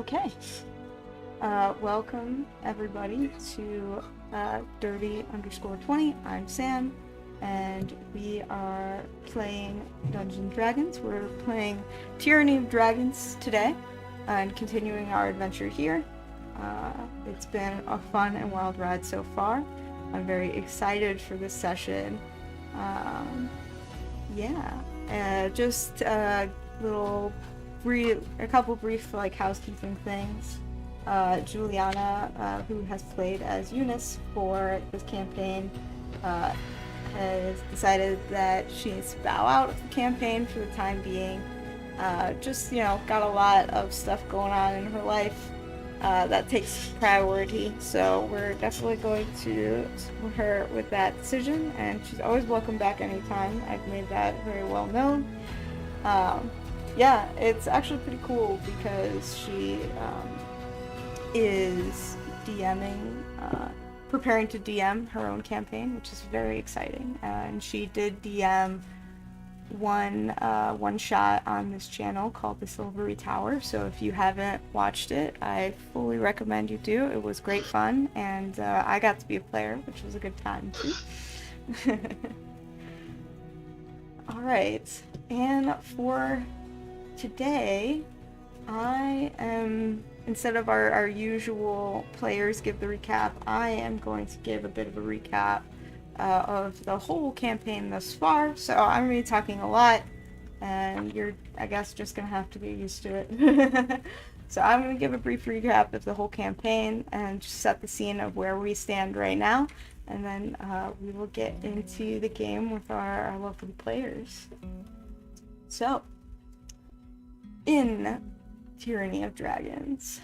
Okay. Welcome everybody to Dirty_20. I'm Sam, and we are playing Dungeons and Dragons. We're playing Tyranny of Dragons today, and continuing our adventure here. It's been a fun and wild ride so far. I'm very excited for this session. Just a couple brief housekeeping things. Juliana, who has played as Eunice for this campaign, has decided that she needs to bow out of the campaign for the time being. Got a lot of stuff going on in her life that takes priority, so we're definitely going to support her with that decision, and she's always welcome back anytime. I've made that very well known. It's actually pretty cool because she is DMing, preparing to DM her own campaign, which is very exciting. And she did DM one shot on this channel called The Silvery Tower. So if you haven't watched it, I fully recommend you do. It was great fun, and I got to be a player, which was a good time too. All right, and for today, I am, instead of our usual players give the recap, I am going to give a bit of a recap of the whole campaign thus far. So I'm going to be talking a lot, and you're, I guess, just going to have to get used to it. So I'm going to give a brief recap of the whole campaign and just set the scene of where we stand right now, and then we will get into the game with our lovely players. So, in Tyranny of Dragons,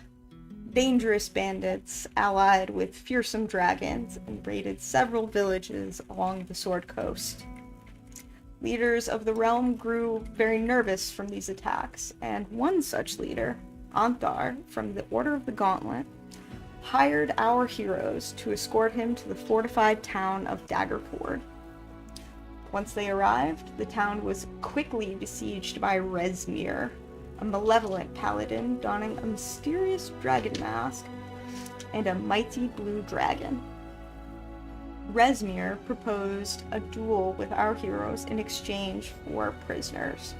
dangerous bandits allied with fearsome dragons and raided several villages along the Sword Coast. Leaders of the realm grew very nervous from these attacks, and one such leader, Anthar from the Order of the Gauntlet, hired our heroes to escort him to the fortified town of Daggerford. Once they arrived, the town was quickly besieged by Rezmir, a malevolent paladin donning a mysterious dragon mask and a mighty blue dragon. Rezmir proposed a duel with our heroes in exchange for prisoners.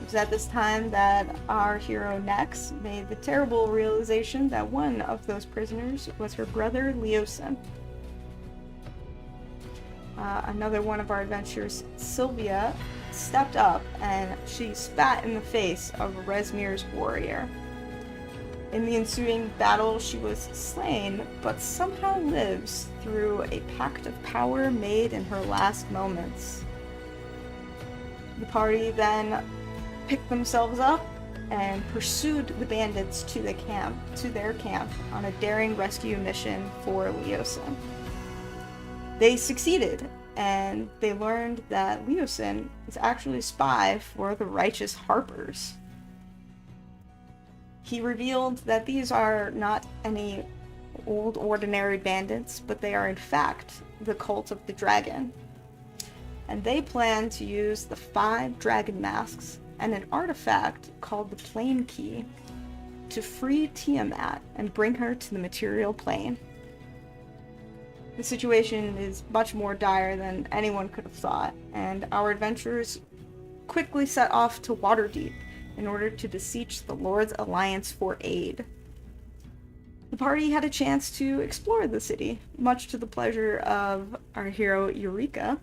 It was at this time that our hero Nex made the terrible realization that one of those prisoners was her brother Leosin. Another one of our adventurers, Sylvia, stepped up and she spat in the face of Rezmir's warrior. In the ensuing battle, she was slain, but somehow lives through a pact of power made in her last moments. The party then picked themselves up and pursued the bandits to their camp on a daring rescue mission for Leosin. They succeeded, and they learned that Leosin is actually a spy for the righteous Harpers. He revealed that these are not any old ordinary bandits, but they are in fact the cult of the dragon. And they plan to use the 5 dragon masks and an artifact called the Plane Key to free Tiamat and bring her to the material plane. The situation is much more dire than anyone could have thought, and our adventurers quickly set off to Waterdeep in order to beseech the Lord's Alliance for aid. The party had a chance to explore the city, much to the pleasure of our hero Eureka,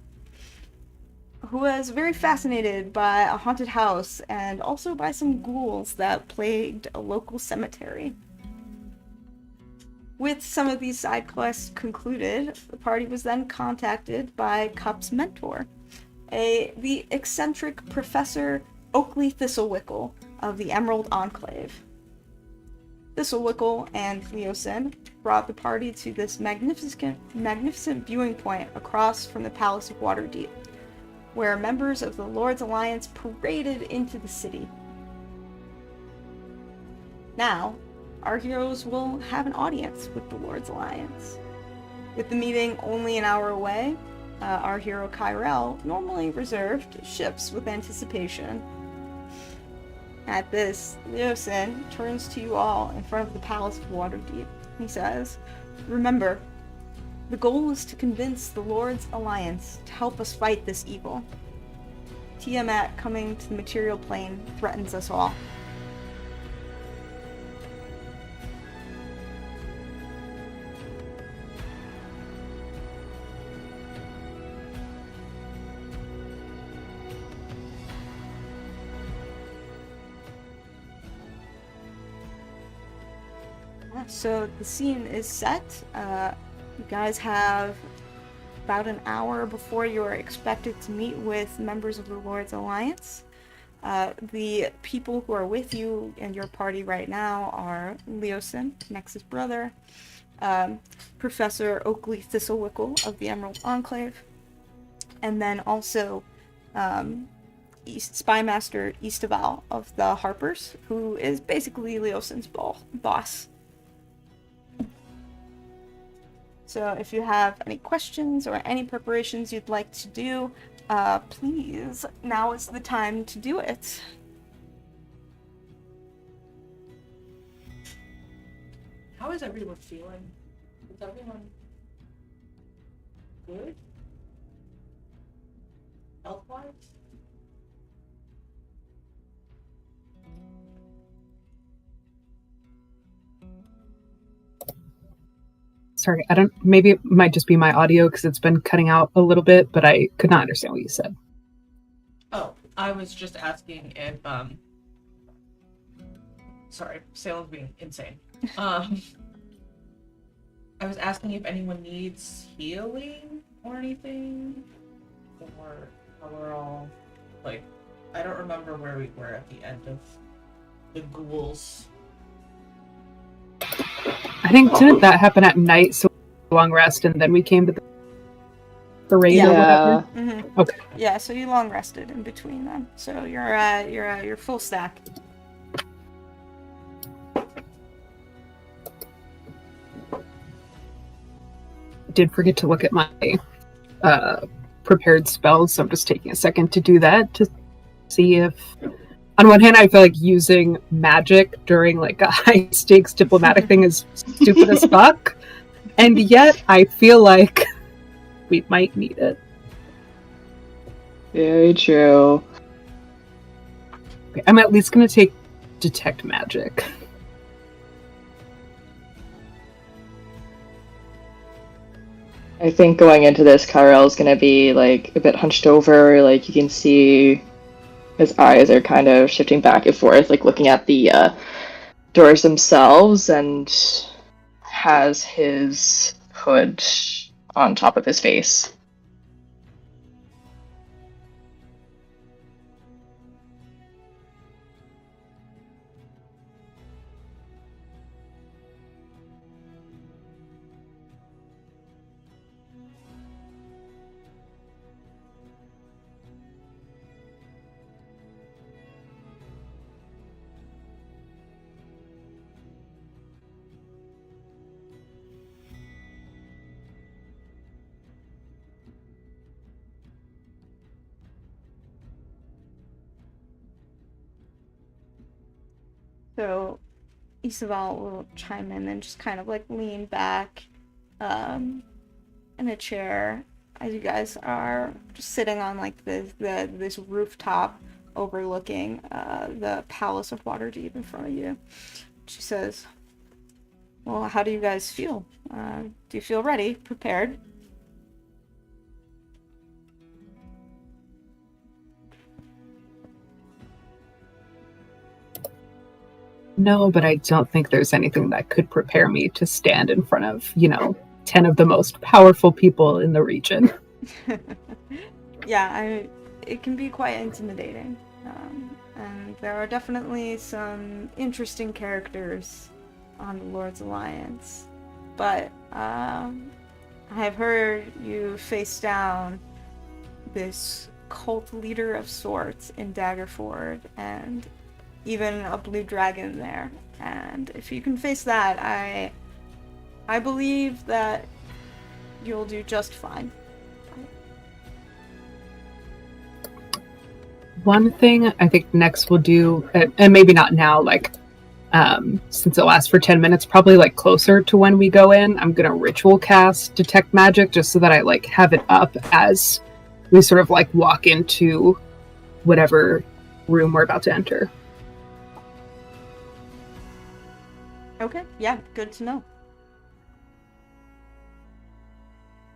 who was very fascinated by a haunted house and also by some ghouls that plagued a local cemetery. With some of these side quests concluded, the party was then contacted by Cup's mentor, the eccentric Professor Oakley Thistlewickle of the Emerald Enclave. Thistlewickle and Leosin brought the party to this magnificent viewing point across from the Palace of Waterdeep, where members of the Lord's Alliance paraded into the city. Now, our heroes will have an audience with the Lord's Alliance. With the meeting only an hour away, our hero Kyrell normally reserved ships with anticipation. At this, Leosin turns to you all in front of the Palace of Waterdeep. He says, "Remember, the goal is to convince the Lord's Alliance to help us fight this evil. Tiamat coming to the material plane threatens us all." So the scene is set. You guys have about an hour before you are expected to meet with members of the Lord's Alliance. The people who are with you and your party right now are Leosin, Nex's brother, Professor Oakley Thistlewickle of the Emerald Enclave, and then also Spymaster Eastaval of the Harpers, who is basically Leosin's boss. So if you have any questions or any preparations you'd like to do, please, now is the time to do it. How is everyone feeling? Is everyone good? Health-wise? Sorry, maybe it might just be my audio because it's been cutting out a little bit, but I could not understand what you said. Oh, I was just asking if, sorry, Salem's being insane. I was asking if anyone needs healing or anything, or how we're all, like, I don't remember where we were at the end of the ghouls. I think, didn't that happen at night, so long rest, and then we came to the raid or whatever? Mm-hmm. Okay. Yeah, so you long rested in between them. So you're full stack. Did forget to look at my prepared spells, so I'm just taking a second to do that to see if... On one hand, I feel like using magic during like a high-stakes diplomatic thing is stupid as fuck, and yet I feel like we might need it. Very true. Okay, I'm at least going to take Detect Magic. I think going into this, Kyrell's gonna be like a bit hunched over, like you can see his eyes are kind of shifting back and forth, like looking at the doors themselves, and has his hood on top of his face. So Isaval will chime in and just kind of like lean back in a chair as you guys are just sitting on like this rooftop overlooking the Palace of Waterdeep in front of you. She says, "Well, how do you guys feel? Do you feel ready, prepared?" No, but I don't think there's anything that could prepare me to stand in front of, 10 of the most powerful people in the region. Yeah, it can be quite intimidating. And there are definitely some interesting characters on the Lord's Alliance. But I've heard you face down this cult leader of sorts in Daggerford, and even a blue dragon there. And if you can face that, I believe that you'll do just fine. one thing I think next we'll do, and maybe not now, like, since it lasts for 10 minutes, probably like closer to when we go in, I'm gonna ritual cast Detect Magic just so that I like have it up as we sort of like walk into whatever room we're about to enter. Okay, yeah, good to know.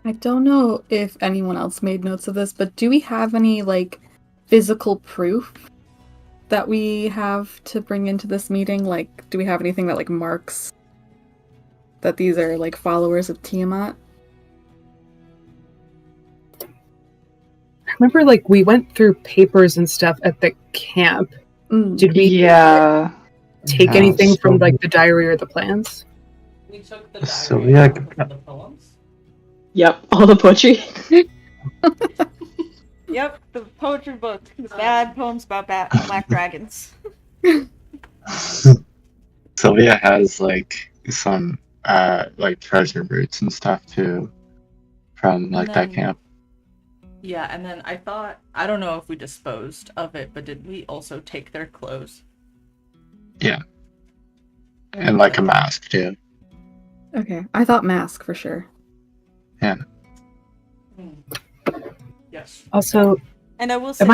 I don't know if anyone else made notes of this, but do we have any, like, physical proof that we have to bring into this meeting? Like, do we have anything that, like, marks that these are, like, followers of Tiamat? I remember like we went through papers and stuff at the camp. Did we take anything from like the diary or the plans? We took the diary So, yeah, from the poems. Yep, all the poetry. Yep, the poetry book. The bad poems about black dragons. Sylvia has like some like treasure roots and stuff too from like that camp. Yeah, and then I don't know if we disposed of it, but did we also take their clothes? Yeah. And like a mask too. Okay, I thought mask for sure. Yeah. Yes. Also, And I will say,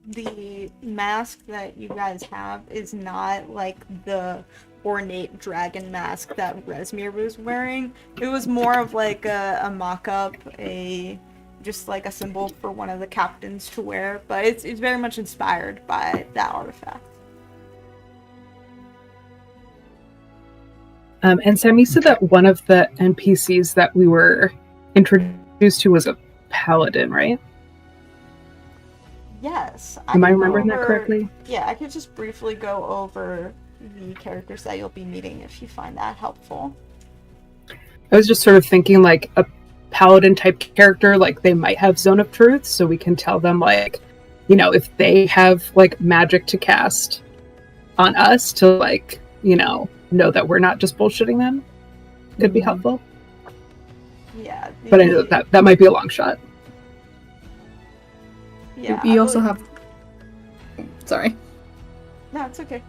the mask that you guys have is not like the ornate dragon mask that Resmir was wearing. It was more of like a mock-up, just like a symbol for one of the captains to wear, but it's very much inspired by that artifact. And Sam, you said that one of the NPCs that we were introduced to was a paladin, right? Yes. Am I remembering that correctly? Yeah, I could just briefly go over the characters that you'll be meeting if you find that helpful. I was just sort of thinking like a paladin type character, like they might have Zone of Truth, so we can tell them like, you know, if they have like magic to cast on us to like, you know that we're not just bullshitting them. Could be helpful. Yeah. But I know that might be a long shot. Yeah. We also have... Sorry. No, it's okay.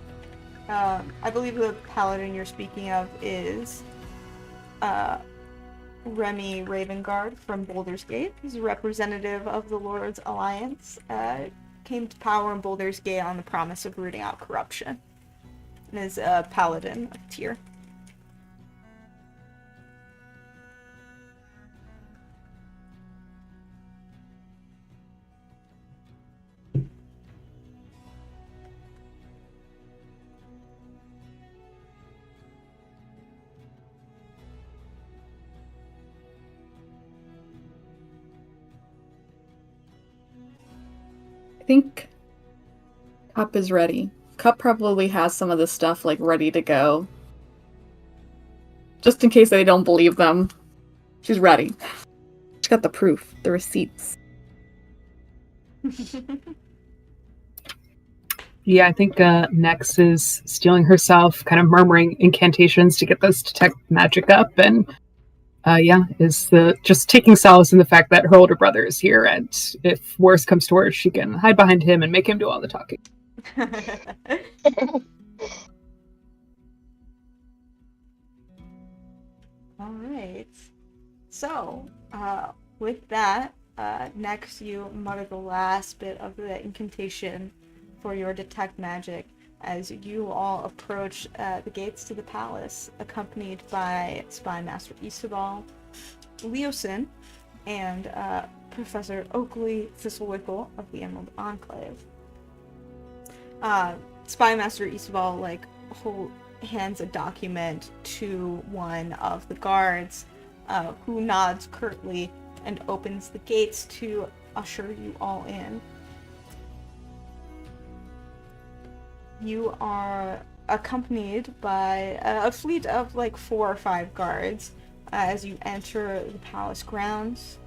I believe the paladin you're speaking of is Remy Ravengard from Baldur's Gate. He's a representative of the Lord's Alliance. Came to power in Baldur's Gate on the promise of rooting out corruption. And is a paladin of tier. I think Cup is ready. Cup probably has some of this stuff, like, ready to go. Just in case they don't believe them. She's ready. She's got the proof, the receipts. Yeah, I think Nex is stealing herself, kind of murmuring incantations to get this detect magic up, and is just taking solace in the fact that her older brother is here, and if worse comes to worse, she can hide behind him and make him do all the talking. All right. So, with that, next you mutter the last bit of the incantation for your detect magic as you all approach the gates to the palace, accompanied by Spy Master Isabel, Leosin, and Professor Oakley Thistlewickle of the Emerald Enclave. Spy Master Isabel hands a document to one of the guards, who nods curtly and opens the gates to usher you all in. You are accompanied by a fleet of 4 or 5 guards as you enter the palace grounds.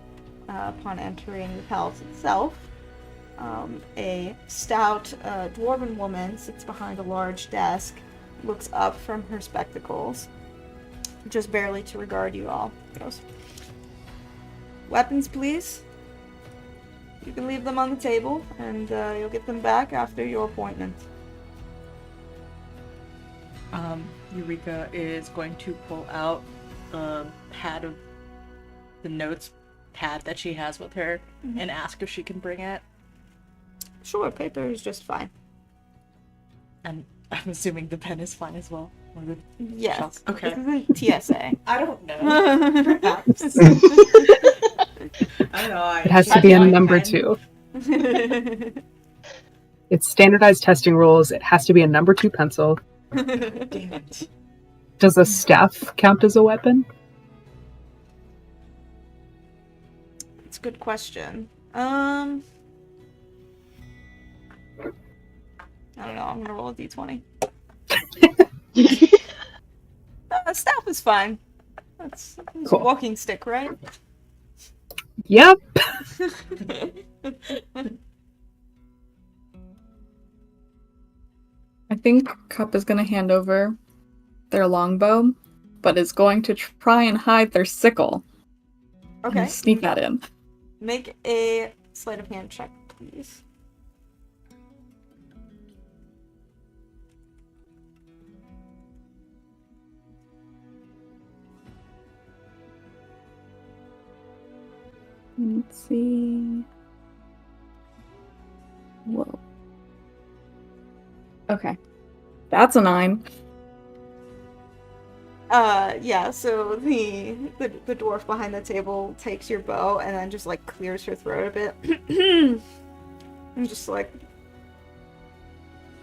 Upon entering the palace itself, a stout dwarven woman sits behind a large desk, looks up from her spectacles, just barely to regard you all. Goes, "Weapons, please." You can leave them on the table, and you'll get them back after your appointment. Eureka is going to pull out the pad of the notes pad that she has with her and ask if she can bring it. Sure, paper is just fine. And I'm assuming the pen is fine as well. Or the Yes. shells. Okay. This isn't TSA. I don't know. Perhaps. I don't know. It has to be a number 2. It's standardized testing rules. It has to be a number 2 pencil. Damn it. Does a staff count as a weapon? It's a good question. I don't know. I'm gonna roll a d20. Staff is fine. It's a Cool. walking stick, right? Yep. I think Cup is going to hand over their longbow, but is going to try and hide their sickle. Okay. And sneak that in. Make a sleight of hand check, please. Let's see. Whoa. Okay. That's a 9. Yeah, so the dwarf behind the table takes your bow and then just like clears her throat a bit. And just like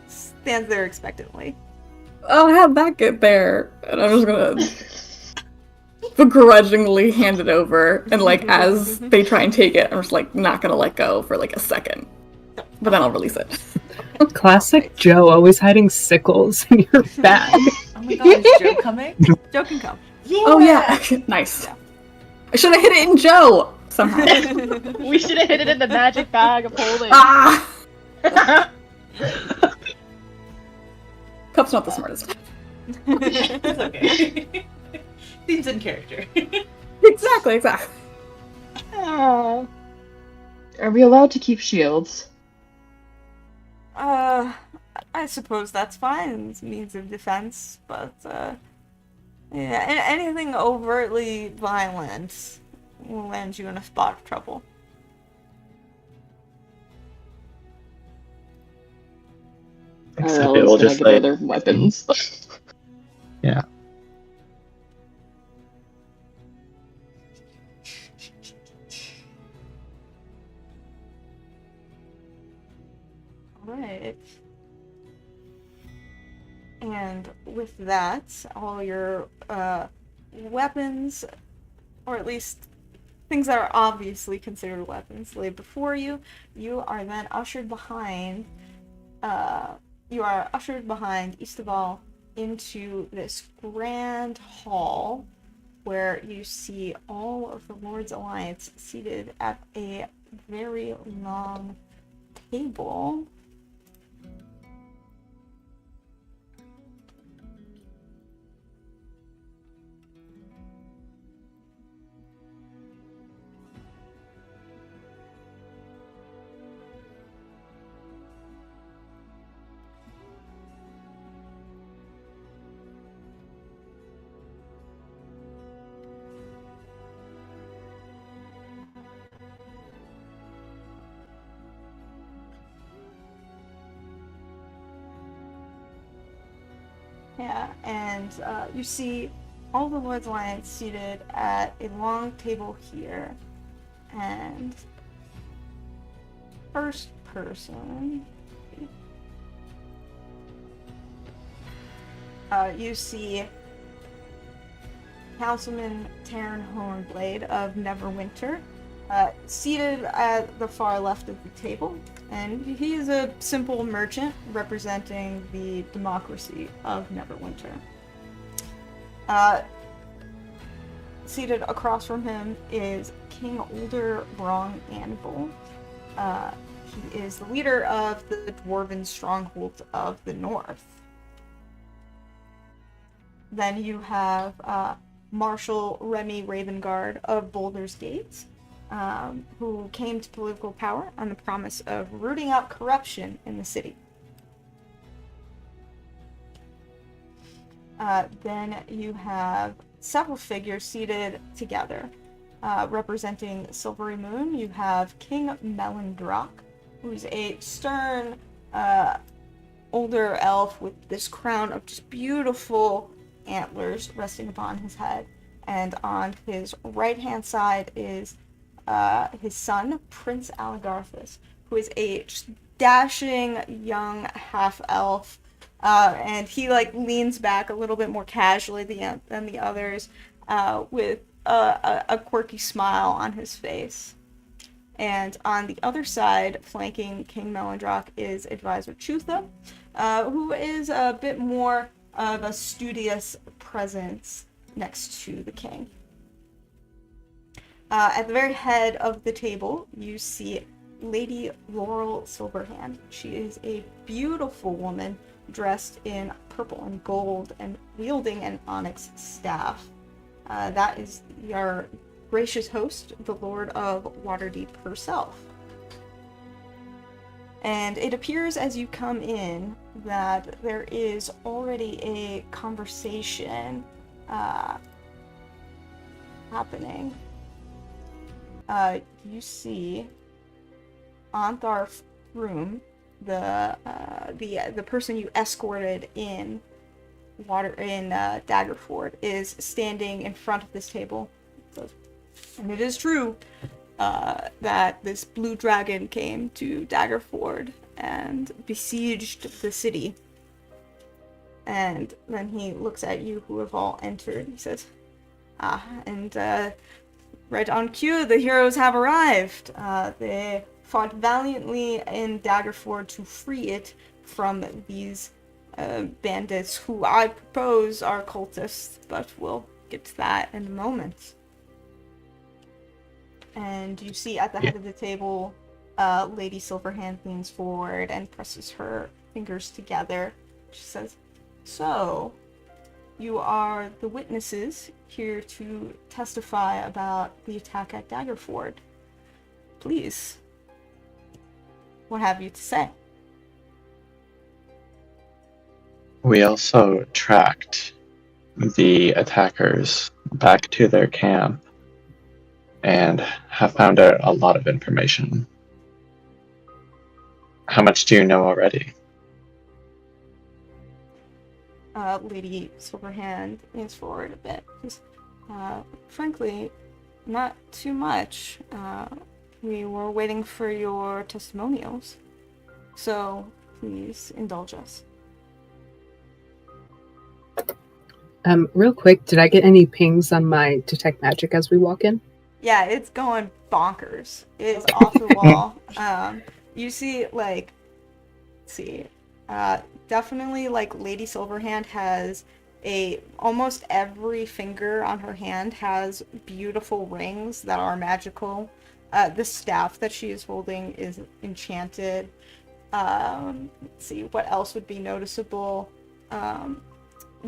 stands there expectantly. Oh, how'd that get there? And I'm just gonna begrudgingly hand it over, and like as they try and take it, I'm just like not gonna let go for like a second. But then I'll release it. Classic Joe, always hiding sickles in your bag. Oh my god, is Joe coming? Joe can come. Yeah! Oh yeah. Nice. Yeah. I should have hit it in Joe somehow. We should have hit it in the magic bag of holding. Ah! Cup's not the smartest. It's okay. Seems in character. Exactly. Are we allowed to keep shields? I suppose that's fine. It's a means of defense, but yeah, anything overtly violent will land you in a spot of trouble. Except Kyle it is will gonna just give like her their weapons. yeah. Alright. And with that, all your weapons, or at least things that are obviously considered weapons, lay before you. You are then ushered behind. East of all into this grand hall, where you see all of the Lord's Alliance seated at a very long table. Yeah, and you see all the Lord's Alliance seated at a long table here. And first person, you see Councilman Taryn Hornblade of Neverwinter, seated at the far left of the table. And he is a simple merchant representing the democracy of Neverwinter. Seated across from him is King Older Wrong Anvil. He is the leader of the Dwarven Stronghold of the North. Then you have Marshal Remy Ravengard of Baldur's Gate. who came to political power on the promise of rooting out corruption in the city. Then you have several figures seated together. Representing Silvery Moon, you have King Melendrock, who's a stern, older elf with this crown of just beautiful antlers resting upon his head. And on his right-hand side is his son, Prince Aligarthus, who is a just dashing young half-elf. And he leans back a little bit more casually than the others, with a quirky smile on his face. And on the other side, flanking King Melendrock, is Advisor Chutha, who is a bit more of a studious presence next to the king. At the very head of the table, you see Lady Laurel Silverhand. She is a beautiful woman dressed in purple and gold and wielding an onyx staff. That is your gracious host, the Lord of Waterdeep herself. And it appears as you come in that there is already a conversation happening. You see Antharf Room, the person you escorted in Daggerford, is standing in front of this table. And it is true that this blue dragon came to Daggerford and besieged the city. And then he looks at you who have all entered. He says, right on cue, the heroes have arrived. They fought valiantly in Daggerford to free it from these bandits who I propose are cultists, but we'll get to that in a moment. And you see at the head of the table, Lady Silverhand leans forward and presses her fingers together. She says, "So, you are the witnesses here to testify about the attack at Daggerford. Please, what have you to say?" We also tracked the attackers back to their camp and have found out a lot of information. How much do you know already? Lady Silverhand leans forward a bit. Frankly, not too much. We were waiting for your testimonials, so please indulge us. Real quick, did I get any pings on my detect magic as we walk in? Yeah, it's going bonkers. It's off the wall. You see, definitely, Lady Silverhand has almost every finger on her hand has beautiful rings that are magical. The staff that she is holding is enchanted. Let's see, what else would be noticeable?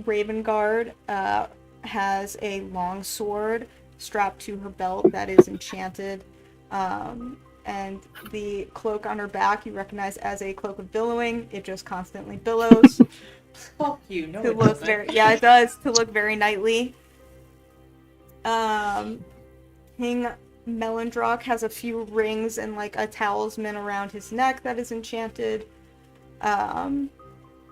Ravengard has a long sword strapped to her belt that is enchanted. And the cloak on her back you recognize as a cloak of billowing. It just constantly billows. Fuck you, no To it look doesn't. yeah, it does, to look very knightly. King Melendrock has a few rings and a talisman around his neck that is enchanted.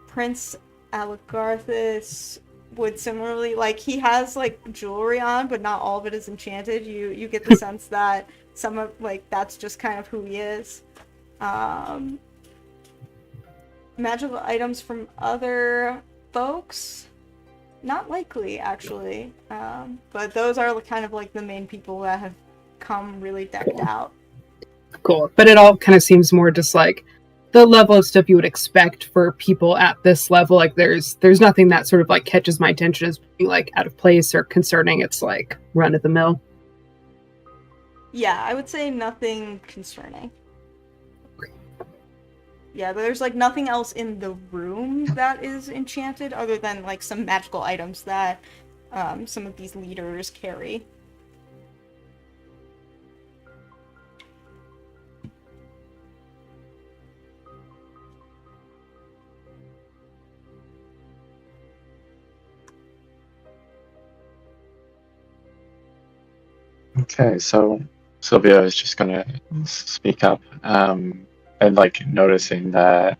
Prince Aligarthus would similarly, he has jewelry on, but not all of it is enchanted. You get the sense that some of that's just kind of who he is. Magical items from other folks, not likely actually, but those are kind of the main people that have come really decked out. Cool. But it all kind of seems more just the level of stuff you would expect for people at this level. There's nothing that sort of catches my attention as being out of place or concerning. It's run of the mill. Yeah, I would say nothing concerning. Yeah, there's nothing else in the room that is enchanted other than some magical items that some of these leaders carry. Okay, so Sylvia is just gonna speak up, and like noticing that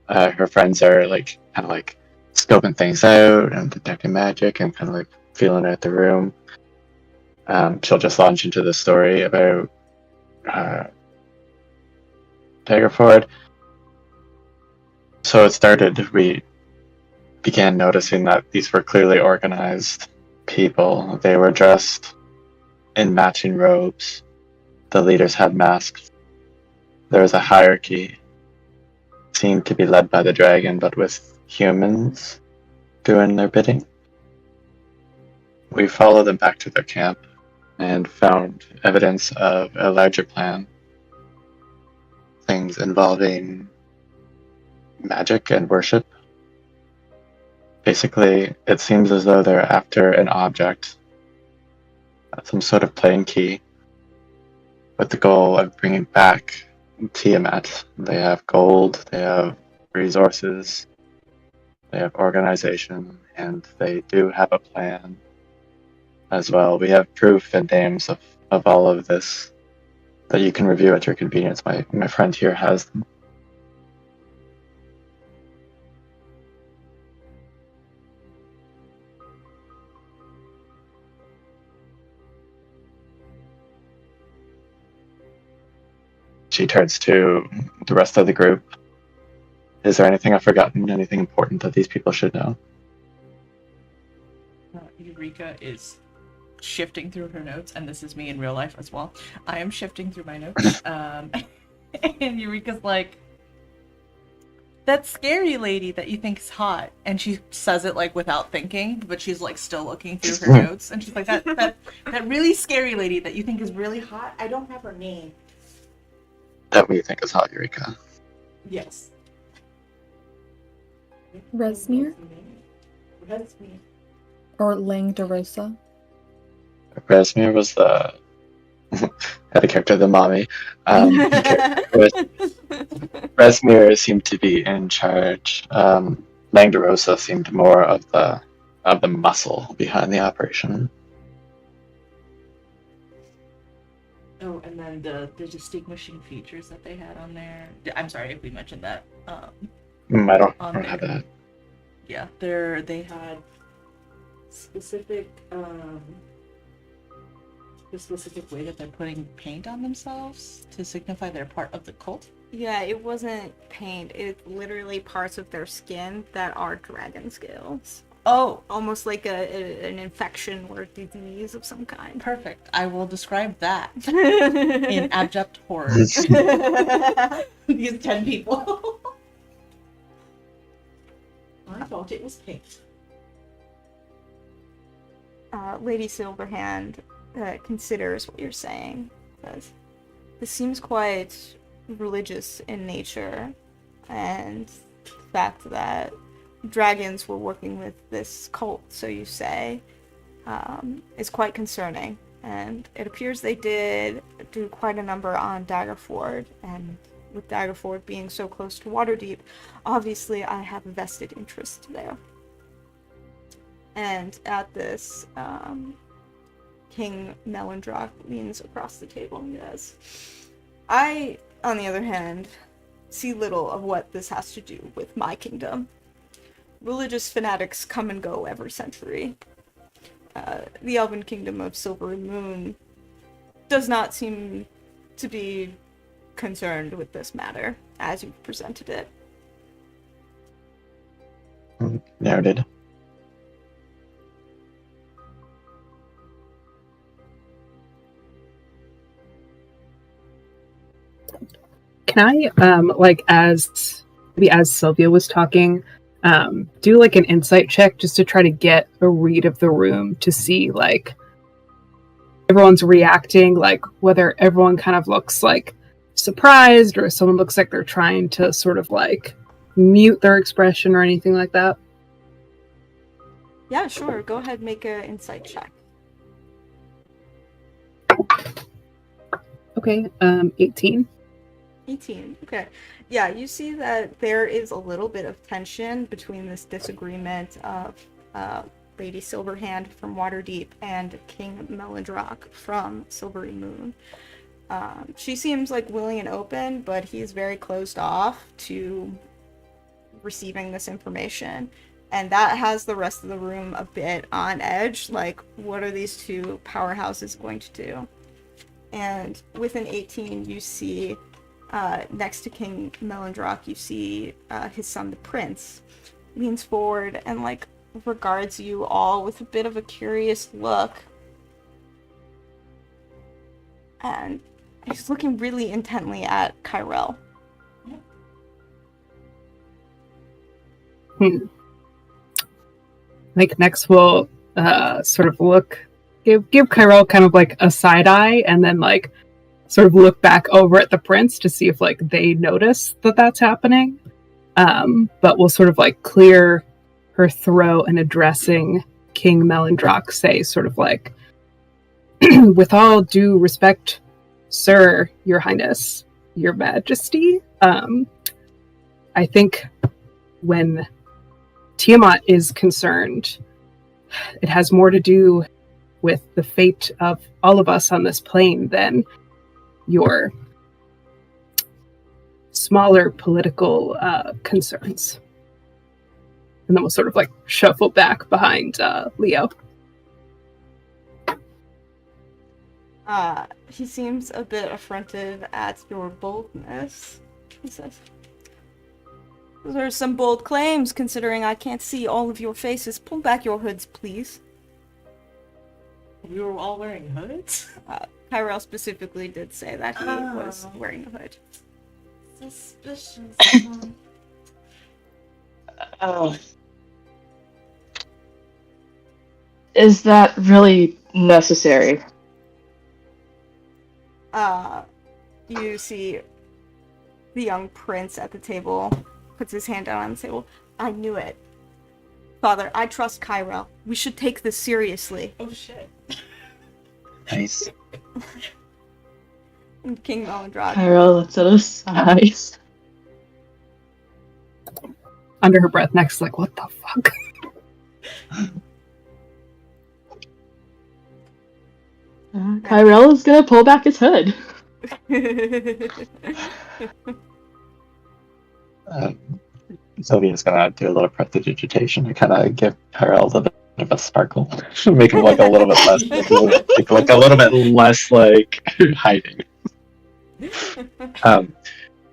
her friends are like kind of like scoping things out and detecting magic and kind of like feeling out the room. She'll just launch into the story about Daggerford. So it started. We began noticing that these were clearly organized people. They were dressed in matching robes. The leaders had masks. There was a hierarchy, seemed to be led by the dragon, but with humans doing their bidding. We followed them back to their camp and found evidence of a larger plan. Things involving magic and worship. Basically, it seems as though they're after an object, some sort of plain key, with the goal of bringing back Tiamat. They have gold, they have resources, they have organization, and they do have a plan as well. We have proof and names of all of this that you can review at your convenience. My friend here has them. She turns to the rest of the group. Is there anything I've forgotten? Anything important that these people should know? Eureka is shifting through her notes, and this is me in real life as well. I am shifting through my notes, and Eureka's like, that scary lady that you think is hot, and she says it like without thinking, but she's like still looking through her notes, and she's like, that really scary lady that you think is really hot. I don't have her name. That we think is hot, Eureka. Yes. Resmir? Resmir. Or Langdarosa? Resmir was the had a character, the mommy. Resmir seemed to be in charge. Langdarosa seemed more of the muscle behind the operation. Oh, and then the distinguishing features that they had on there. I'm sorry if we mentioned that. I don't have that. Yeah, they had specific the specific way that they're putting paint on themselves to signify they're part of the cult. Yeah, it wasn't paint. It's literally parts of their skin that are dragon scales. Oh, Almost like an infection or a disease of some kind. perfect. I will describe that in abject horror. These 10 people. I thought it was paint. Lady Silverhand considers what you're saying. Says, this seems quite religious in nature, and the fact that dragons were working with this cult, so you say, is quite concerning. And it appears they did do quite a number on Daggerford, and with Daggerford being so close to Waterdeep, obviously I have a vested interest there. And at this, King Melindrock leans across the table and says, I, on the other hand, see little of what this has to do with my kingdom. Religious fanatics come and go every century. The Elven Kingdom of Silver and Moon does not seem to be concerned with this matter, as you've presented it. Noted. Can I, like, as Sylvia was talking, do like an insight check just to try to get a read of the room to see like everyone's reacting, like whether everyone kind of looks like surprised or someone looks like they're trying to sort of like mute their expression or anything like that? Yeah, sure. Go ahead and make an insight check. Okay, 18. 18. Okay. Yeah, you see that there is a little bit of tension between this disagreement of Lady Silverhand from Waterdeep and King Melindrock from Silvery Moon. She seems like willing and open, but he's very closed off to receiving this information. And that has the rest of the room a bit on edge. Like, what are these two powerhouses going to do? And with an 18, you see, next to King Melindrock, you see his son, the Prince, leans forward and, like, regards you all with a bit of a curious look. And he's looking really intently at Kyrell. Like next we'll sort of give Kyrell kind of like a side eye, and then like sort of look back over at the prince to see if like they notice that that's happening. But we'll sort of like clear her throat and addressing King Melindrock say sort of like, with all due respect, Sir, Your Highness, Your Majesty, I think when Tiamat is concerned, it has more to do with the fate of all of us on this plane than your smaller political concerns. And then we'll sort of like shuffle back behind Leo. He seems a bit affronted at your boldness. He says, "Those are some bold claims, considering I can't see all of your faces. Pull back your hoods, please." We were all wearing hoods? Kyrell specifically did say that he was wearing a hood. Suspicious. Is that really necessary? You see the young prince at the table puts his hand down on the table. "I knew it. Father, I trust Kyrell. We should take this seriously." Oh shit. Nice. And King Melindrock. Kyrell lets out a sigh. Under her breath, next like, what the fuck? Kyrell is gonna pull back his hood. Sylvia's gonna do a little prestidigitation to kind of give Kyrell a bit of a sparkle, make him look a little bit less, look a little bit less like hiding.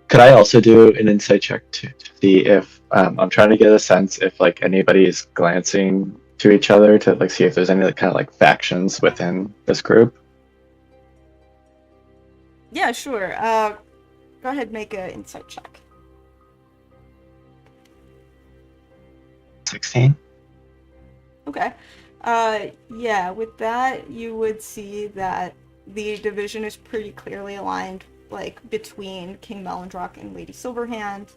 Could I also do an insight check to see if I'm trying to get a sense if like anybody is glancing to each other to like see if there's any like, kind of like factions within this group? Yeah, sure. Go ahead, make an insight check. 16. Okay. Yeah, with that, you would see that the division is pretty clearly aligned, like, between King Melindrock and Lady Silverhand.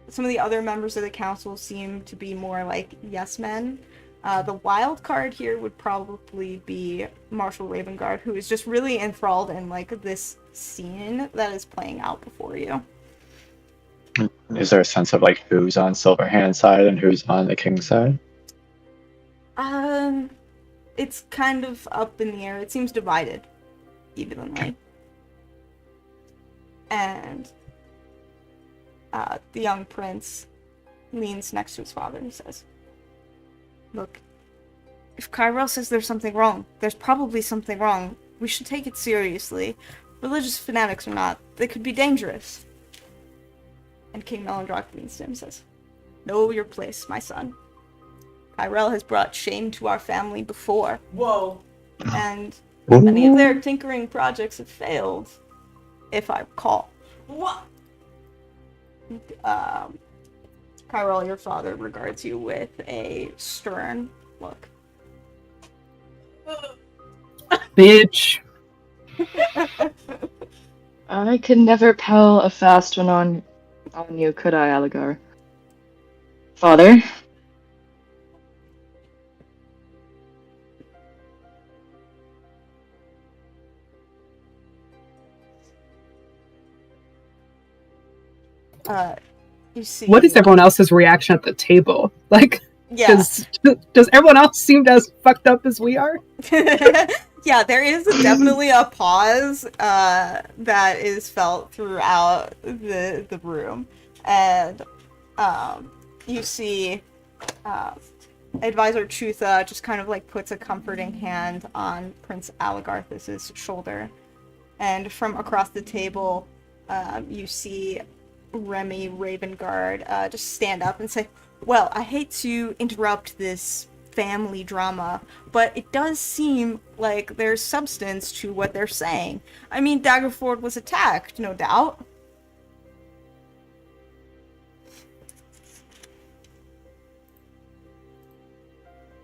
Some of the other members of the council seem to be more like yes men. The wild card here would probably be Marshal Ravengard, who is just really enthralled in, like, this scene that is playing out before you. Is there a sense of like who's on Silverhand's side and who's on the King's side? It's kind of up in the air. It seems divided evenly. And the young prince leans next to his father and says, "Look, if Kyrell says there's something wrong, there's probably something wrong. We should take it seriously. Religious fanatics or not, they could be dangerous." And King Melindrock leans to him and says, "Know your place, my son. Kyrell has brought shame to our family before, Whoa. and many of their tinkering projects have failed, if I recall." What? Kyrell, your father, regards you with a stern look. Bitch. I could never pell a fast one on you, could I, Aligar? Father? You see... What is everyone else's reaction at the table? Like, Yeah. Does everyone else seem as fucked up as we are? Yeah, there is definitely a pause that is felt throughout the room, and you see Advisor Chutha just kind of like puts a comforting hand on Prince Aligarthus's shoulder, and from across the table, you see Remy Ravengard just stand up and say, "Well, I hate to interrupt this family drama, but it does seem like there's substance to what they're saying. I mean, Daggerford was attacked, no doubt."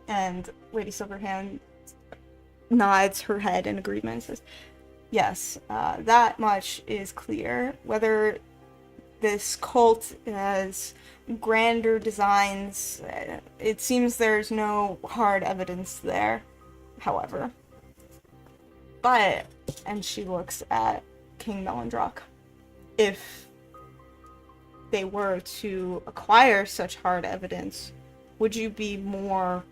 And Lady Silverhand nods her head in agreement and says, "Yes, that much is clear. Whether this cult has grander designs, it seems there's no hard evidence there, however. But," and she looks at King Melindrock, "if they were to acquire such hard evidence, would you be more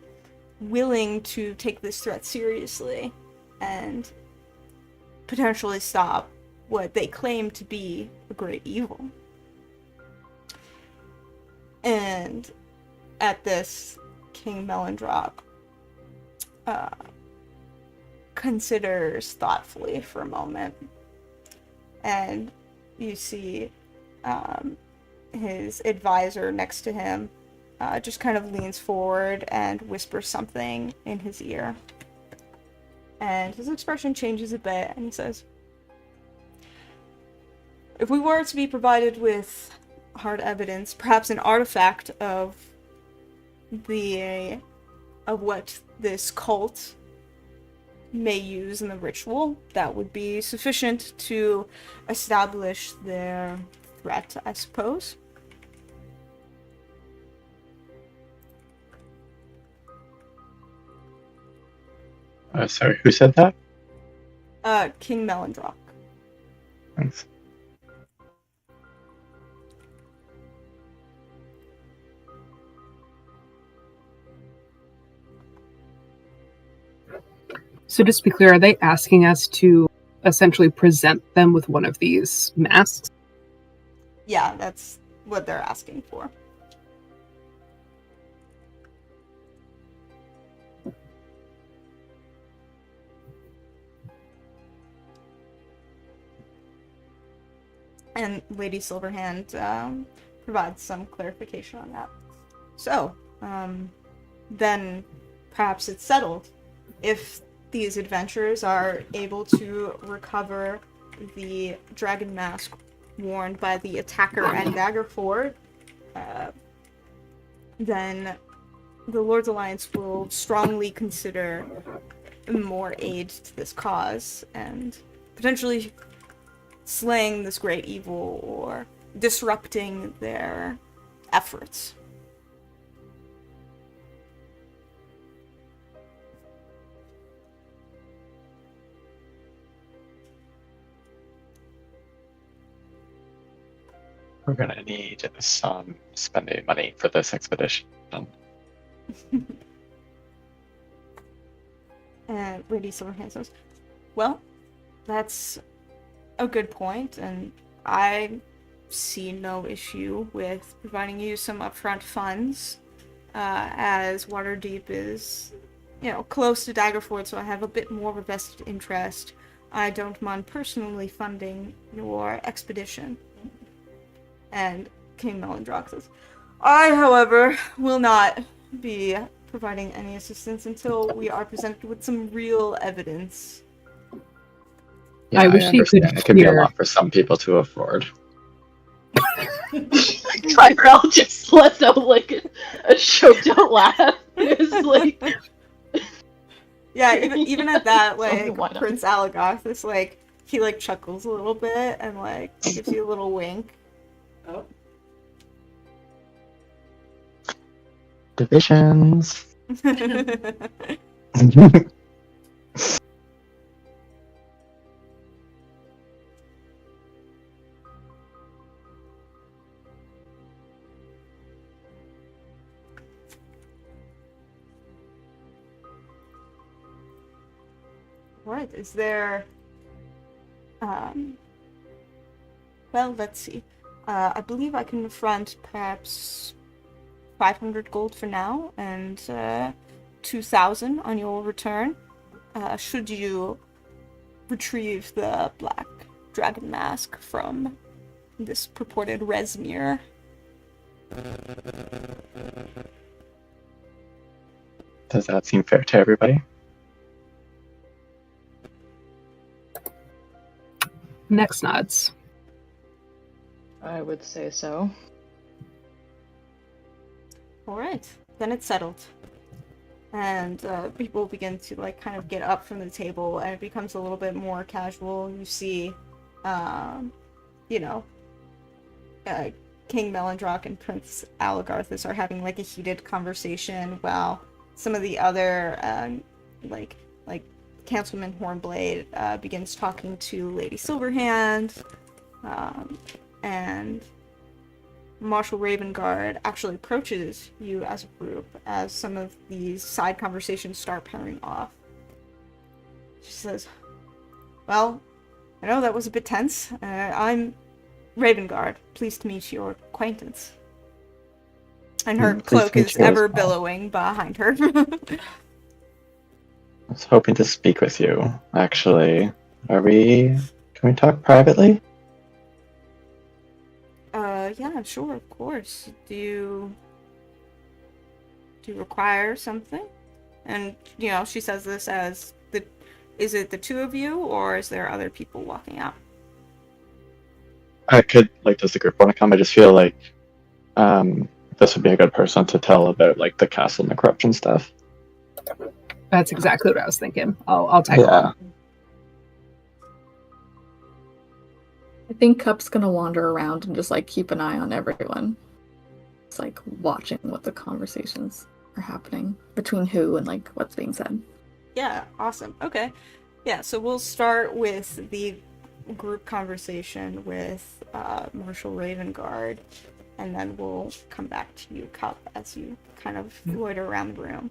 willing to take this threat seriously and potentially stop what they claim to be a great evil?" And at this, King Melindrock considers thoughtfully for a moment, and you see his advisor next to him just kind of leans forward and whispers something in his ear. And his expression changes a bit, and he says, "If we were to be provided with hard evidence, perhaps an artifact of what this cult may use in the ritual, that would be sufficient to establish their threat, I suppose." Sorry, who said that? King Melindrock. Thanks. So just to be clear, are they asking us to essentially present them with one of these masks? Yeah, that's what they're asking for. And Lady Silverhand provides some clarification on that. So, then perhaps it's settled. If these adventurers are able to recover the dragon mask worn by the attacker at Daggerford, then the Lord's Alliance will strongly consider more aid to this cause, and potentially slaying this great evil or disrupting their efforts. We're gonna need some spending money for this expedition. And Lady Silverhand says, "Well, that's a good point, and I see no issue with providing you some upfront funds, as Waterdeep is, close to Daggerford, so I have a bit more of a vested interest. I don't mind personally funding your expedition." And King Melindrock says, "I, however, will not be providing any assistance until we are presented with some real evidence." Yeah, I wish you could understand. It could be a hear- lot for some people to afford. Tyrell just lets out like a choked out laugh. It's like, Yeah, even at that, Something why not? Prince Aligarthus, he chuckles a little bit and gives you a little wink. Oh, Divisions. Alright, is there... well, let's see. I believe I can front perhaps 500 gold for now, and 2,000 on your return, should you retrieve the black dragon mask from this purported Resmir. Does that seem fair to everybody? Next nods. I would say so. Alright, then it's settled. And people begin to like kind of get up from the table, and it becomes a little bit more casual. You see, King Melindrock and Prince Aligarthus are having like a heated conversation, while some of the other like Councilman Hornblade begins talking to Lady Silverhand, and Marshal Ravengard actually approaches you as a group as some of these side conversations start pairing off. She says, well, I know that was a bit tense. I'm Ravengard. Pleased to meet your acquaintance. And her cloak is ever billowing behind her. I was hoping to speak with you, actually. Can we talk privately? Yeah, sure, of course. Do you require something? And, she says this as is it the two of you, or is there other people walking out? I could, does the group want to come? I just feel like this would be a good person to tell about, the castle and the corruption stuff. That's exactly what I was thinking. I'll tag along. I think Cup's gonna wander around and just keep an eye on everyone. It's watching what the conversations are happening between who and what's being said. Yeah, awesome. Okay. Yeah, so we'll start with the group conversation with Marshal Ravengard, and then we'll come back to you, Cup, as you kind of loiter around the room.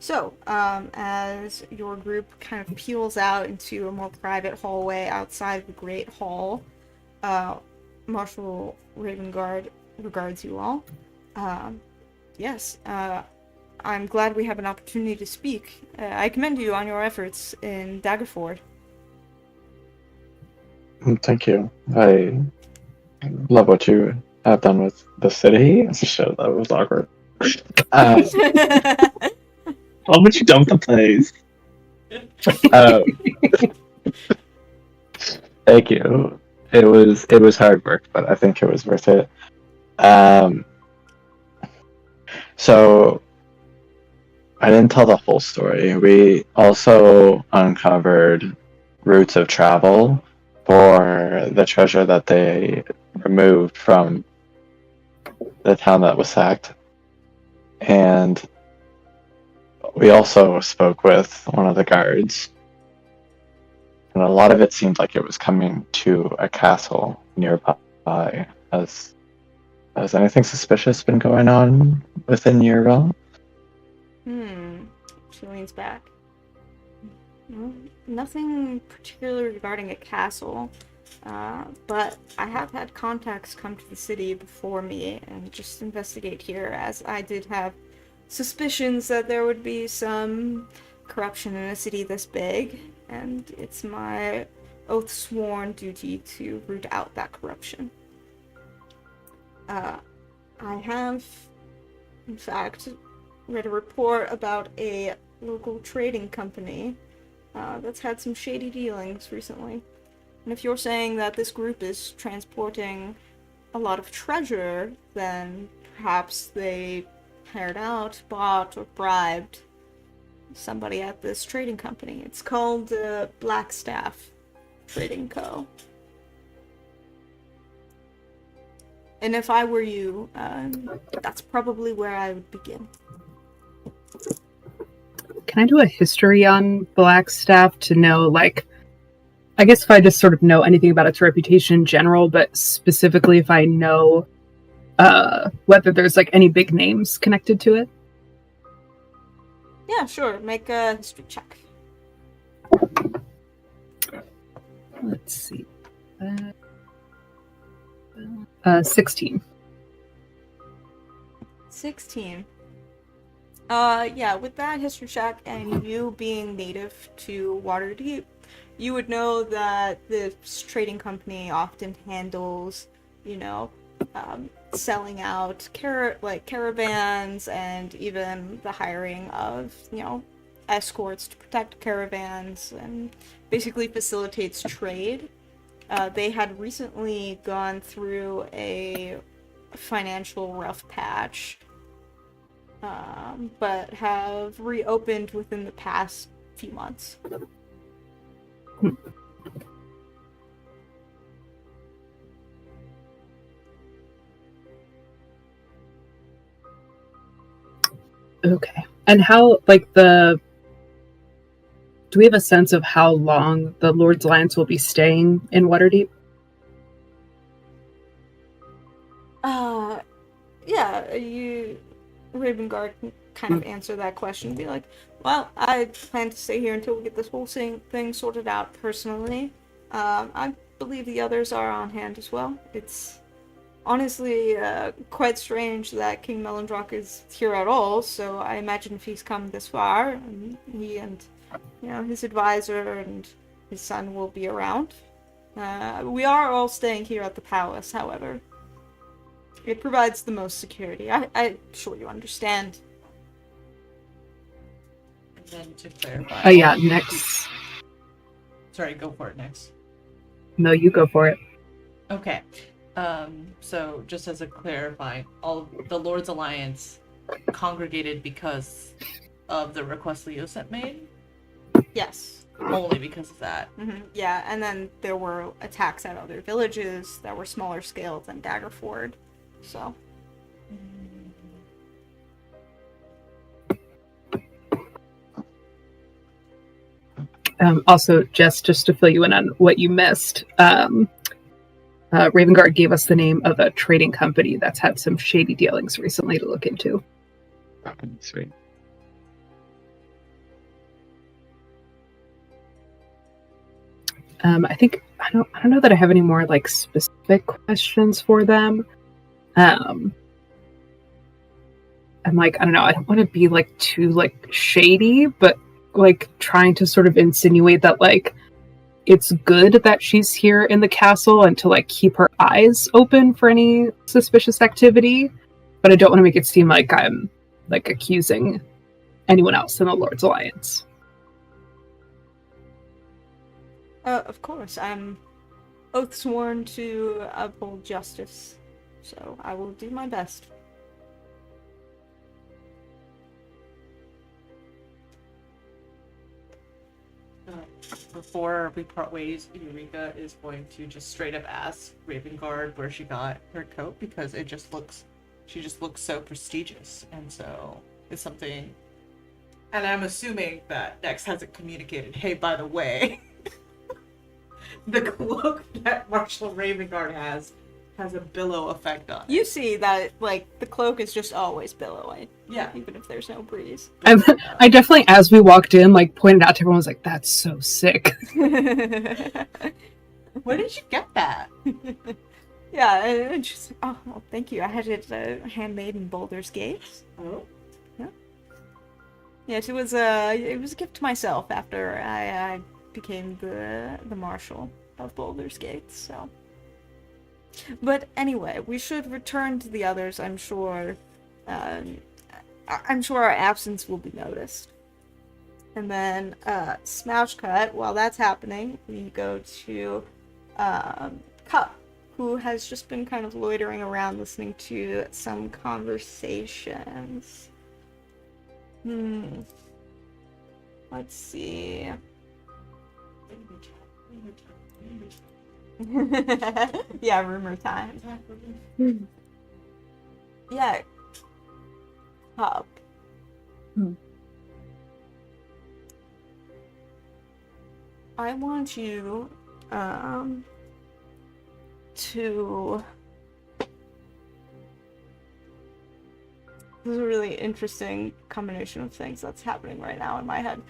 So, as your group kind of peels out into a more private hallway outside the Great Hall, Marshal Ravengard regards you all. Yes, I'm glad we have an opportunity to speak. I commend you on your efforts in Daggerford. Thank you. I love what you have done with the city. Shit, that was awkward. What would you done with the place? Thank you. It was hard work, but I think it was worth it. So I didn't tell the whole story. We also uncovered routes of travel for the treasure that they removed from the town that was sacked. And we also spoke with one of the guards. And a lot of it seemed like it was coming to a castle nearby. Has anything suspicious been going on within your realm? She leans back. Well, nothing particular regarding a castle, but I have had contacts come to the city before me and just investigate here, as I did have suspicions that there would be some corruption in a city this big, and it's my oath-sworn duty to root out that corruption. I have, in fact, read a report about a local trading company that's had some shady dealings recently. And if you're saying that this group is transporting a lot of treasure, then perhaps they hired out, bought, or bribed somebody at this trading company. It's called Blackstaff Trading Co. And if I were you, that's probably where I would begin. Can I do a history on Blackstaff to know, I guess if I just sort of know anything about its reputation in general, but specifically if I know whether there's any big names connected to it? Yeah, sure. Make a history check. Let's see. 16. 16. Yeah, with that history check and you being native to Waterdeep, you would know that this trading company often handles, selling out caravans and even the hiring of, escorts to protect caravans and basically facilitates trade. They had recently gone through a financial rough patch, but have reopened within the past few months. Okay. And how, do we have a sense of how long the Lord's Alliance will be staying in Waterdeep? Yeah, Ravenguard can kind of answer that question and be like, well, I plan to stay here until we get this whole thing sorted out personally. I believe the others are on hand as well. It's honestly quite strange that King Melondrock is here at all, so I imagine if he's come this far, and he and his advisor and his son will be around. We are all staying here at the palace, however. It provides the most security. I'm sure you understand. And then to clarify. Yeah, next. Sorry, go for it next. No, you go for it. Okay. So just as a clarifying, all the Lord's Alliance congregated because of the request Leoset made? Yes. Only because of that. Mm-hmm. Yeah, and then there were attacks at other villages that were smaller scale than Daggerford. So. Also, just to fill you in on what you missed, Ravenguard gave us the name of a trading company that's had some shady dealings recently to look into. Sweet. I don't know that I have any more specific questions for them. I'm I don't know, I don't want to be too shady, but trying to sort of insinuate that it's good that she's here in the castle and to keep her eyes open for any suspicious activity, but I don't want to make it seem like I'm accusing anyone else in the Lord's Alliance. Of course, I'm oath sworn to uphold justice, so I will do my best. Before we part ways, Eureka is going to just straight up ask Ravenguard where she got her coat, because she just looks so prestigious, and so it's something. And I'm assuming that Dex hasn't communicated, hey, by the way, the cloak that Marshal Ravenguard has a billow effect on it. You see that, the cloak is just always billowing. Yeah. Even if there's no breeze. I definitely, as we walked in, pointed out to everyone, was that's so sick. Where did you get that? Yeah, and she's like, oh, well, thank you. I had it handmade in Baldur's Gate. Oh. Yeah. Yes, it was a gift to myself after I became the Marshal of Baldur's Gate, so. But anyway, we should return to the others, I'm sure. I'm sure our absence will be noticed. And then, Smash Cut, while that's happening, we go to, Cup, who has just been kind of loitering around listening to some conversations. Let's see. Yeah, rumor time. Yeah. Cup. I want you to. This is a really interesting combination of things that's happening right now in my head.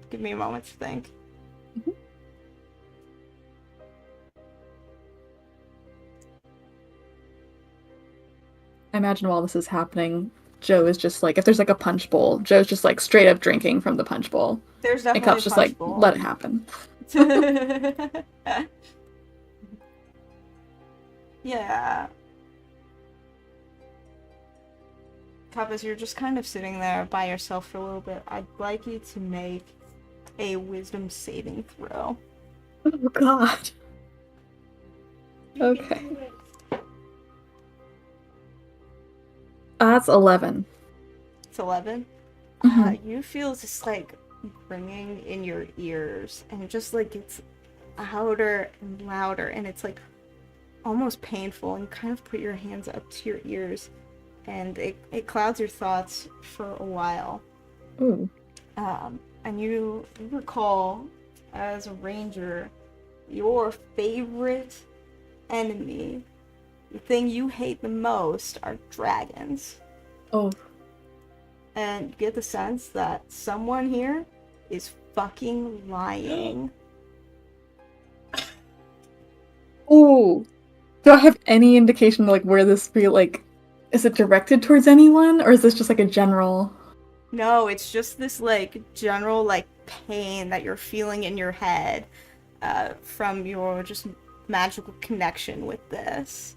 Give me a moment to think. I imagine while this is happening, Joe is just like, if there's like a punch bowl, Joe's just like straight up drinking from the punch bowl. There's And definitely Cup's a just punch like, bowl. let it happen. Yeah. Cup, as you're just kind of sitting there by yourself for a little bit, I'd like you to make a wisdom saving throw. Oh god. Okay. That's 11. It's 11. Mhm. You feel just like ringing in your ears, and it just like gets louder and louder, and it's like almost painful, and you kind of put your hands up to your ears, and it clouds your thoughts for a while. Ooh. And you recall, as a ranger, your favorite enemy, the thing you hate the most, are dragons. Oh. And you get the sense that someone here is fucking lying. Ooh. Do I have any indication like where this feel like, is it directed towards anyone, or is this just like a general? No, it's just this like general like pain that you're feeling in your head from your just magical connection with this.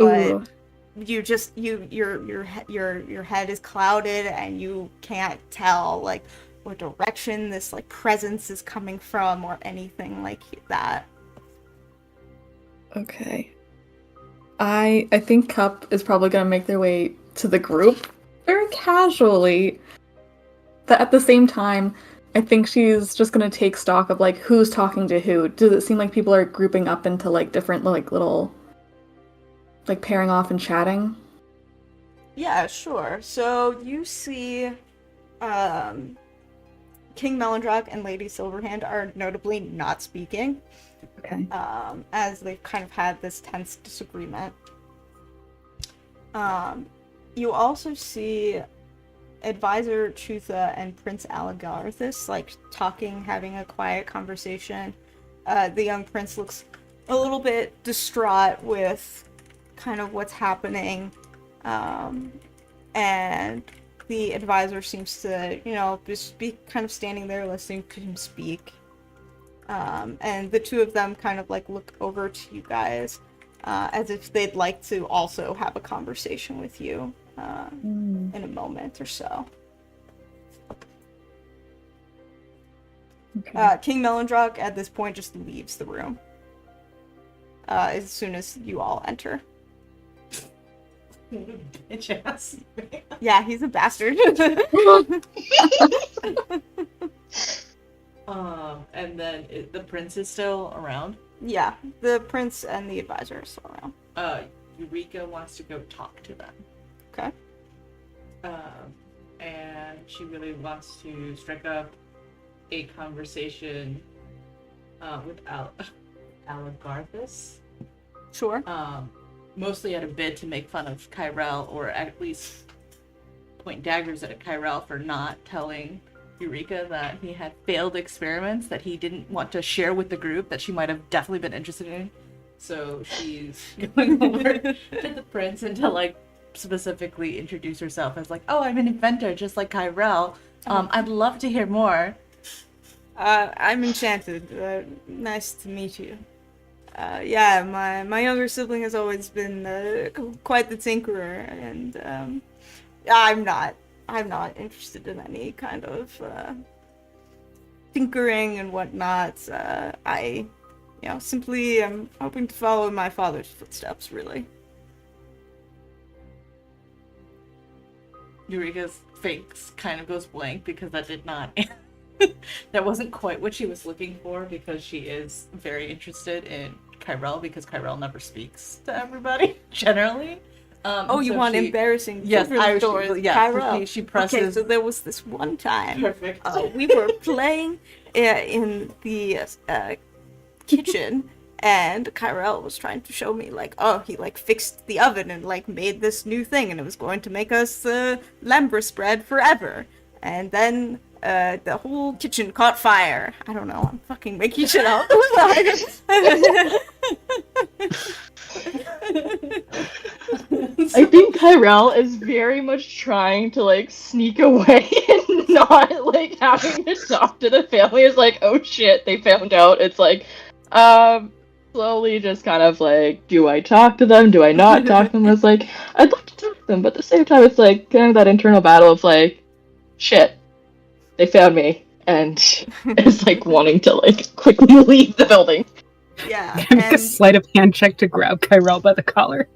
Ooh. But you just your head is clouded, and you can't tell like what direction this like presence is coming from or anything like that. Okay. I think Cup is probably gonna make their way to the group very casually. But at the same time, I think she's just gonna take stock of like who's talking to who. Does it seem like people are grouping up into like different like little like pairing off and chatting? Yeah, sure. So you see King Melondrock and Lady Silverhand are notably not speaking, Okay. as they've kind of had this tense disagreement. You also see Advisor Chutha and Prince Alagarthus like talking, having a quiet conversation. The young prince looks a little bit distraught with kind of what's happening, and the advisor seems to, just be kind of standing there listening to him speak. And the two of them kind of like look over to you guys as if they'd like to also have a conversation with you in a moment or so. Okay. King Melondrock at this point just leaves the room as soon as you all enter. Bitch ass. Yeah, he's a bastard. And then the prince is still around. Yeah, the prince and the advisor are still around. Eureka wants to go talk to them. Okay. And she really wants to strike up a conversation with Alagarthus. Sure. Mostly at a bid to make fun of Kyrell, or at least point daggers at Kyrell for not telling Eureka that he had failed experiments that he didn't want to share with the group that she might have definitely been interested in. So she's going over to the prince and to like specifically introduce herself as like, oh, I'm an inventor just like Kyrell. I'd love to hear more. I'm enchanted. Nice to meet you. Yeah, my younger sibling has always been quite the tinkerer, and I'm not interested in any kind of tinkering and whatnot. I simply am hoping to follow in my father's footsteps, really. Eureka's face kind of goes blank because that did not that wasn't quite what she was looking for, because she is very interested in Kyrell, because Kyrell never speaks to everybody generally. You want embarrassing Yes, children's stories? yeah, Kyrell. she presses. Okay, so there was this one time. Perfect. We were playing in the kitchen, and Kyrell was trying to show me like, oh, he like fixed the oven and like made this new thing, and it was going to make us lembra bread forever. And then the whole kitchen caught fire. I don't know. I'm fucking making shit up. I think Tyrell is very much trying to like sneak away and not like having to talk to the family. Is like, oh shit, they found out. It's like, slowly just kind of like, do I talk to them? Do I not talk to them? It's like, I'd like to talk to them, but at the same time, it's like kind of that internal battle of like, shit, they found me, and it's like wanting to like quickly leave the building. Yeah, Can I make a sleight of hand check to grab Kyrell by the collar?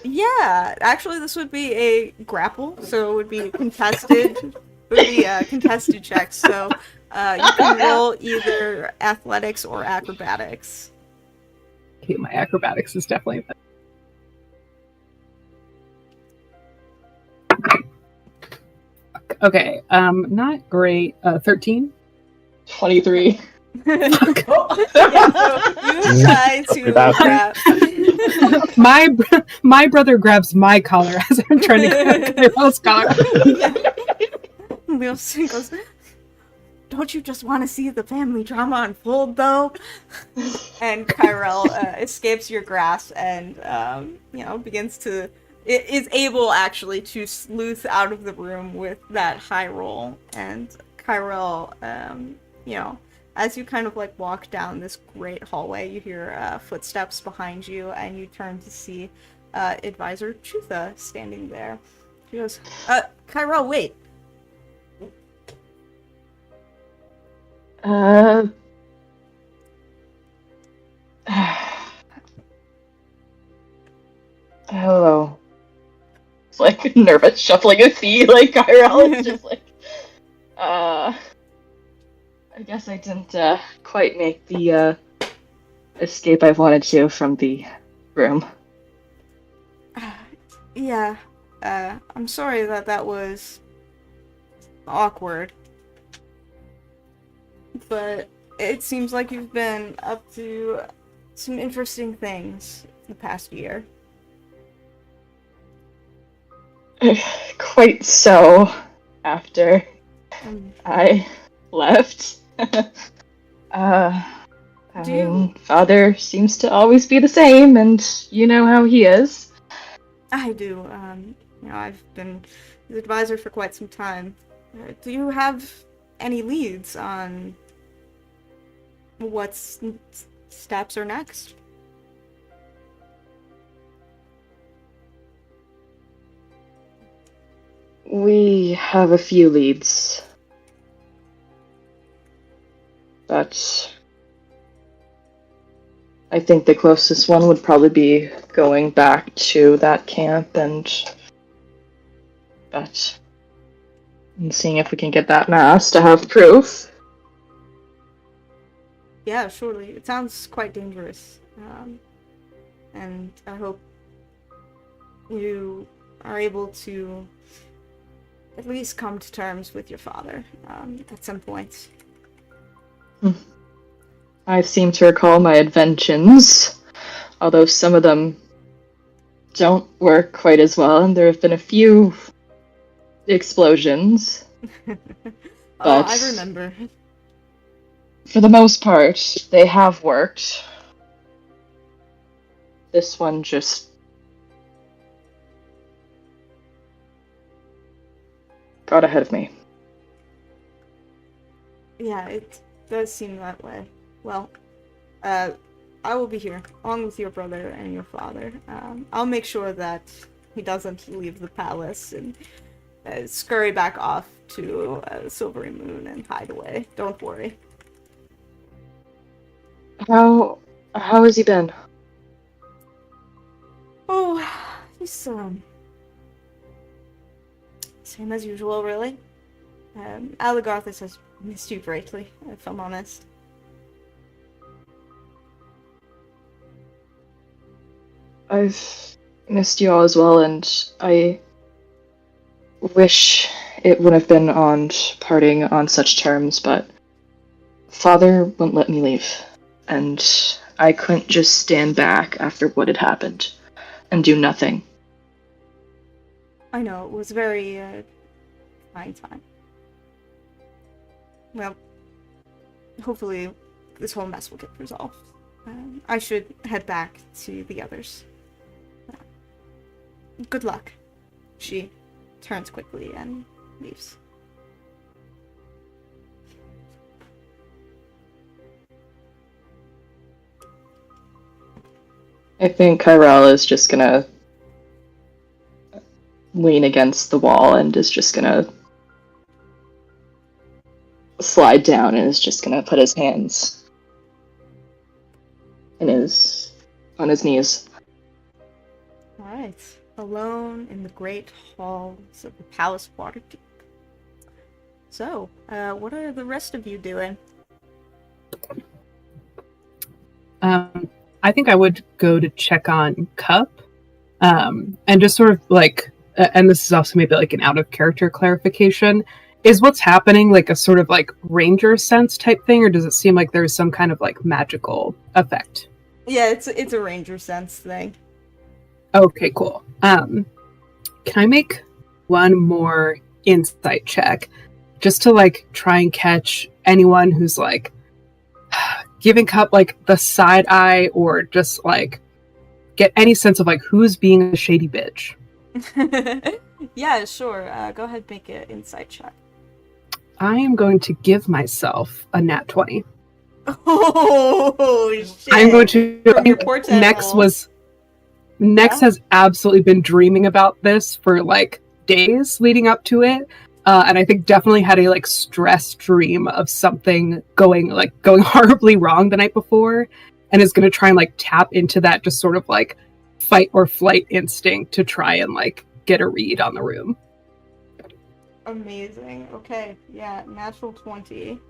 Yeah. Actually, this would be a grapple, so it would be contested. It would be a contested check. So, you can roll either athletics or acrobatics. Okay, my acrobatics is definitely better. Okay, not great. 13. 23. Yeah, so you try to grab. My brother grabs my collar as I'm trying to grab Kyrell's collar. Leosin goes, don't you just want to see the family drama unfold, though? And Kyrell escapes your grasp and, begins to... is able, actually, to sleuth out of the room with that high roll. And Kyrell, as you kind of, like, walk down this great hallway, you hear footsteps behind you, and you turn to see Advisor Chutha standing there. She goes, Kyrell, wait. Hello. It's like nervous shuffling of feet, like Kyrell is just like, I guess I didn't quite make the escape I wanted to from the room. Yeah, I'm sorry that was awkward. But it seems like you've been up to some interesting things the past year. Quite so, after I left. Father seems to always be the same, and you know how he is. I do. I've been his advisor for quite some time. Do you have any leads on what steps are next? We have a few leads. But I think the closest one would probably be going back to that camp and seeing if we can get that mass to have proof. Yeah, surely. It sounds quite dangerous. And I hope you are able to at least come to terms with your father at some point. I seem to recall my inventions, although some of them don't work quite as well, and there have been a few explosions. Oh, I remember. For the most part, they have worked. This one just got ahead of me. Yeah, it does seem that way. Well, I will be here, along with your brother and your father. I'll make sure that he doesn't leave the palace and scurry back off to Silvery Moon and hide away. Don't worry. How has he been? Oh, he's same as usual, really. Aligarthus has missed you greatly, if I'm honest. I've missed you all as well, and I wish it would have been on parting on such terms, but Father wouldn't let me leave, and I couldn't just stand back after what had happened and do nothing. I know, it was a very trying time. Well, hopefully this whole mess will get resolved. I should head back to the others. Good luck. She turns quickly and leaves. I think Kyrell is just gonna lean against the wall and is just gonna slide down and is just gonna put his hands on his knees. Alright. Alone in the great halls of the Palace Waterdeep. So, what are the rest of you doing? I think I would go to check on Cup, and just sort of like, and this is also maybe like an out of character clarification, is what's happening like a sort of like ranger sense type thing, or does it seem like there's some kind of like magical effect? Yeah, it's a ranger sense thing. Okay, cool. Can I make one more insight check just to like try and catch anyone who's like giving Cup like the side eye, or just like get any sense of like who's being a shady bitch? Yeah, sure. Go ahead, make an insight check. I am going to give myself a nat 20. Oh shit! I'm going to. From your portent roll. Nex has absolutely been dreaming about this for like days leading up to it, and I think definitely had a like stress dream of something going horribly wrong the night before, and is going to try and like tap into that just sort of like fight or flight instinct to try and like get a read on the room. Amazing. Okay, yeah, natural 20.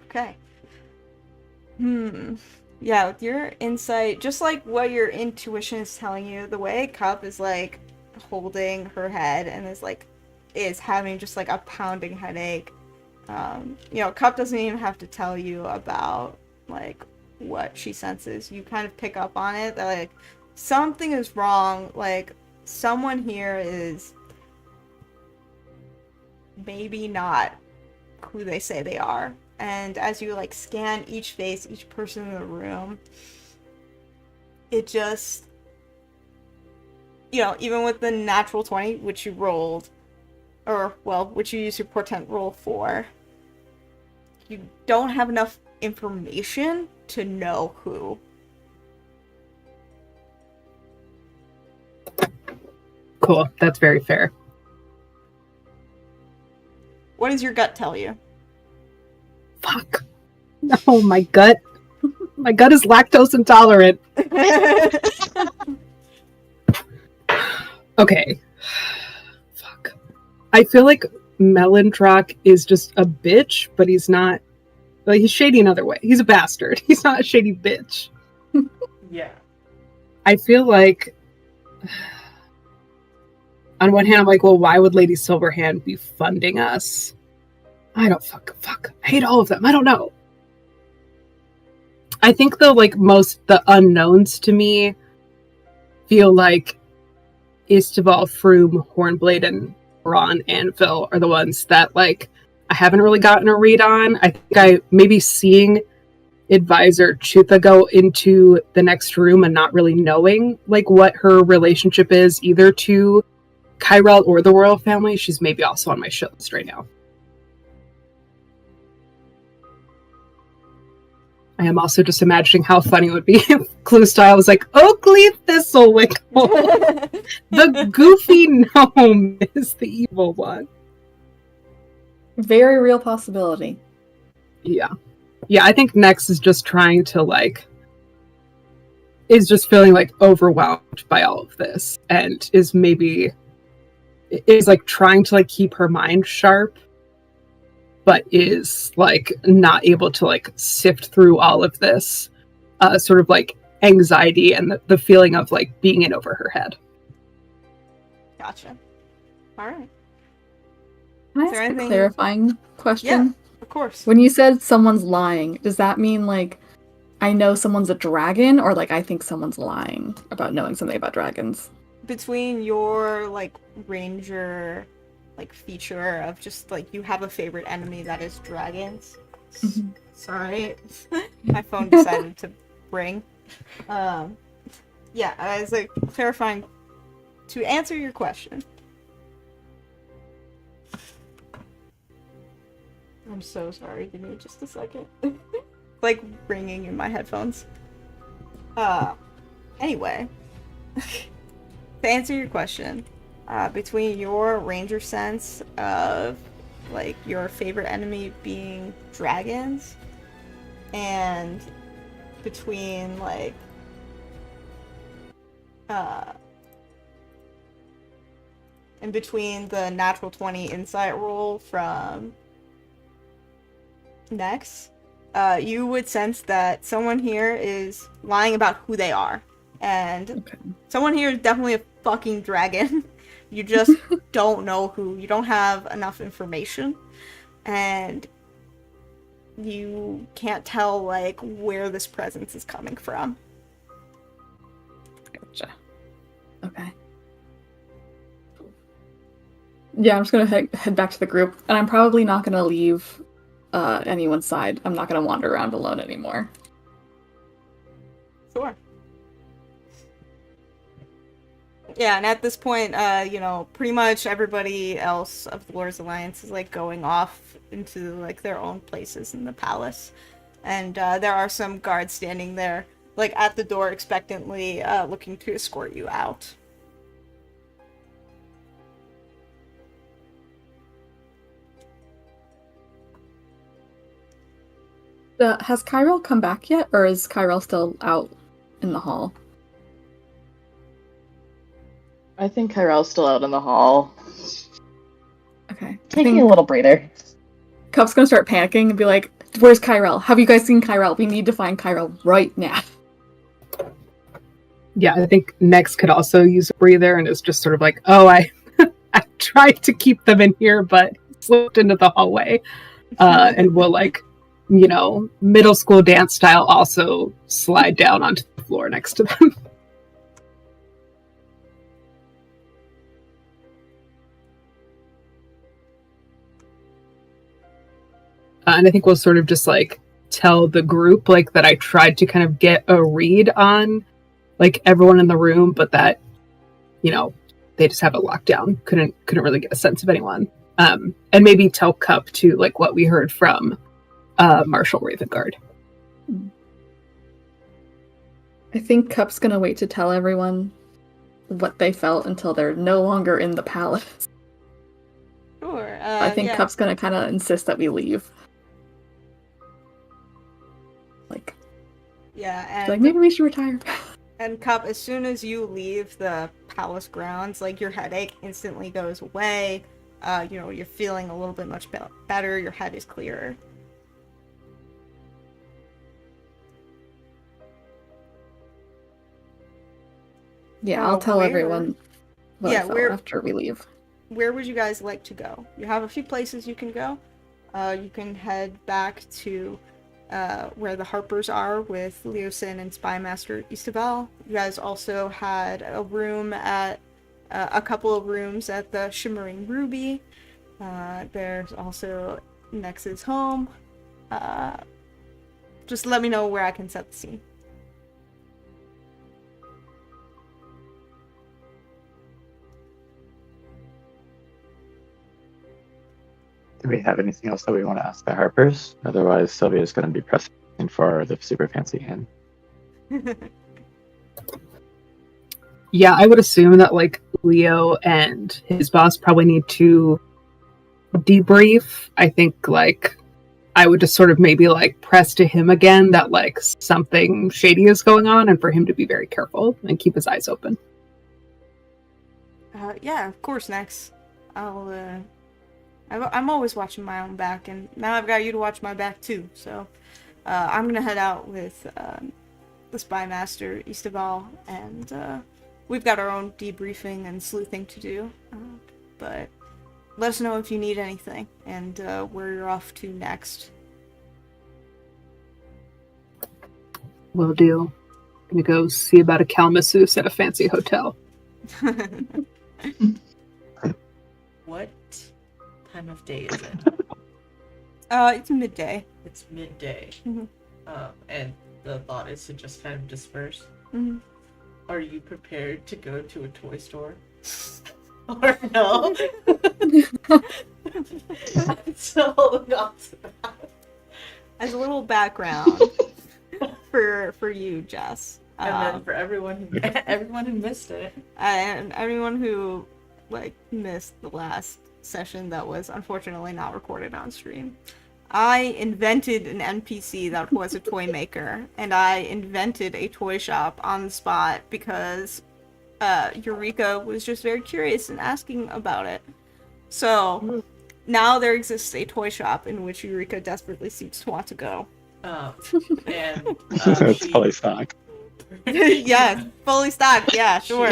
Okay. Yeah, with your insight, just like what your intuition is telling you, the way Cup is like holding her head and is having just like a pounding headache. Cup doesn't even have to tell you about like what she senses. You kind of pick up on it that like something is wrong. Like someone here is maybe not who they say they are. And as you like scan each face, each person in the room, it just, even with the natural 20, which you rolled, which you used your portent roll for, you don't have enough information to know who. Cool, that's very fair. What does your gut tell you? Fuck. No, my gut. My gut is lactose intolerant. Okay. Fuck. I feel like Melondrock is just a bitch, but he's not. Like, he's shady another way. He's a bastard. He's not a shady bitch. Yeah. I feel like, on one hand, I'm like, well, why would Lady Silverhand be funding us? I don't fuck. I hate all of them. I don't know. I think the unknowns to me feel like Isteval, Froome, Hornblade, and Ron Anvil are the ones that like I haven't really gotten a read on. I think I maybe seeing advisor Chutha go into the next room and not really knowing like what her relationship is either to Kyrell or the royal family. She's maybe also on my shit list right now. I am also just imagining how funny it would be if Clue Style was like, Oakley Thistlewickle. The goofy gnome is the evil one. Very real possibility. Yeah. Yeah, I think Nex is just trying to, is just feeling, overwhelmed by all of this. And is trying to, keep her mind sharp. But is, not able to, sift through all of this sort of, anxiety and the feeling of, being in over her head. Gotcha. All right. Can I ask a clarifying question? Yeah, of course. When you said someone's lying, does that mean, I know someone's a dragon, or, I think someone's lying about knowing something about dragons? Between your, ranger like feature of just like you have a favorite enemy that is dragons. Mhm. Sorry, my phone decided to ring. Yeah, as like clarifying to answer your question. I'm so sorry. Give me just a second. Like ringing in my headphones. Anyway, to answer your question, between your ranger sense of like your favorite enemy being dragons, and between like in between the natural 20 insight roll from Nex, you would sense that someone here is lying about who they are. And Okay. someone here is definitely a fucking dragon. You just don't know who. You don't have enough information. And you can't tell, like, where this presence is coming from. Gotcha. Okay. Yeah, I'm just gonna head back to the group, and I'm probably not gonna leave anyone's side. I'm not gonna wander around alone anymore. Sure. Yeah, and at this point, you know, pretty much everybody else of the Lord's Alliance is, like, going off into, like, their own places in the palace. And there are some guards standing there, like, at the door expectantly, looking to escort you out. Has Kyrell come back yet, or is Kyrell still out in the hall? I think Kyrell's still out in the hall. Okay. Taking a little breather. Cup's gonna start panicking and be like, "Where's Kyrell? Have you guys seen Kyrell? We need to find Kyrell right now." Yeah, I think Nex could also use a breather and is just sort of like, oh, I tried to keep them in here, but slipped into the hallway. And will, like, you know, middle school dance style also slide down onto the floor next to them. And I think we'll sort of just, like, tell the group, like, that I tried to kind of get a read on, like, everyone in the room, but that, you know, they just have it locked down. Couldn't really get a sense of anyone. And maybe tell Cup, too, like, what we heard from Marshal Ravengard. I think Cup's gonna wait to tell everyone what they felt until they're no longer in the palace. Sure. I think yeah. Cup's gonna kind of insist that we leave. Yeah, and Like, maybe we should retire. And Cup, as soon as you leave the palace grounds, like, your headache instantly goes away. You know, you're feeling a little bit much better. Your head is clearer. Yeah, I'll tell where- everyone what Yeah, I felt where- after we leave. Where would you guys like to go? You have a few places you can go. You can head back to where the Harpers are with Leosin and Spymaster Istaval. You guys also had a room at a couple of rooms at the Shimmering Ruby. There's also Nex's home. Just let me know where I can set the scene. Do we have anything else that we want to ask the Harpers? Otherwise, Sylvia's going to be pressing for the super fancy inn. Yeah, I would assume that, like, Leo and his boss probably need to debrief. I think, like, I would just sort of maybe, like, press to him again that, like, something shady is going on, and for him to be very careful and keep his eyes open. Yeah, of course, Nex. I'm always watching my own back, and now I've got you to watch my back too. So I'm gonna head out with the Spymaster Istaval, and we've got our own debriefing and sleuthing to do. But let us know if you need anything, and where you're off to next. Will do. Gonna go see about a cow masseuse at a fancy hotel. What? time of day is it? It's midday. It's midday. Mhm. And the thought is to just kind of disperse. Mhm. Are you prepared to go to a toy store? Or no? I'm still holding on to that. As a little background for you, Jess, And then for everyone who missed it. and everyone who missed the last session that was unfortunately not recorded on stream, I invented an NPC that was a toy maker, and I invented a toy shop on the spot because Eureka was just very curious and asking about it. So now there exists a toy shop in which Eureka desperately seems to want to go. And It's she fully stocked. Yeah, fully stocked. Yeah, sure.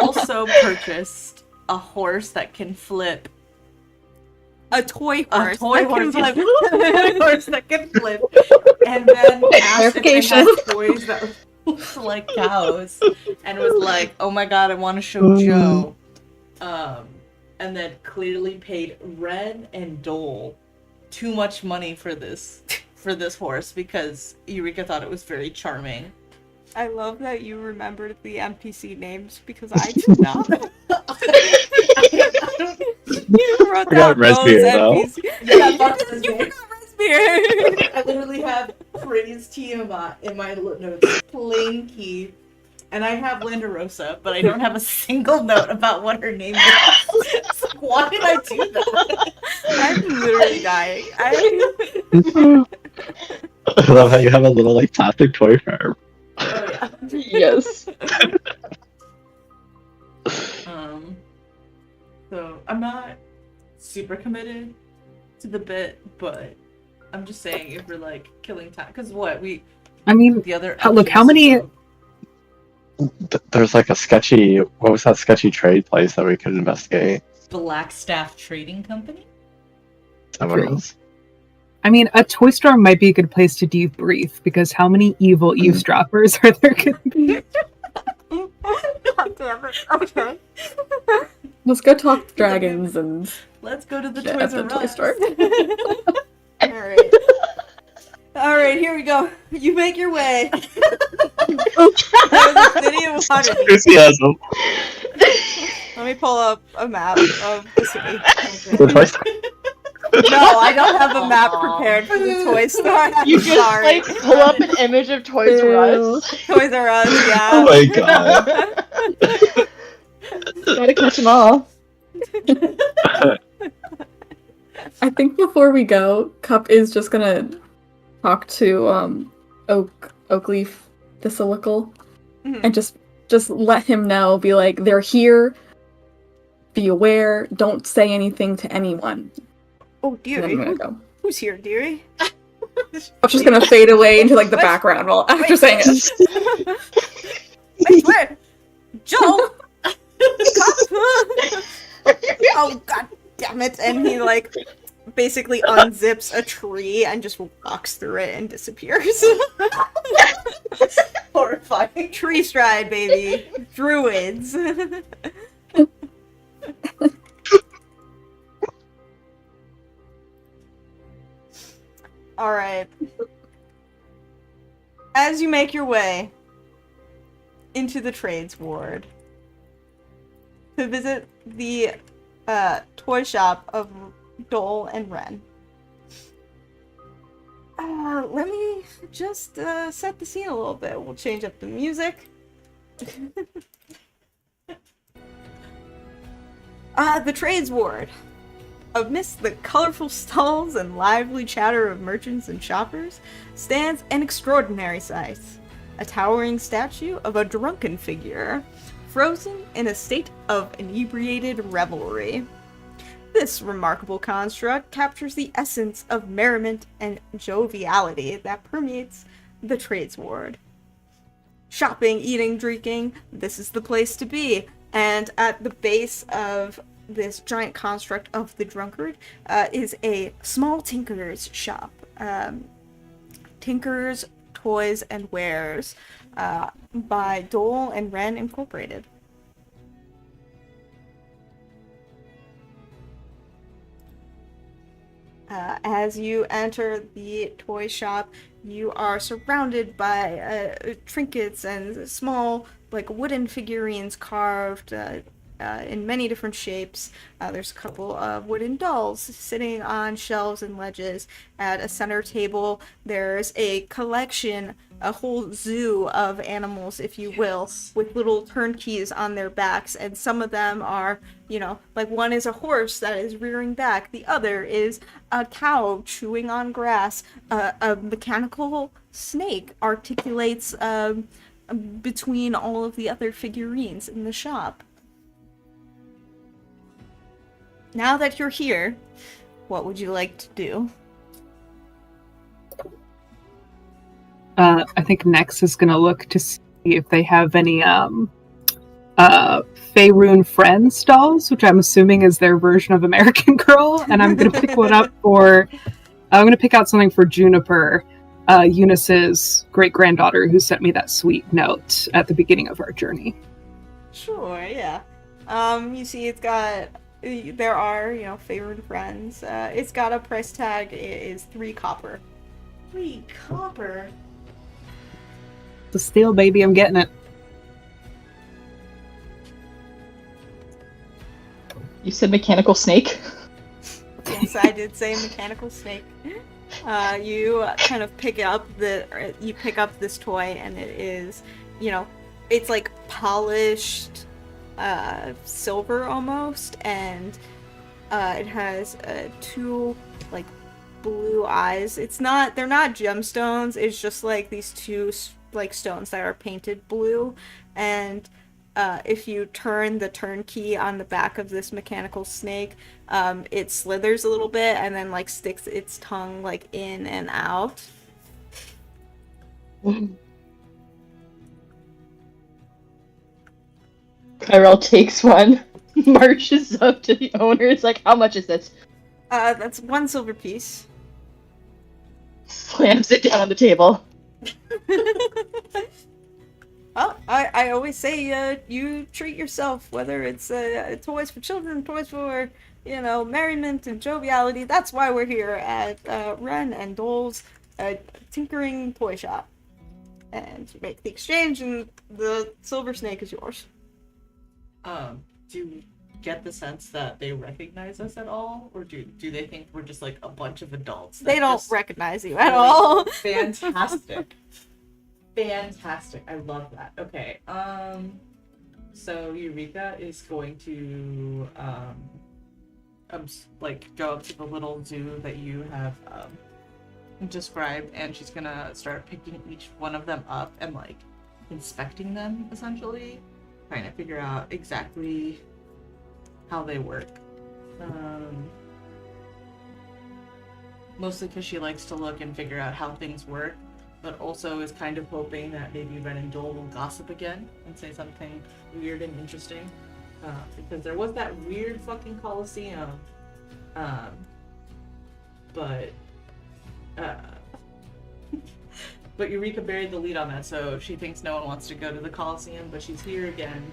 also purchased a horse that can flip. A toy A horse. toy that can horse, yes. flip. A toy horse that can flip. And then asked if they had toys that looked like cows. And was like, oh my god, I want to show Joe. And then clearly paid Ren and Dole too much money for this horse because Eureka thought it was very charming. I love that you remembered the NPC names because I did not. You wrote Forgot down those Resbeer, though. NPCs. Yeah, fuck you Resbeer. forgot Resbeer. I literally have praise Tiamat in my notes, plain key, and I have Landarosa, but I don't have a single note about what her name is. It's like, why did I do that? I'm literally dying. I love how you have a little like plastic toy farm. Oh yeah. Yes. So I'm not super committed to the bit, but I'm just saying if we're like killing time, because I mean, the other look, how options many- of There's like a sketchy. What was that sketchy trade place that we could investigate? Blackstaff Trading Company. Is that what it True. was? I mean, a toy store might be a good place to debrief because how many evil eavesdroppers are there going to be? God damn it. Okay. Let's go talk to dragons and Let's go to the shit Toys at the R toy Us. store. Alright. Alright, here we go. You make your way. Through the city of Waterdeep. Enthusiasm. Let me pull up a map of the city. The toy store. No, I don't have a map prepared for the toy store. I'm You just sorry. like pull up an image of Toys R Us. Toys R Us, yeah. Oh my god. Gotta catch them all. I think before we go, Cup is just gonna talk to Oakleaf Thistleical Mhm. and just let him know, be like, they're here, be aware, don't say anything to anyone. Oh, And then I'm dearie. gonna go. Who's here, dearie? I'm just gonna fade away into like the background while after saying it. Wait, where? Joe! Oh, god damn it. And he, like, basically unzips a tree and just walks through it and disappears. Horrifying. Tree stride, baby. Druids. Alright. As you make your way into the trades ward to visit the toy shop of Dole and Ren. Let me just set the scene a little bit. We'll change up the music. The trades ward. Amidst the colorful stalls and lively chatter of merchants and shoppers stands an extraordinary sight. A towering statue of a drunken figure, frozen in a state of inebriated revelry. This remarkable construct captures the essence of merriment and joviality that permeates the trades ward. Shopping, eating, drinking, this is the place to be. And at the base of this giant construct of the drunkard is a small tinker's shop. Tinkers, Toys, and Wares by Dole and Ren Incorporated. As you enter the toy shop, you are surrounded by trinkets and small, like, wooden figurines carved in many different shapes. There's a couple of wooden dolls sitting on shelves and ledges. At a center table, there's a collection, a whole zoo of animals, if you will, with little turnkeys on their backs, and some of them are, like, one is a horse that is rearing back, the other is a cow chewing on grass, a mechanical snake articulates between all of the other figurines in the shop. Now that you're here, what would you like to do? I think Nex is going to look to see if they have any Faerun Friends dolls, which I'm assuming is their version of American Girl, and I'm going to pick one up I'm going to pick out something for Juniper, Eunice's great-granddaughter, who sent me that sweet note at the beginning of our journey. Sure, yeah. You see there are, Faerun Friends. It's got a price tag, it is 3 copper. 3 copper? The steal, baby, I'm getting it. You said mechanical snake? Yes, I did say mechanical snake. You kind of pick up this toy, and it is, it's like polished silver almost, and it has 2 like blue eyes. They're not gemstones, it's just like these 2 like stones that are painted blue, and if you turn the turnkey on the back of this mechanical snake, it slithers a little bit and then like sticks its tongue like in and out. Kyrell takes one, marches up to the owner. It's like, how much is this? That's 1 silver piece. Slams it down on the table. Well, I always say, you treat yourself, whether it's toys for children, toys for, merriment and joviality. That's why we're here at Ren and Dole's tinkering toy shop. And you make the exchange, and the silver snake is yours. Do you get the sense that they recognize us at all? Or do they think we're just like a bunch of adults? They don't recognize you at all. Fantastic. Fantastic. I love that. Okay. So Eureka is going to go up to the little zoo that you have described, and she's gonna start picking each one of them up and like inspecting them, essentially, trying to figure out exactly how they work. Mostly because she likes to look and figure out how things work, but also is kind of hoping that maybe Ren and Dole will gossip again and say something weird and interesting. Because there was that weird fucking Coliseum. But Eureka buried the lead on that, so she thinks no one wants to go to the Coliseum, but she's here again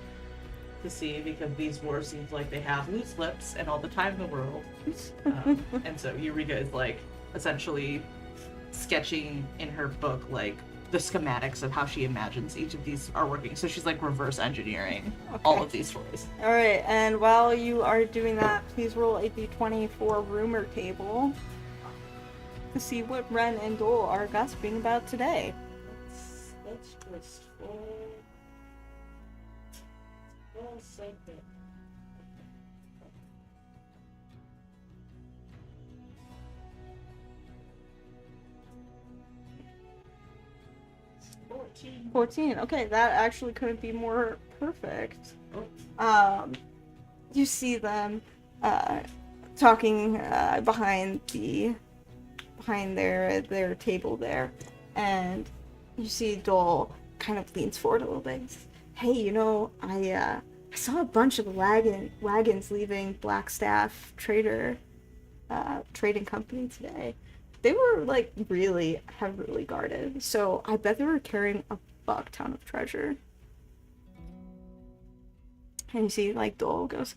to see, because these dwarves seems like they have loose lips and all the time in the world. And so Eureka is like essentially sketching in her book like the schematics of how she imagines each of these are working. So she's like reverse engineering all of these toys. Alright, and while you are doing that, please roll a d20 for rumor table to see what Ren and Dole are gossiping about today. Let's just roll something. $14. 14. Okay, that actually couldn't be more perfect. You see them talking behind their table there, and you see Dole kind of leans forward a little bit and says, "Hey, I saw a bunch of wagons leaving Blackstaff trading company today. They were like really heavily guarded, so I bet they were carrying a buck ton of treasure." And you see, like, Dole goes,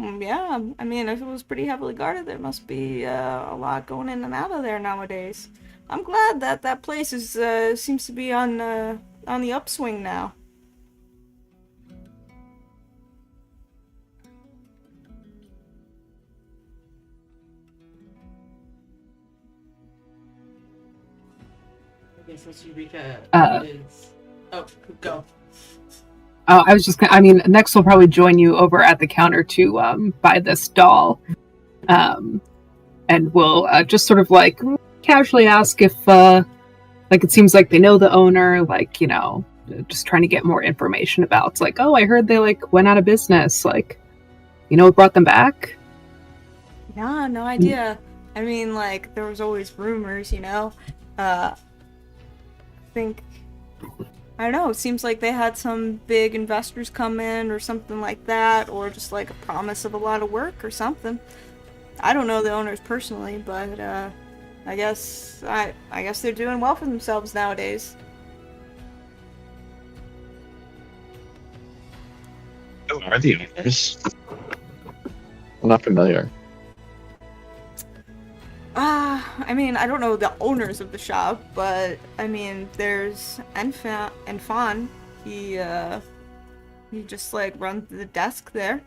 Yeah. I mean, if it was pretty heavily guarded, there must be a lot going in and out of there nowadays. I'm glad that place is seems to be on the upswing now. I guess that's Eureka Uh, is. Oh, go. I was just gonna, I mean, next we'll probably join you over at the counter to buy this doll. And we'll just sort of like casually ask if, like, it seems like they know the owner, like, you know, just trying to get more information about. It's like, oh, I heard they like went out of business. Like, you know what brought them back? Nah, no idea. I mean, like, there was always rumors, you know? I don't know, it seems like they had some big investors come in or something like that, or just like a promise of a lot of work or something. I don't know the owners personally, but I guess they're doing well for themselves nowadays. Who are the owners? I'm not familiar. I mean, I don't know the owners of the shop, but I mean, there's Enfan. He just like runs the desk there.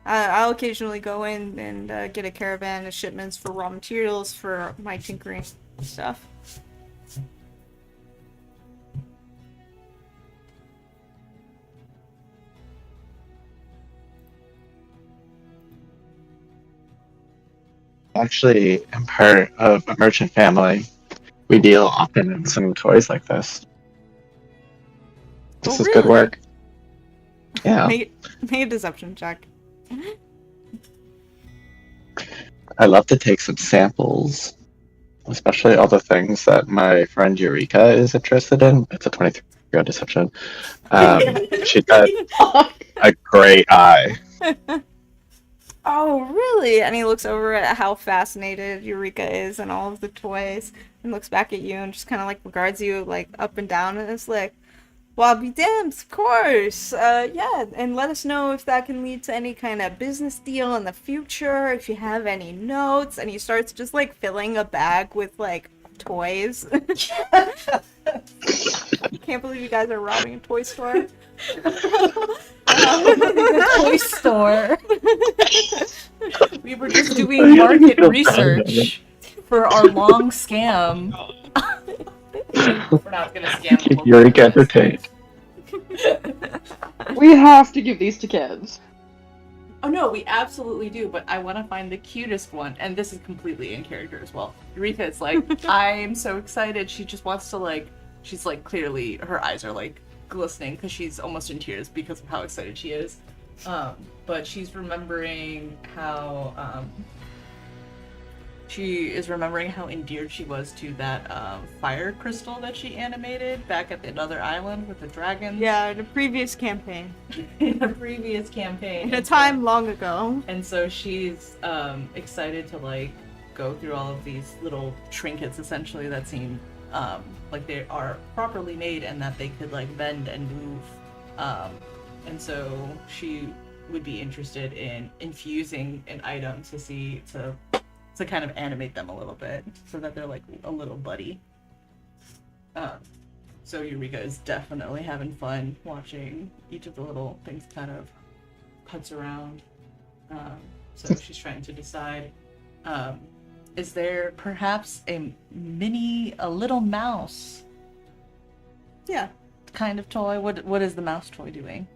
I'll occasionally go in and get a caravan of shipments for raw materials for my tinkering stuff. Actually, I'm part of a merchant family. We deal often in some toys like this. This is good really? work. Yeah. Make a deception check. I love to take some samples, especially all the things that my friend Eureka is interested in. It's a 23 on deception. She's got a great eye. Oh, really? And he looks over at how fascinated Eureka is and all of the toys, and looks back at you and just kind of like regards you like up and down, and is like, "Well, be damned, of course. Yeah, and let us know if that can lead to any kind of business deal in the future. If you have any notes." And he starts just like filling a bag with like toys. Can't believe you guys are robbing a toy store. The toy store. We were just doing market research for our long scam. We're not gonna scam Keep people. Eureka entertained. We have to give these to kids. Oh no, we absolutely do, but I want to find the cutest one, and this is completely in character as well. Eureka is like, I'm so excited. She just wants to like, she's like clearly her eyes are like glistening because she's almost in tears because of how excited she is. But she's remembering how endeared she was to that fire crystal that she animated back at the other island with the dragons. Yeah, in a previous campaign. In a previous campaign. In a time long ago. And so she's excited to like go through all of these little trinkets essentially that seem like they are properly made and that they could like bend and move. And so she would be interested in infusing an item to kind of animate them a little bit so that they're like a little buddy. So Eureka is definitely having fun watching each of the little things kind of putz around. So she's trying to decide, is there perhaps a little mouse Yeah. kind of toy? What is the mouse toy doing?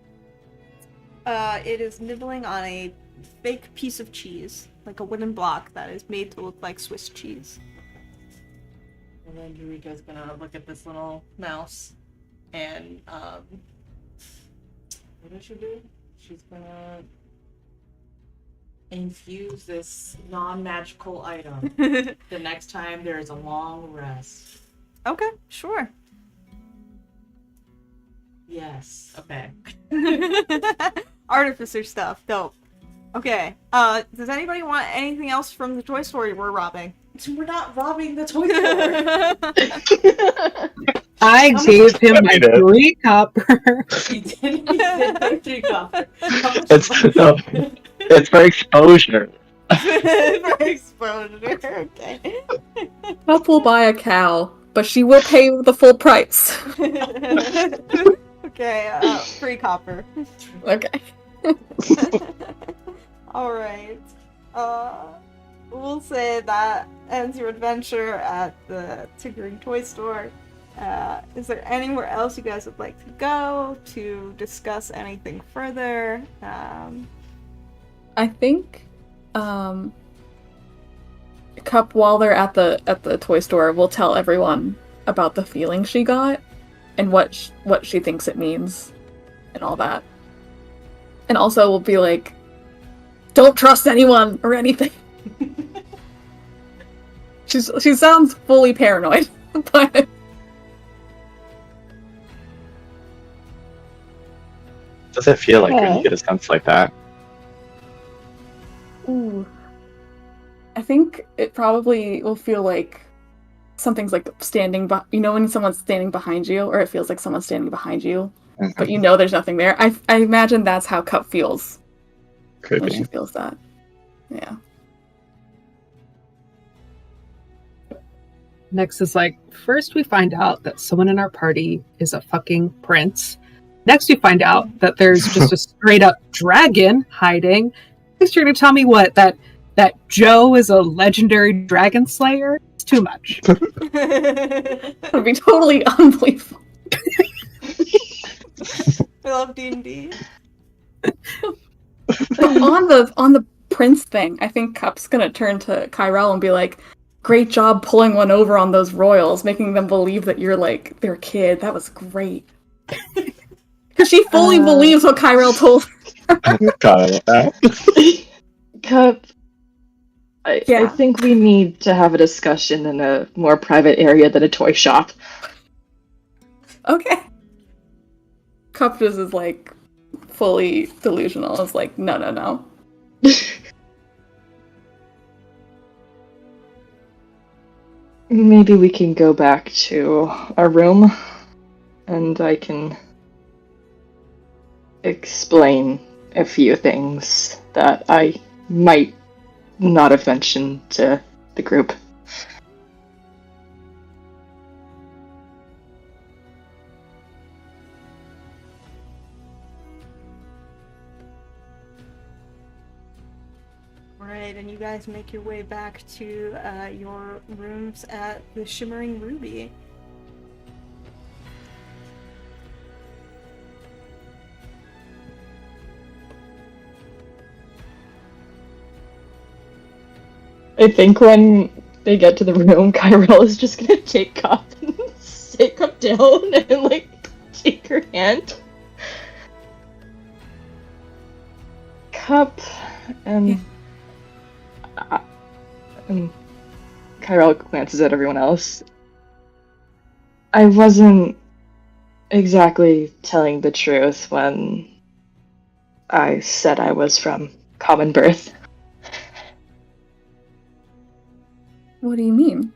It is nibbling on a fake piece of cheese, like a wooden block that is made to look like Swiss cheese. And then Eureka's gonna look at this little mouse and what does she do? She's gonna infuse this non-magical item the next time there's a long rest. Okay, sure. Yes. Okay. Artificer stuff, dope. Okay, does anybody want anything else from the toy store we're robbing? We're not robbing the toy I How much- gave him my I did. 3 copper. You did 3 copper. How much It's money? it's for exposure. For exposure. Okay. Cup will buy a cow, but she will pay the full price. Okay, 3 copper. Okay. Alright. We'll say that ends your adventure at the Tinkering Toy Store. Is there anywhere else you guys would like to go to discuss anything further? I think Cup, while they're at the toy store, will tell everyone about the feeling she got and what she thinks it means and all that. And also will be like, don't trust anyone or anything. She sounds fully paranoid, but Does it feel like when you get a sense like that? ooh. I think it probably will feel like something's like standing you know when someone's standing behind you, or it feels like someone's standing behind you, but you know there's nothing there. I imagine that's how Cup feels Could when be. she feels that. Yeah. Next is like, first we find out that someone in our party is a fucking prince. Next we find out that there's just a straight up dragon hiding. Next you're gonna tell me what? That Joe is a legendary dragon slayer? It's too much. It would be totally unbelievable. I love D&D. on the prince thing, I think Cup's gonna turn to Kyrell and be like, great job pulling one over on those royals, making them believe that you're like their kid. That was great. Because she fully believes what Kyrell told her. Got it. Cup, I think we need to have a discussion in a more private area than a toy shop. Okay. Cup just is like fully delusional. It's like, no. Maybe we can go back to our room and I can explain a few things that I might not have mentioned to the group. Right, and you guys make your way back to your rooms at the Shimmering Ruby. I think when they get to the room, Kyrell is just gonna take Cup and sit Cup down and like take her hand. Cup and Kyrell glances at everyone else. I wasn't exactly telling the truth when I said I was from common birth. What do you mean?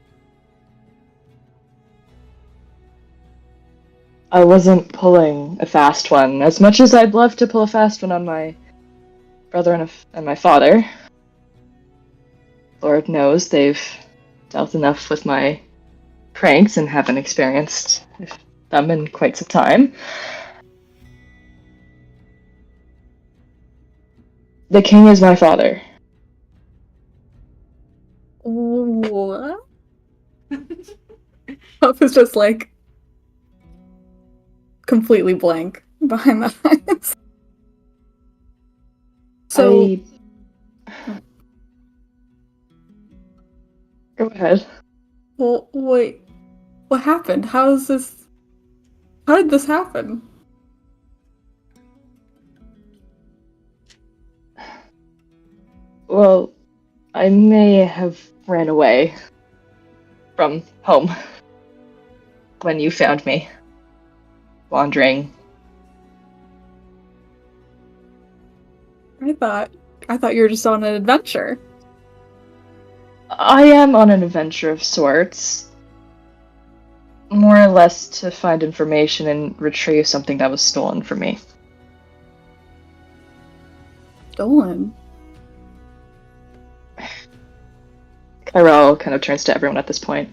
I wasn't pulling a fast one, as much as I'd love to pull a fast one on my brother and my father. Lord knows they've dealt enough with my pranks and haven't experienced them in quite some time. The king is my father. What? Cup is just like completely blank behind the eyes. So Go ahead. well, wait, what happened? How did this happen? Well, I may have ran away from home when you found me wandering. I thought you were just on an adventure. I am on an adventure of sorts. more or less to find information and retrieve something that was stolen from me. Stolen? Kyrell kind of turns to everyone at this point.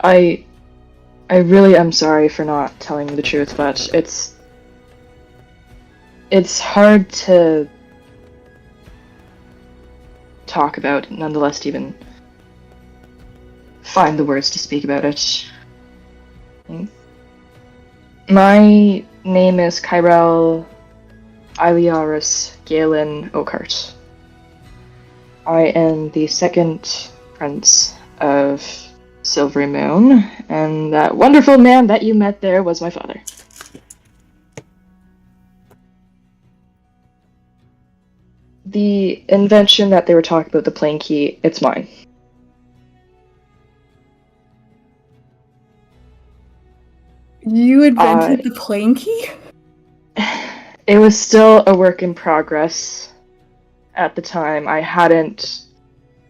I really am sorry for not telling you the truth, but it's hard to talk about, nonetheless, to even find the words to speak about it. My name is Kyrell Iliaris Galen Oakheart. I am the second prince of Silvery Moon, and that wonderful man that you met there was my father. The invention that they were talking about, the plane key, it's mine. You invented the plane key? It was still a work in progress at the time. I hadn't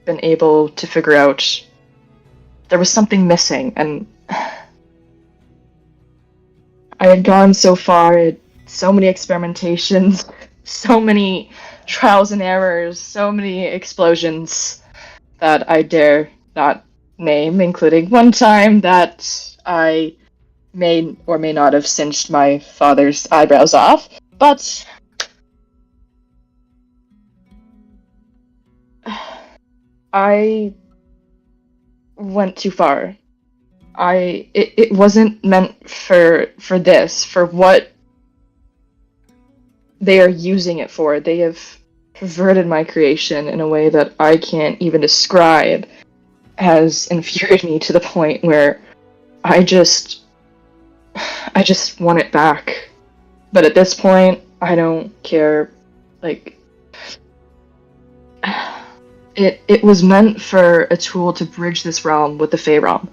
been able to figure out. There was something missing, and I had gone so far, so many experimentations, so many trials and errors, so many explosions that I dare not name, including one time that I may or may not have cinched my father's eyebrows off, but I went too far. It wasn't meant for this, for what they are using it for. They have perverted my creation in a way that I can't even describe, has infuriated me to the point where I just want it back. But at this point, I don't care. Like, it was meant for a tool to bridge this realm with the Fey realm.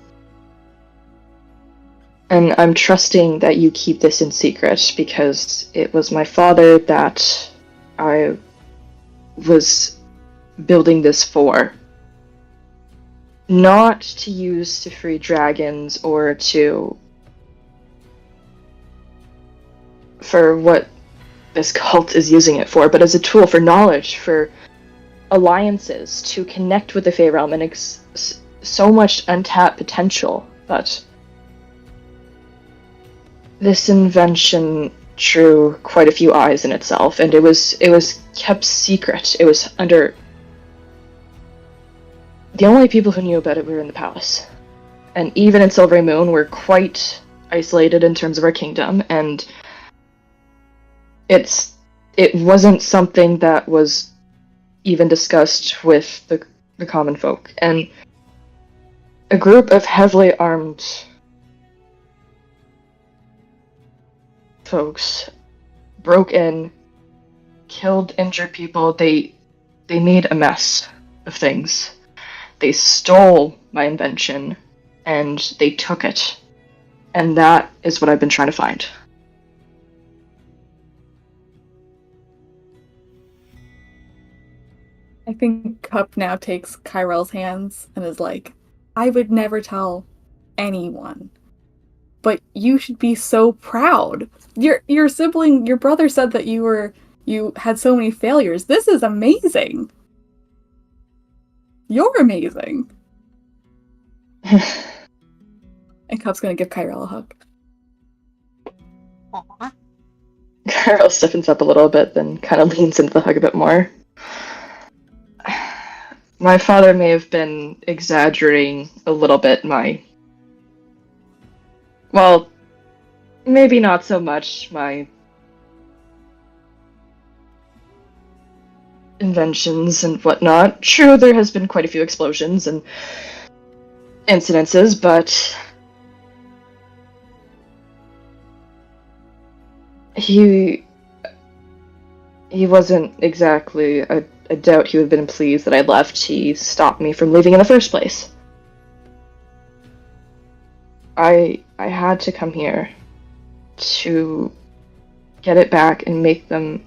And I'm trusting that you keep this in secret, because it was my father that I was building this for. Not to use to free dragons or for what this cult is using it for, but as a tool for knowledge, for alliances, to connect with the Fey realm, and so much untapped potential. But this invention drew quite a few eyes in itself, and it was kept secret. It was under... The only people who knew about it were in the palace. And even in Silvery Moon, we're quite isolated in terms of our kingdom, and it wasn't something that was even discussed with the common folk. And a group of heavily armed folks broke in, killed injured people. They made a mess of things. They stole my invention, and they took it. And that is what I've been trying to find. I think Cup now takes Kyrell's hands and is like, I would never tell anyone. But you should be so proud. Your sibling, your brother said that you had so many failures. This is amazing. You're amazing. And Cup's gonna give Kyrell a hug. Aww. Kyrell stiffens up a little bit, then kind of leans into the hug a bit more. My father may have been exaggerating a little bit well, maybe not so much my inventions and whatnot. True, there has been quite a few explosions and incidences, but he wasn't exactly I doubt he would have been pleased that I left. He stopped me from leaving in the first place. I had to come here to get it back and make them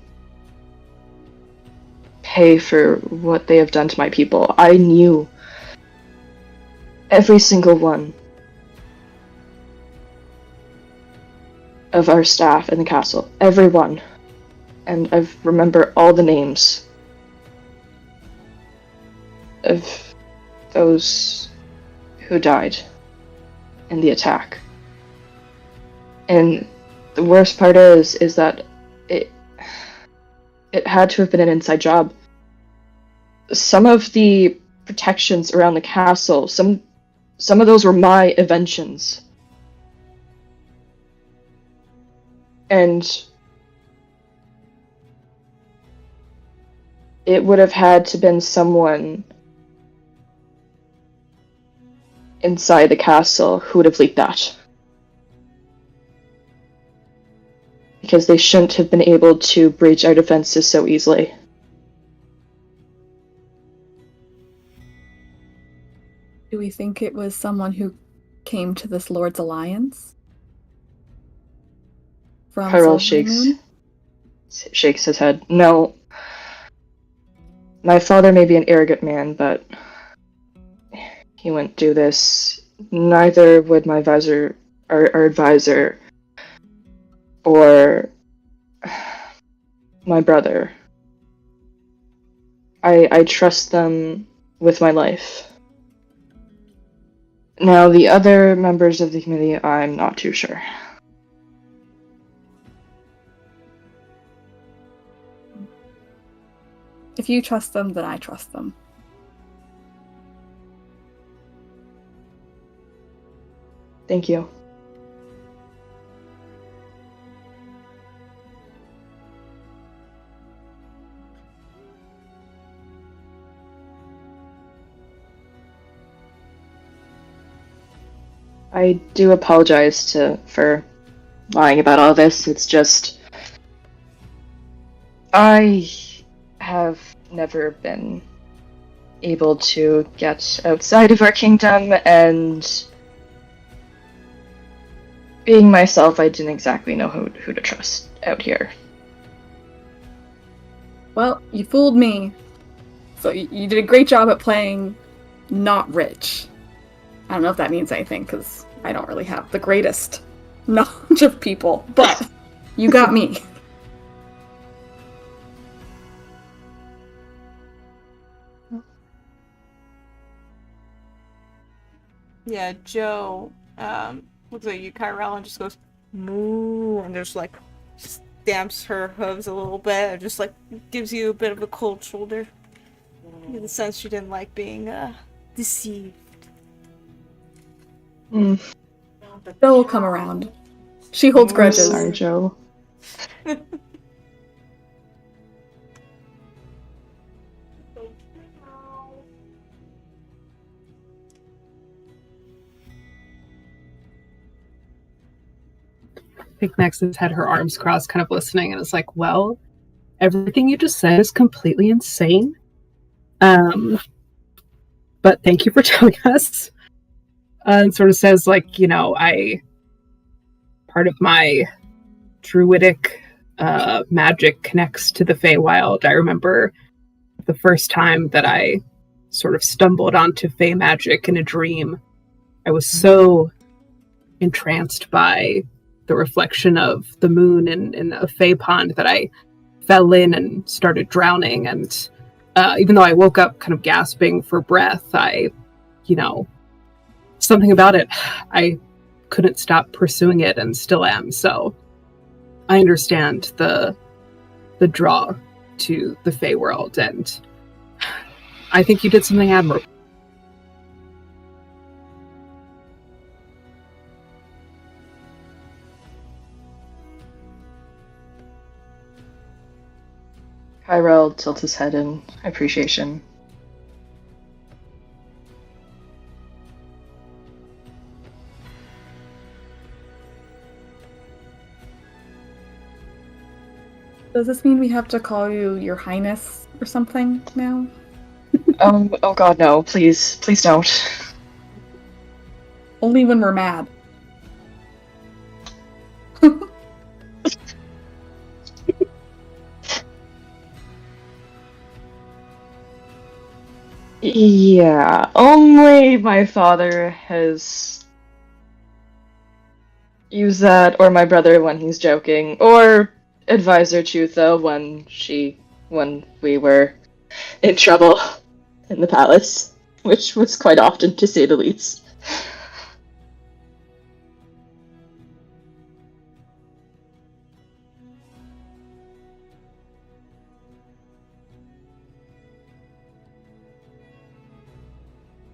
pay for what they have done to my people. I knew every single one of our staff in the castle. Everyone. And I remember all the names of those who died in the attack. And the worst part is that it had to have been an inside job. Some of the protections around the castle, some of those were my inventions. And it would have had to been someone inside the castle who would have leaked that. Because they shouldn't have been able to breach our defenses so easily. Do we think it was someone who came to this Lord's Alliance? From Hyrule Silver shakes his head. No. My father may be an arrogant man, but he wouldn't do this. Neither would my advisor, our advisor, or my brother. I trust them with my life. Now, the other members of the committee, I'm not too sure. If you trust them, then I trust them. Thank you. I do apologize for lying about all this. It's just I have never been able to get outside of our kingdom, and being myself, I didn't exactly know who to trust out here. Well, you fooled me. So you did a great job at playing not rich. I don't know if that means anything, because I don't really have the greatest knowledge of people, but you got me. Yeah, Joe looks at you, Kyrell, and just goes, moo, and just like stamps her hooves a little bit, and just like gives you a bit of a cold shoulder. You get the sense she didn't like being deceived. Mm. Joe will come around. She holds grudges. Sorry, Joe. I think Max has had her arms crossed, kind of listening, and is like, well, everything you just said is completely insane. But thank you for telling us. And sort of says, like, you know, part of my druidic magic connects to the Feywild. I remember the first time that I sort of stumbled onto Fey magic in a dream. I was so entranced by the reflection of the moon in a Fey pond that I fell in and started drowning. And even though I woke up kind of gasping for breath, something about it, I couldn't stop pursuing it and still am. So I understand the draw to the Fey world, and I think you did something admirable. Kyrell tilts his head in appreciation. Does this mean we have to call you Your Highness or something now? Oh god, no. Please don't. Only when we're mad. Yeah, only my father has used that, or my brother when he's joking, or Advisor Chutho when we were in trouble in the palace, which was quite often, to say the least.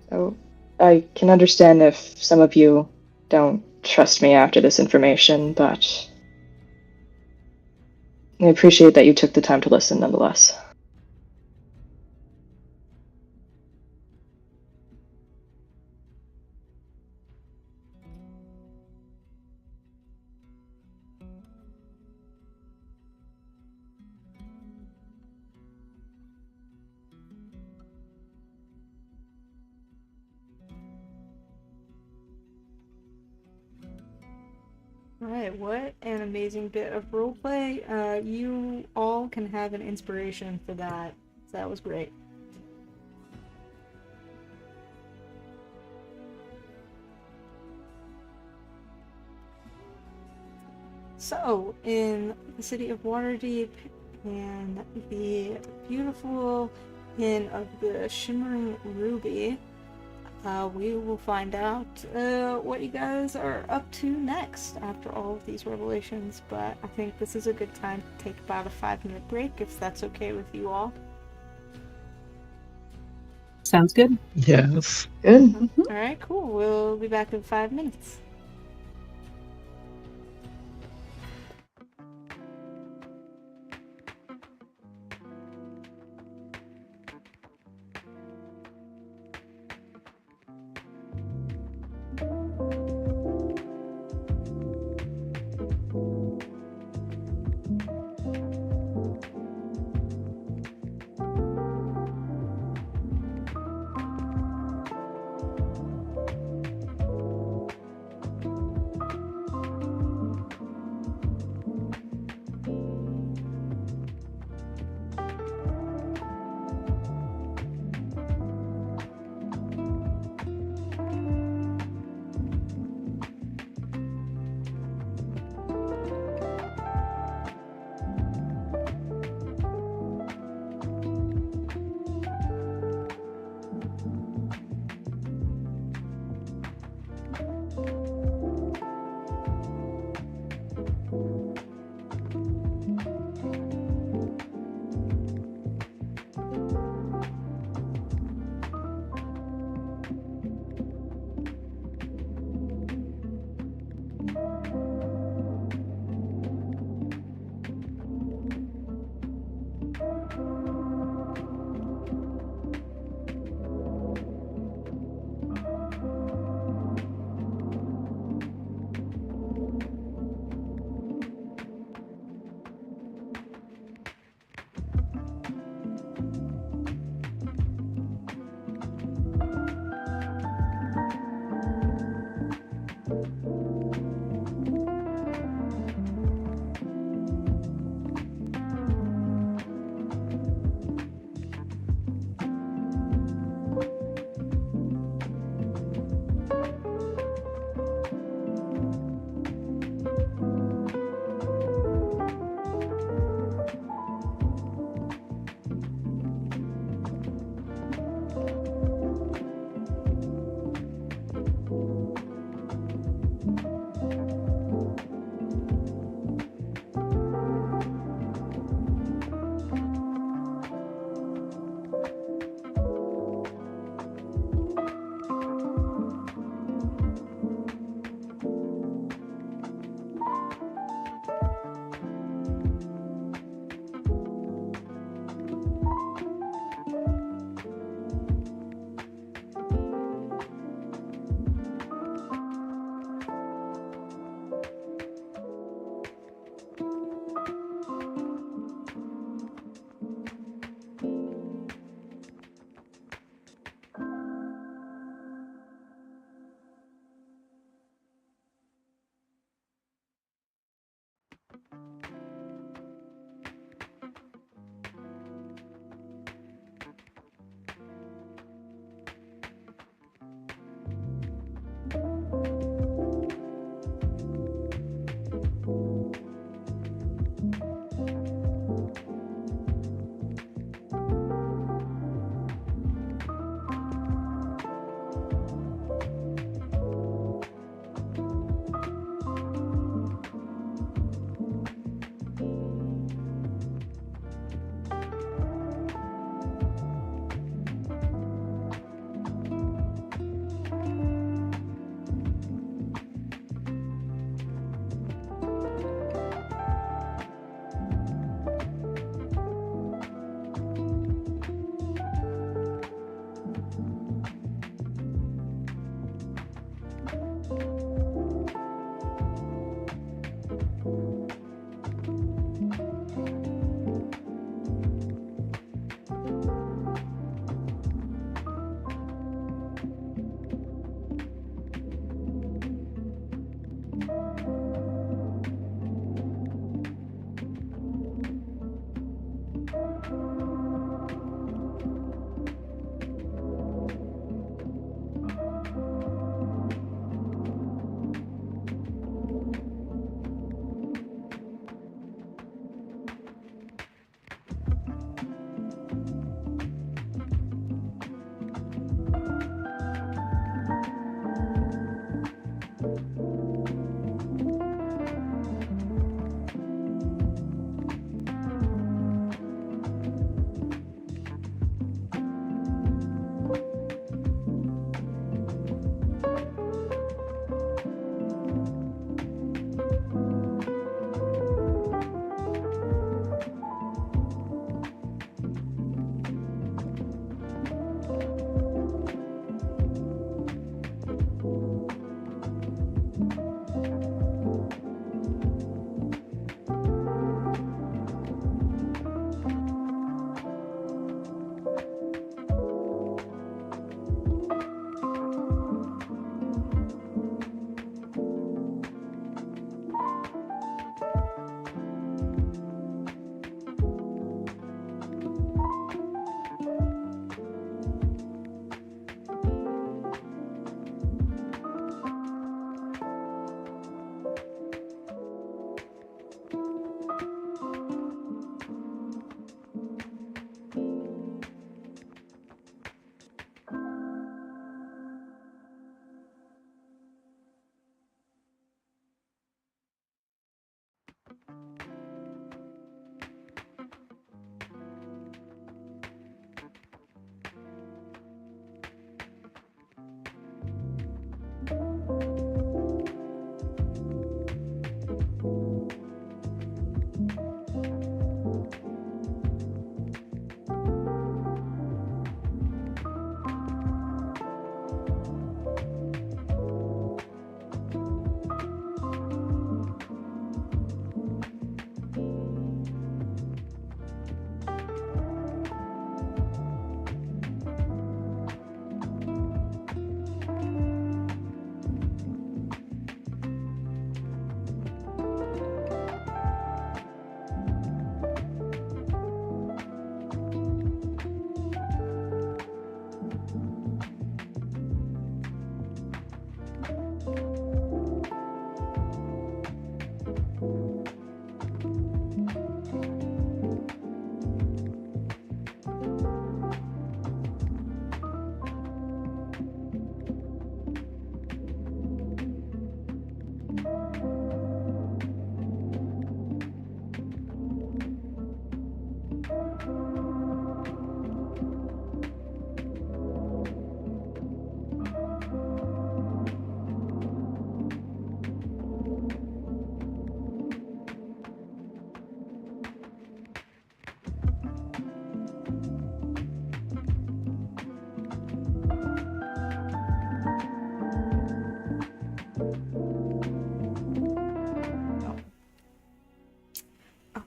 So, I can understand if some of you don't trust me after this information, but I appreciate that you took the time to listen nonetheless. Alright, what an amazing bit of roleplay. You all can have an inspiration for that. That was great. So, in the city of Waterdeep, and the beautiful inn of the Shimmering Ruby, we will find out what you guys are up to next after all of these revelations, but I think this is a good time to take about a 5-minute break, if that's okay with you all. Sounds good. Yes. Good. Alright, cool. We'll be back in 5 minutes.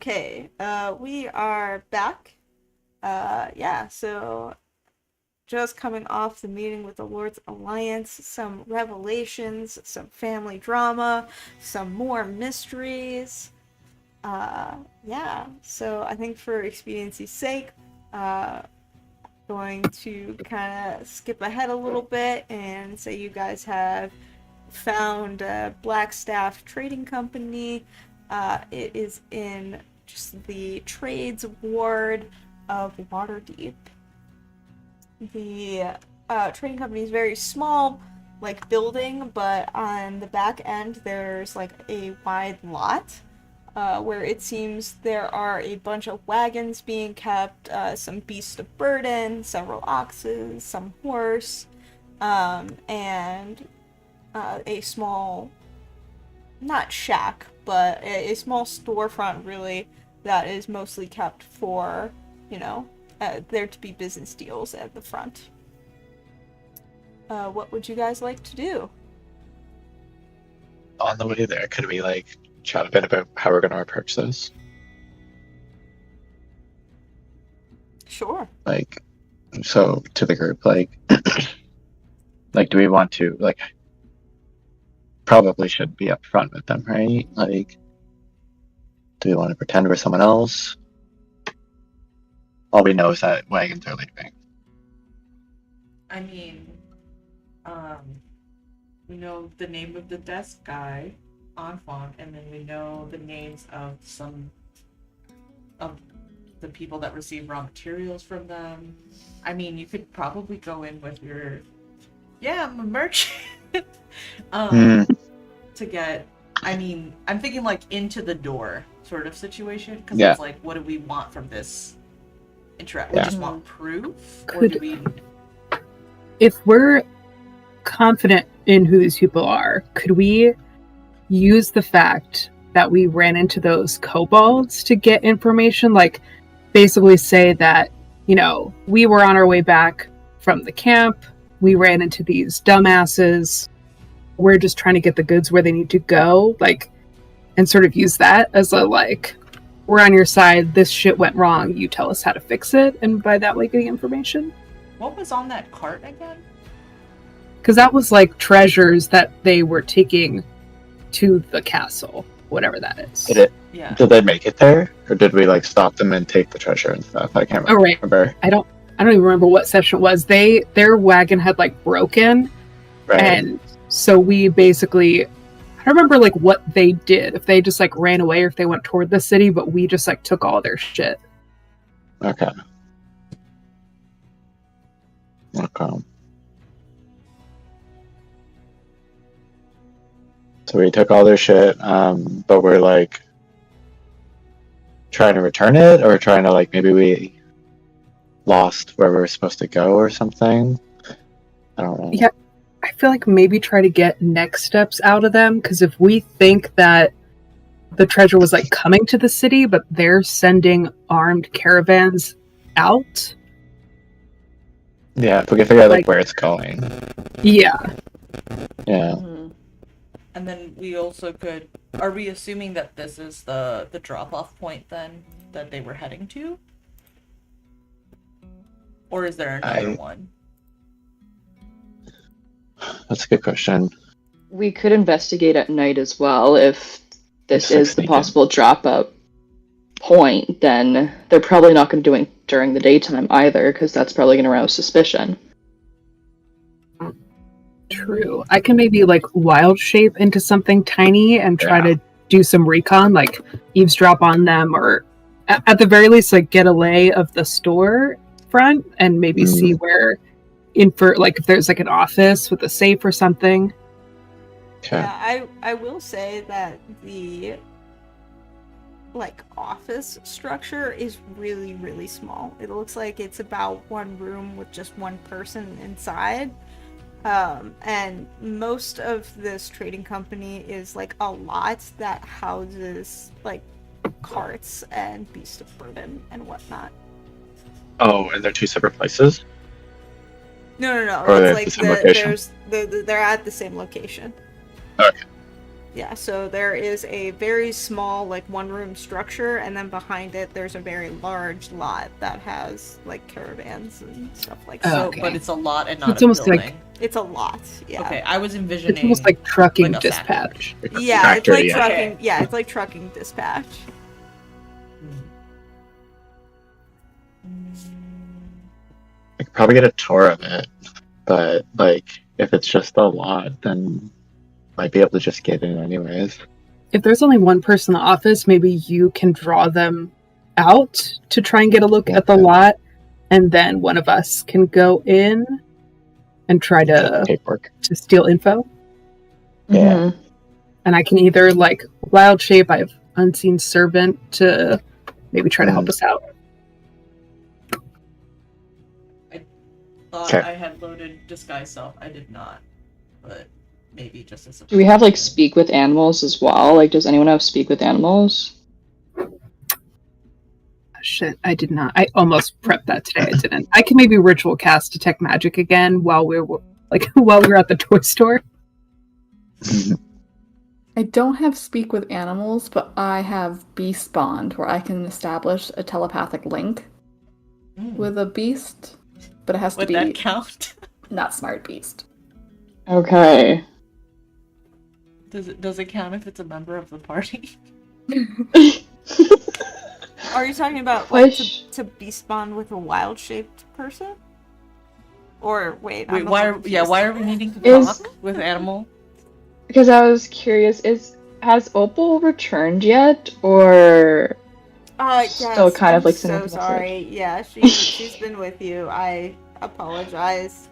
Okay, we are back. So just coming off the meeting with the Lord's Alliance, some revelations, some family drama, some more mysteries. So I think for expediency's sake, going to kind of skip ahead a little bit and say you guys have found Blackstaff Trading Company. It is in just the trades ward of Waterdeep. The trading company is very small, like building, but on the back end there's like a wide lot where it seems there are a bunch of wagons being kept, some beasts of burden, several oxes, some horse, and a small, not shack, but a small storefront, really, that is mostly kept for, there to be business deals at the front. What would you guys like to do? On the way there, could we chat a bit about how we're going to approach this? Sure. So to the group, do we want to probably should be up front with them, right? Do we want to pretend we're someone else? All we know is that wagons are leaving. I mean, we know the name of the desk guy, Enfant, and then we know the names of some of the people that receive raw materials from them. I mean, you could probably go in with your, I'm a merchant, to get, I'm thinking into the door sort of situation, because it's what do we want from this interaction? We just want proof? Or do we... If we're confident in who these people are, could we use the fact that we ran into those kobolds to get information? Basically say that, we were on our way back from the camp, we ran into these dumbasses, we're just trying to get the goods where they need to go, and sort of use that as a, we're on your side, this shit went wrong, you tell us how to fix it, and by that way getting information. What was on that cart again? Because that was treasures that they were taking to the castle, whatever that is. Did they make it there, or did we stop them and take the treasure and stuff? I can't remember. I don't even remember what session it was. Their wagon had broken, right. And so we basically, I don't remember what they did. If they just ran away, or if they went toward the city, but we just took all their shit. Okay. So we took all their shit, but we're trying to return it, or trying to maybe we lost where we were supposed to go or something. I don't know. Yeah, I feel maybe try to get next steps out of them, because if we think that the treasure was coming to the city, but they're sending armed caravans out. Yeah, if we can figure out where it's going. Yeah. Yeah. Mm-hmm. And then we also could... Are we assuming that this is the drop-off point, then, that they were heading to? Or is there another one? That's a good question. We could investigate at night as well. If this is the possible drop-up point, then they're probably not going to do it during the daytime either, because that's probably going to arouse suspicion. True. I can maybe wild shape into something tiny and try to do some recon, eavesdrop on them, or at the very least get a lay of the store front and maybe see where if there's an office with a safe or something. Okay. Yeah, I will say that the office structure is really, really small. It looks like it's about one room with just one person inside. And most of this trading company is a lot that houses carts and beasts of burden and whatnot. Oh, and they're two separate places? No. Or It's they're at the same location? they're at the same location. Okay. Yeah, so there is a very small, like, one-room structure, and then behind it there's a very large lot that has, like, caravans and stuff like that. So, Okay. but it's a lot and not It's a almost building. like- It's a lot, yeah. Okay, I was envisioning. It's almost like trucking like a dispatch. Yeah, Factory, it's like yeah. trucking. Okay. Yeah, it's like trucking dispatch. I could probably get a tour of it, but like if it's just a lot, then might be able to just get in anyways. If there's only one person in the office, maybe you can draw them out to try and get a look at the lot, and then one of us can go in and try to Paperwork. steal info. Yeah. Mhm. And I can either like wild shape, I have unseen servant to maybe try to help us out. Thought Okay. I had loaded disguise self. I did not, but maybe just as a. Do we have like speak with animals as well? Like, does anyone have speak with animals? Shit, I did not. I almost prepped that today. I didn't. I can maybe ritual cast detect magic again while we're at the toy store. I don't have speak with animals, but I have beast bond, where I can establish a telepathic link with a beast, but it has to Would be that count? not smart beast. Okay. Does it count if it's a member of the party? Are you talking about like Which- to beast bond with a wild shaped person? Or wait, Wait, I'm why? also Why are confused. we needing to Is- talk with animal? Because I was curious, has Opal returned yet, or Yes, still kind of I'm like so sending a message? sorry. Yeah, she's been with you. I apologize.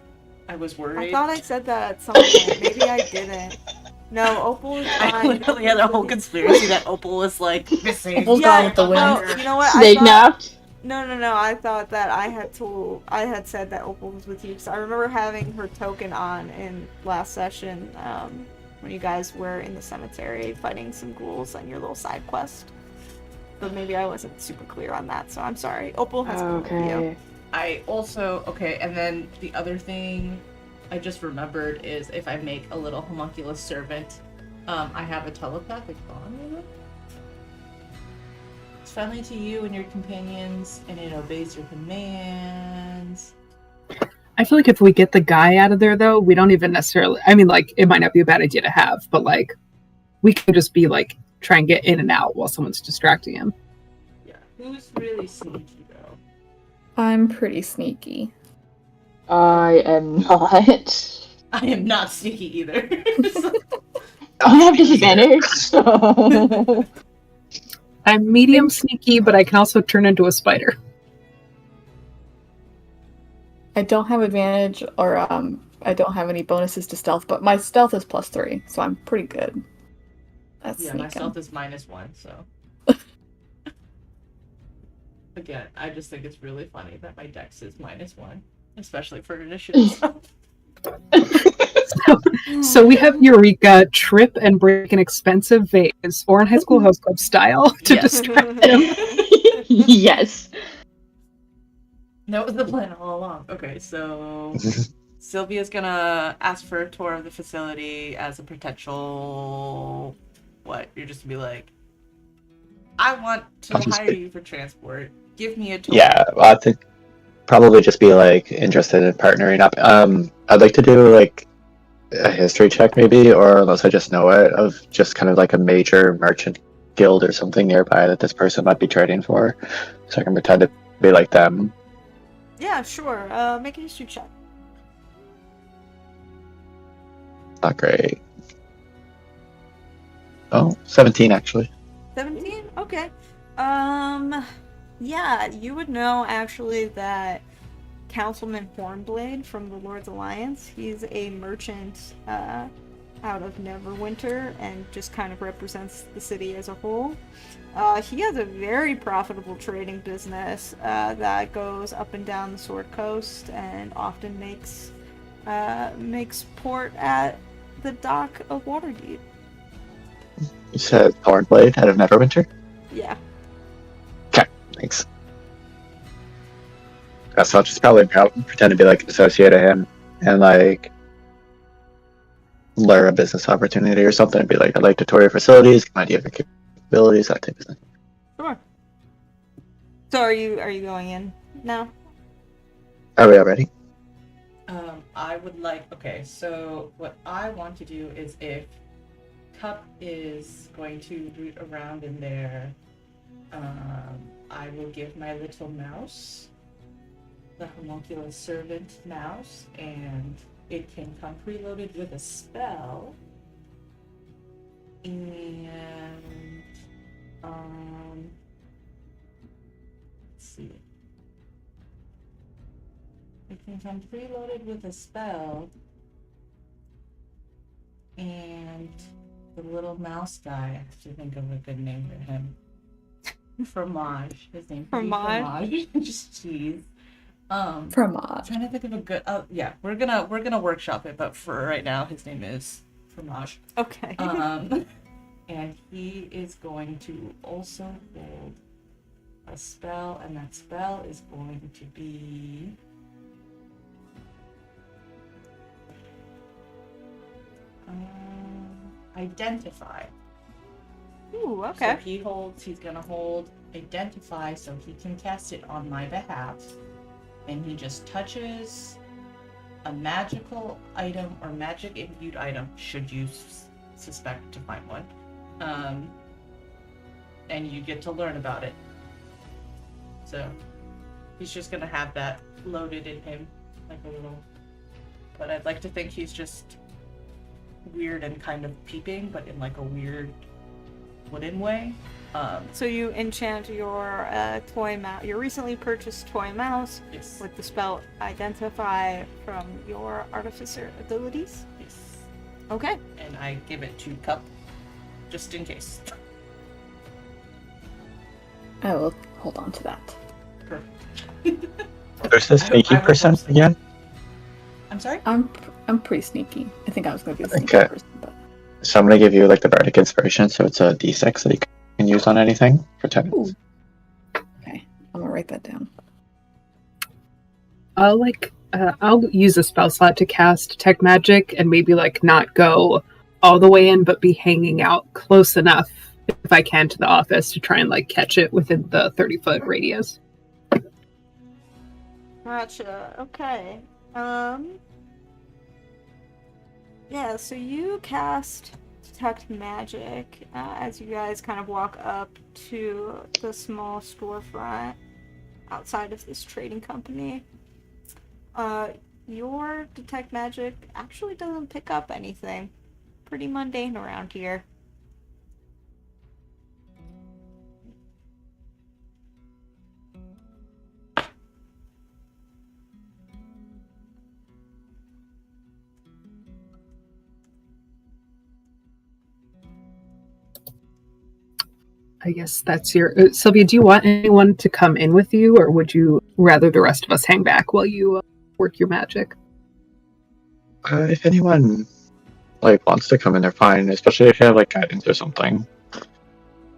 I was I worried. thought I said that at some point. Maybe I didn't. No, Opal is I fine. literally had a whole conspiracy that Opal was like missing. Opal's Yeah, gone with the wind. no, you know what? Snake I thought, napped? No. I thought that I had said that Opal was with you because I remember having her token on in last session when you guys were in the cemetery fighting some ghouls on your little side quest. But maybe I wasn't super clear on that, so I'm sorry. Opal has been with you. Okay. I also and then the other thing I just remembered is if I make a little homunculus servant, I have a telepathic bond with it. It's friendly to you and your companions, and it obeys your commands. I feel like if we get the guy out of there, though, we don't even necessarily. I mean, like, it might not be a bad idea to have, but like, we could just be like, try and get in and out while someone's distracting him. Yeah. Who's really sneaky though? I'm pretty sneaky. I am not. I am not sneaky either. I have disadvantage, so. I'm medium sneaky, but I can also turn into a spider. I don't have advantage, or I don't have any bonuses to stealth, but my stealth is +3, so I'm pretty good. That's Yeah, sneaking. my stealth is -1, so. Again, I just think it's really funny that my dex is -1, especially for initiative stuff. So we have Eureka trip and break an expensive vase, or in High School Host Club style, to Yes. distract him. Yes. That was the plan all along. Okay, so Sylvia's gonna ask for a tour of the facility as a potential. What? You're just gonna be like, I want to I'll just hire be- you for transport. Give me a tour. Yeah, well, I think probably just be like interested in partnering up. I'd like to do like a history check maybe, or unless I just know it, of just kind of like a major merchant guild or something nearby that this person might be trading for, so I can pretend to be like them. Yeah, sure. Make a history check. Not great. Oh, 17 actually. 17? Okay. Yeah, you would know actually that Councilman Hornblade from the Lord's Alliance, he's a merchant out of Neverwinter and just kind of represents the city as a whole. He has a very profitable trading business that goes up and down the Sword Coast and often makes port at the dock of Waterdeep. You said Thornblade out of Neverwinter? Yeah. Thanks. So I'll just probably pretend to be like an associate of him and like lure a business opportunity or something. Be like, I'd like to tour your facilities, get an idea of your capabilities, that type of thing. Sure. So are you going in now? Are we already? I would like. Okay, so what I want to do is if Cup is going to root around in there, I will give my little mouse, the homunculus servant mouse, and it can come preloaded with a spell. And let's see. It can come preloaded with a spell. And the little mouse guy, I have to think of a good name for him. Fromage. His name Fromage? Just cheese. Fromage. Trying to think of a good. Yeah, we're gonna workshop it, but for right now, his name is Fromage. Okay. And he is going to also hold a spell, and that spell is going to be. Identify. Ooh, okay. So he's gonna hold Identify so he can cast it on my behalf. And he just touches a magical item or magic imbued item, should you suspect to find one. And you get to learn about it. So he's just gonna have that loaded in him, like a little. But I'd like to think he's just weird and kind of peeping, but in like a weird wooden way. So you enchant your toy mouse, your recently purchased toy mouse, Yes. with the spell Identify from your artificer abilities. Yes. Okay. And I give it to Cup, just in case. I will hold on to that. Perfect. There's the sneaky percent again. I'm sorry? I'm pretty sneaky. I think I was going to be the sneaky Okay. person, but So I'm gonna give you like the bardic inspiration, so it's a d6 that you can use on anything for 10 minutes. okay, I'm gonna write that down. I'll use a spell slot to cast detect magic and maybe like not go all the way in, but be hanging out close enough if I can to the office to try and like catch it within the 30-foot radius. Gotcha. Okay. Yeah, so you cast Detect Magic as you guys kind of walk up to the small storefront outside of this trading company. Your Detect Magic actually doesn't pick up anything. Pretty mundane around here. I guess that's your... Sylvia, do you want anyone to come in with you, or would you rather the rest of us hang back while you work your magic? If anyone like wants to come in, they're fine, especially if you have like guidance or something.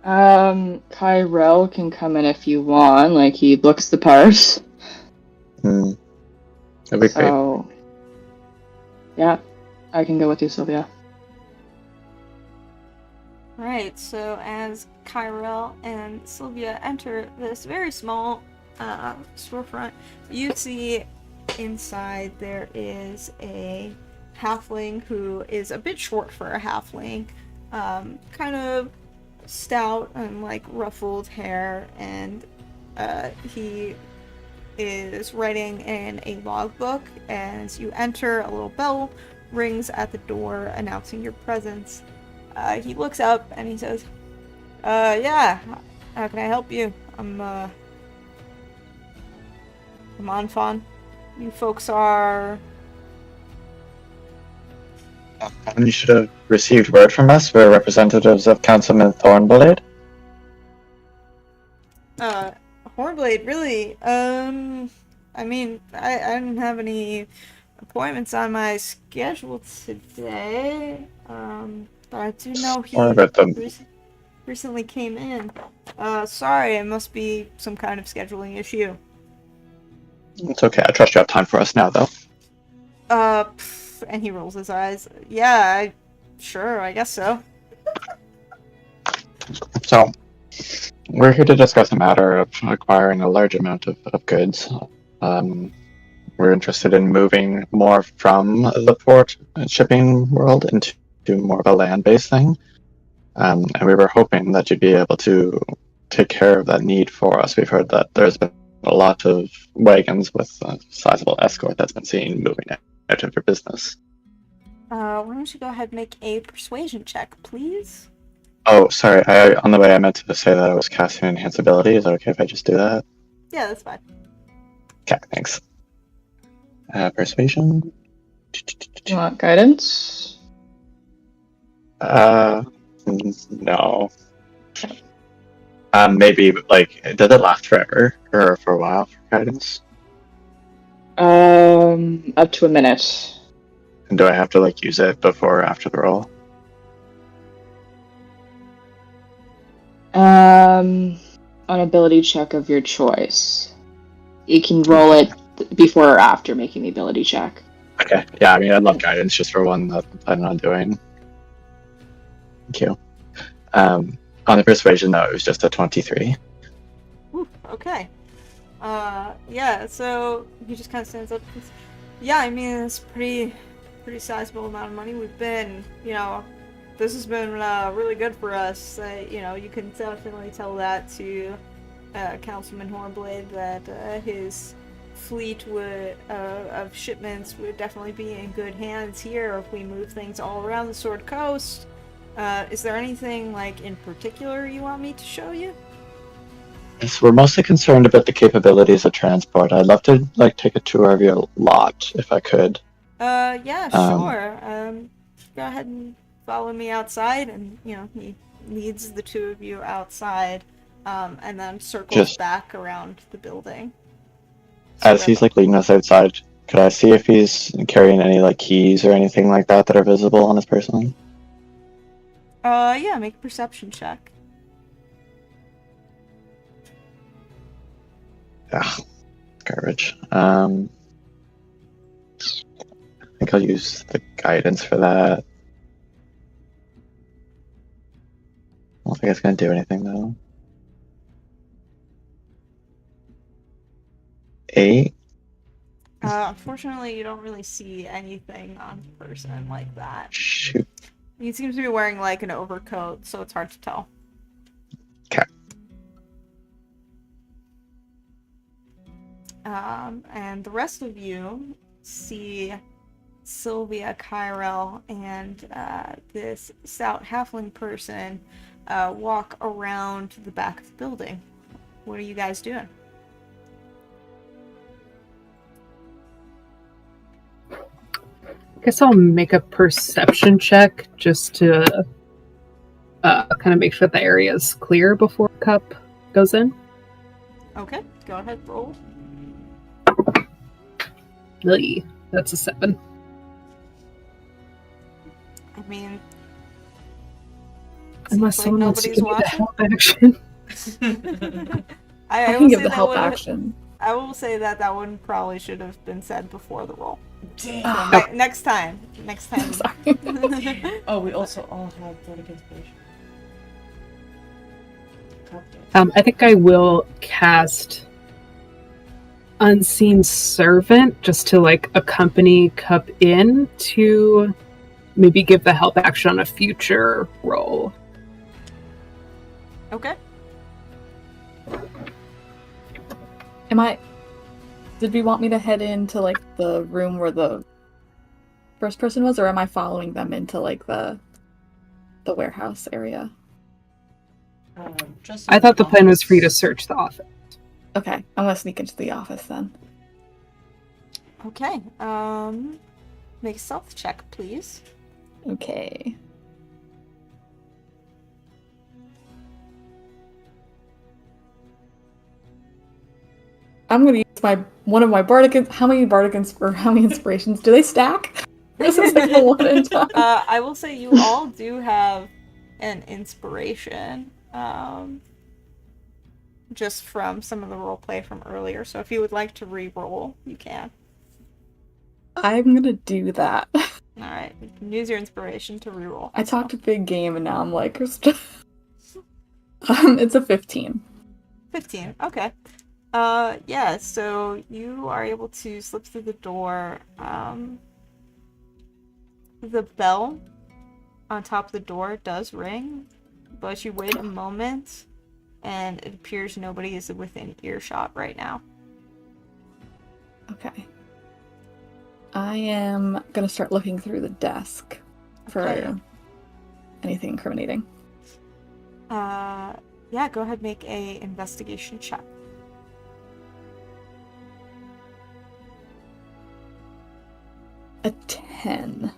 Kyrell can come in if you want. Like, he looks the part. That'd be great. So, yeah, I can go with you, Sylvia. Right, so as Kyrell and Sylvia enter this very small storefront, you see inside there is a halfling who is a bit short for a halfling, kind of stout and like ruffled hair, and he is writing in a logbook. As you enter, a little bell rings at the door announcing your presence. He looks up and he says, yeah, how can I help you? I'm Anfon. You folks are... You should have received word from us. We're representatives of Councilman Thornblade. Hornblade, really? I mean, I don't have any appointments on my schedule today, but I do know he recently came in. Sorry, it must be some kind of scheduling issue. It's okay. I trust you have time for us now, though. And he rolls his eyes. Yeah, sure, I guess so. So, we're here to discuss a matter of acquiring a large amount of goods. We're interested in moving more from the port and shipping world into more of a land-based thing. And we were hoping that you'd be able to take care of that need for us. We've heard that there's been a lot of wagons with a sizable escort that's been seen moving out of your business. Why don't you go ahead and make a persuasion check, please? Oh, sorry. On the way, I meant to say that I was casting Enhance Ability. Is it okay if I just do that? Yeah, that's fine. Okay, thanks. Persuasion. You want guidance? No. Maybe, like, does it last forever? Or for a while for guidance? Up to a minute. And do I have to, like, use it before or after the roll? An ability check of your choice. You can roll it before or after making the ability check. Okay, yeah, I mean, I'd love guidance just for one that I'm not doing. Thank you. On the persuasion, though, it was just a 23. Ooh, okay. Yeah, so he just kind of stands up and says, yeah, I mean, it's pretty sizable amount of money. We've been, this has been really good for us. You can definitely tell that to Councilman Hornblade that his fleet of shipments would definitely be in good hands here if we move things all around the Sword Coast. Is there anything, like, in particular you want me to show you? Yes, we're mostly concerned about the capabilities of transport. I'd love to, like, take a tour of your lot, if I could. Yeah, sure. Go ahead and follow me outside, and, he leads the two of you outside, and then circles back around the building. As he's, like, leading us outside, could I see if he's carrying any, like, keys or anything like that are visible on his person? Yeah, make a perception check. Ah, garbage. I think I'll use the guidance for that. I don't think it's going to do anything, though. 8? Unfortunately, you don't really see anything on the person like that. Shoot. He seems to be wearing, like, an overcoat, so it's hard to tell. Okay. And the rest of you see Sylvia, Kyrell, and this stout halfling person walk around the back of the building. What are you guys doing? I guess I'll make a perception check just to kind of make sure the area is clear before Cup goes in. Okay, go ahead, roll. Really? That's a 7. I mean, Unless like someone wants to nobody's give me the watching. help action. I will can give say the that help would- action. I will say that one probably should have been said before the roll. Damn. So next time. Sorry. Oh, we also all have Bardic Inspiration. God damn. I think I will cast Unseen Servant just to, like, accompany Cup in to maybe give the help action on a future roll. Okay. Did we want me to head into, like, the room where the first person was, or am I following them into, like, the warehouse area? Just I thought the plan was for you to office. search the office. Okay, I'm gonna sneak into the office then. Okay. Make a stealth check, please. Okay. I'm gonna use one of my bardic. How many inspirations do they stack? This is like a one in time. I will say you all do have an inspiration, just from some of the roleplay from earlier. So if you would like to re-roll, you can. I'm gonna do that. Alright, you can use your inspiration to reroll. I talked a big game and now I'm like, it's a 15. 15, okay. Yeah, so you are able to slip through the door. The bell on top of the door does ring, but you wait a moment, and it appears nobody is within earshot right now. Okay. I am gonna start looking through the desk for Okay. anything incriminating. Yeah, go ahead, make a investigation check. A 10.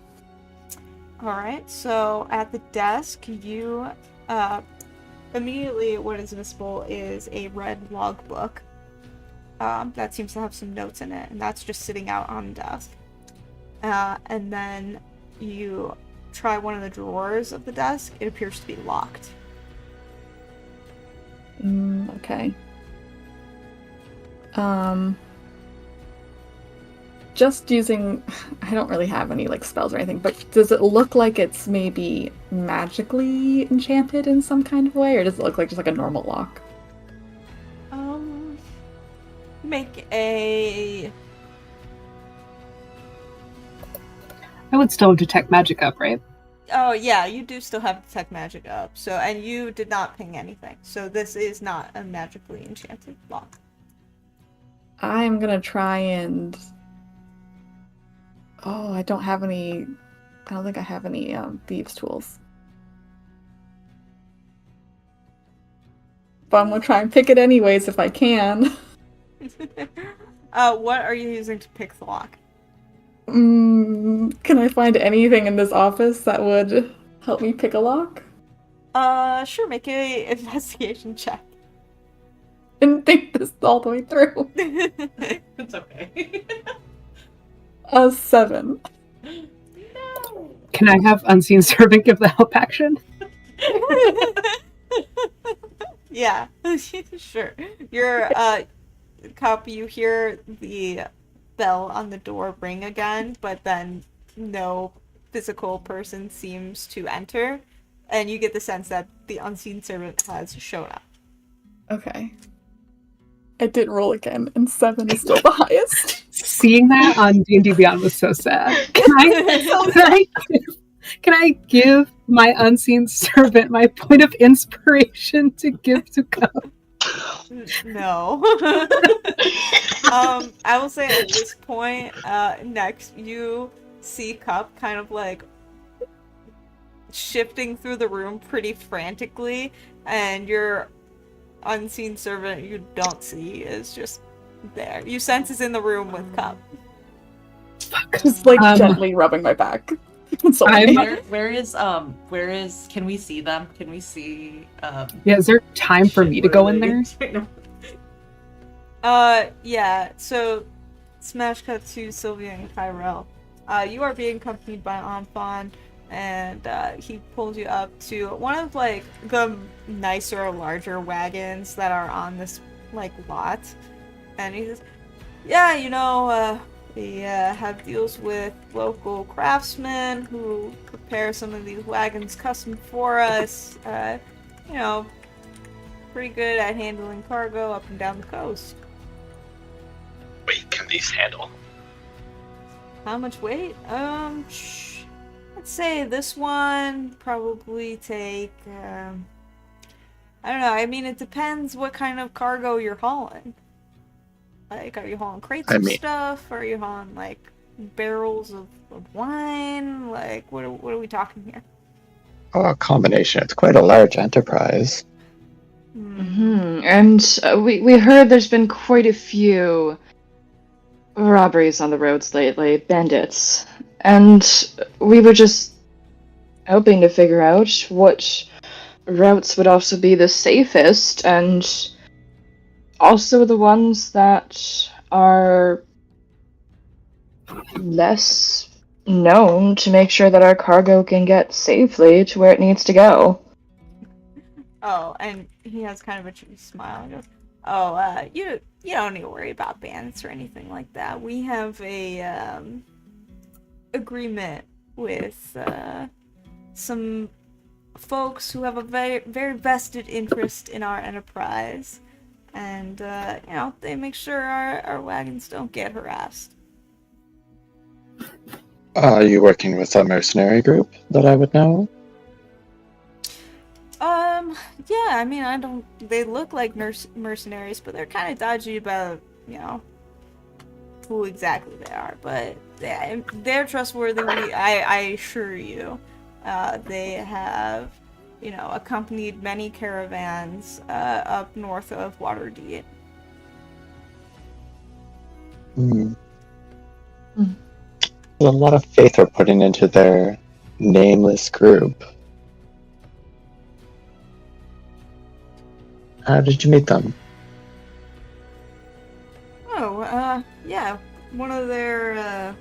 Alright, so at the desk, you, immediately what is visible is a red logbook. That seems to have some notes in it, and that's just sitting out on the desk. And then you try one of the drawers of the desk, it appears to be locked. Okay. Just using, I don't really have any like spells or anything, but does it look like it's maybe magically enchanted in some kind of way, or does it look like just like a normal lock? Make a... I would still detect magic up, right? Oh yeah, you do still have detect magic up, so, and you did not ping anything, so this is not a magically enchanted lock. I'm gonna try and... Oh, I don't have any... I don't think I have any thieves' tools. But I'm gonna try and pick it anyways if I can. What are you using to pick the lock? Can I find anything in this office that would help me pick a lock? Sure, make a investigation check. Didn't think this all the way through. It's okay. A 7. No. Can I have Unseen Servant give the help action? Yeah, sure. Your copy, you hear the bell on the door ring again, but then no physical person seems to enter, and you get the sense that the unseen servant has shown up. Okay. I did roll again, and 7 is still the highest. Seeing that on D&D Beyond was so sad. Can I give my Unseen Servant my point of inspiration to give to Cup? No. I will say at this point, next you see Cup kind of like shifting through the room pretty frantically, and your unseen servant you don't see is just there. You sense is in the room with Cup. Just like gently rubbing my back. Where is can we see them? Can we see Yeah, is there time for me to go in there? Yeah, so smash cut to Sylvia and Tyrell. You are being accompanied by Anfon, and he pulls you up to one of like the nicer, larger wagons that are on this like lot. And he says, yeah, you know, we have deals with local craftsmen who prepare some of these wagons custom for us. You know, pretty good at handling cargo up and down the coast. Wait, can these handle? How much weight? Let's say this one probably take, I don't know, I mean, it depends what kind of cargo you're hauling. Like, are you hauling crates of stuff? Are you hauling, like, barrels of wine? Like, what are we talking here? Oh, a combination. It's quite a large enterprise. And we heard there's been quite a few robberies on the roads lately, bandits. And we were just hoping to figure out what routes would also be the safest, and also the ones that are less known, to make sure that our cargo can get safely to where it needs to go. Oh, and he has kind of a cheeky smile and goes, oh, you don't need to worry about bandits or anything like that. We have a agreement with some folks who have a very, very vested interest in our enterprise. And, they make sure our wagons don't get harassed. Are you working with a mercenary group that I would know? Yeah, I mean, they look like mercenaries, but they're kind of dodgy about, who exactly they are. But they're trustworthy, I assure you. They have, accompanied many caravans up north of Waterdeep. A lot of faith are putting into their nameless group. How did you meet them? Oh, yeah. One of their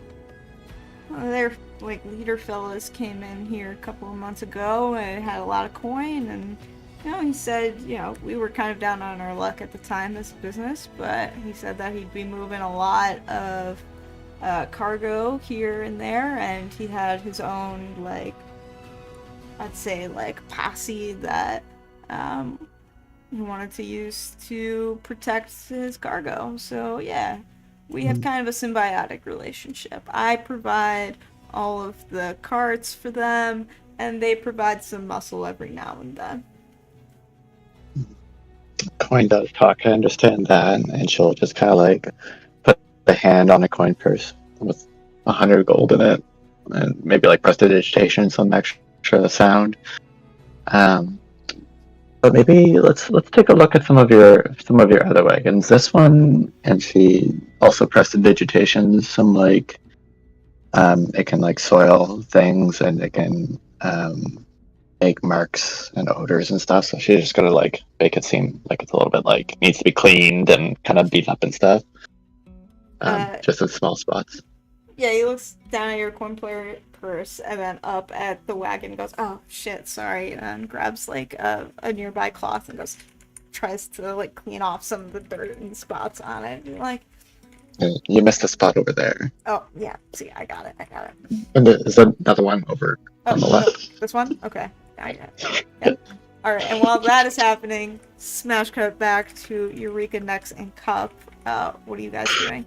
leader fellas came in here a couple of months ago and had a lot of coin, and he said, we were kind of down on our luck at the time as a business, but he said that he'd be moving a lot of cargo here and there, and he had his own, posse that he wanted to use to protect his cargo. So yeah, we have kind of a symbiotic relationship. I provide all of the carts for them, and they provide some muscle every now and then. Coin does talk, I understand that, and she'll just kind of put the hand on a coin purse with 100 gold in it, and maybe prestidigitation, some extra sound. But maybe let's take a look at some of your other wagons. This one, and she also prestidigitations some it can soil things, and it can make marks and odors and stuff. So she's just gonna make it seem like it's a little bit needs to be cleaned and kind of beat up and stuff. Just in small spots. Yeah, he looks down at your coin purse and then up at the wagon and goes, "Oh shit, sorry," and grabs a nearby cloth and tries to clean off some of the dirt and spots on it. And you're You missed a spot over there. oh yeah, see, I got it. And there's another one over on the left. This one? Okay. I got it. Yep. Alright, and while that is happening, smash cut back to Eureka, Nex, and Cup. What are you guys doing?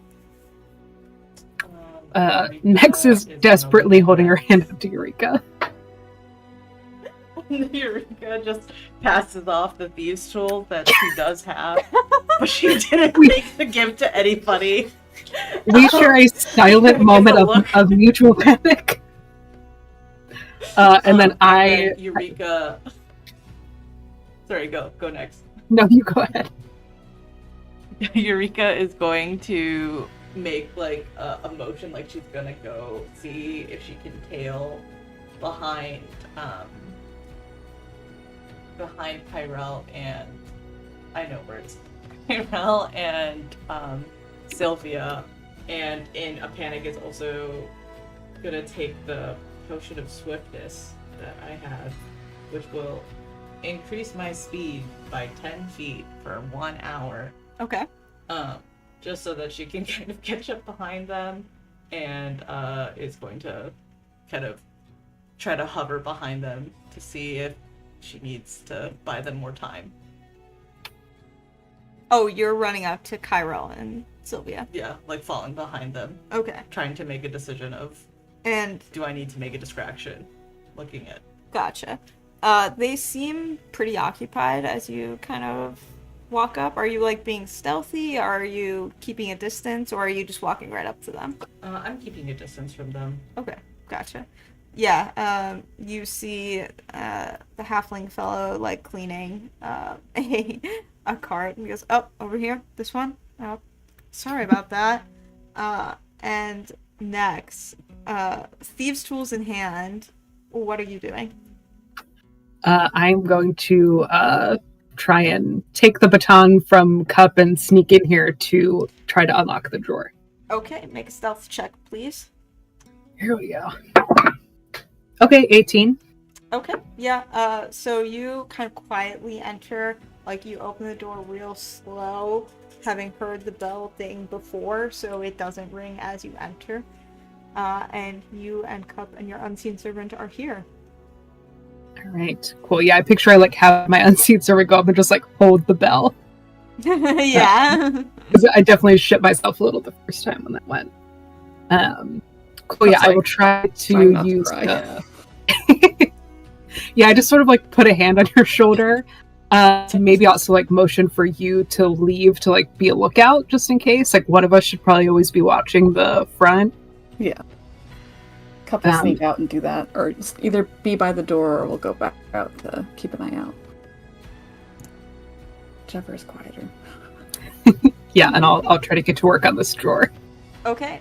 Nex is desperately holding her hand up to Eureka. Eureka just passes off the thieves' tool that she does have, but she didn't think to give to anybody. We share a silent moment of mutual panic. And then Eureka. Sorry, go next. No, you go ahead. Eureka is going to make a motion she's gonna go see if she can tail behind Tyrell and I know words. Tyrell and Sylvia, and in a panic is also gonna take the potion of swiftness that I have, which will increase my speed by 10 feet for 1 hour. Okay. Just so that she can kind of catch up behind them, and is going to kind of try to hover behind them to see if she needs to buy them more time. Oh, you're running up to Kyrell and Sylvia. Yeah, falling behind them. Okay. Trying to make a decision of, and do I need to make a distraction? Looking at. Gotcha. They seem pretty occupied as you kind of walk up. Are you being stealthy? Are you keeping a distance, or are you just walking right up to them? I'm keeping a distance from them. Okay, gotcha. Yeah, you see the halfling fellow cleaning a cart, and he goes, "Oh, over here, this one. Oh, sorry about that." And next, thieves' tools in hand. What are you doing? I'm going to try and take the baton from Cup and sneak in here to try to unlock the drawer. Okay, make a stealth check, please. Here we go. Okay, 18. Okay, yeah, so you kind of quietly enter, you open the door real slow, having heard the bell ding before, so it doesn't ring as you enter. and you and Cup and your unseen servant are here. All right, cool. Yeah, I picture I like have my unseen servant go up and just like hold the bell. Yeah. Because I definitely shit myself a little the first time when that went. Cool. Yeah, I will try trying to not to use cry. the. Yeah, I just sort of like put a hand on your shoulder. To maybe also like motion for you to leave to like be a lookout just in case. Like one of us should probably always be watching the front. Yeah. Couple sneak out and do that, or just either be by the door, or we'll go back out to keep an eye out. Whichever is quieter. Yeah, and I'll try to get to work on this drawer. Okay.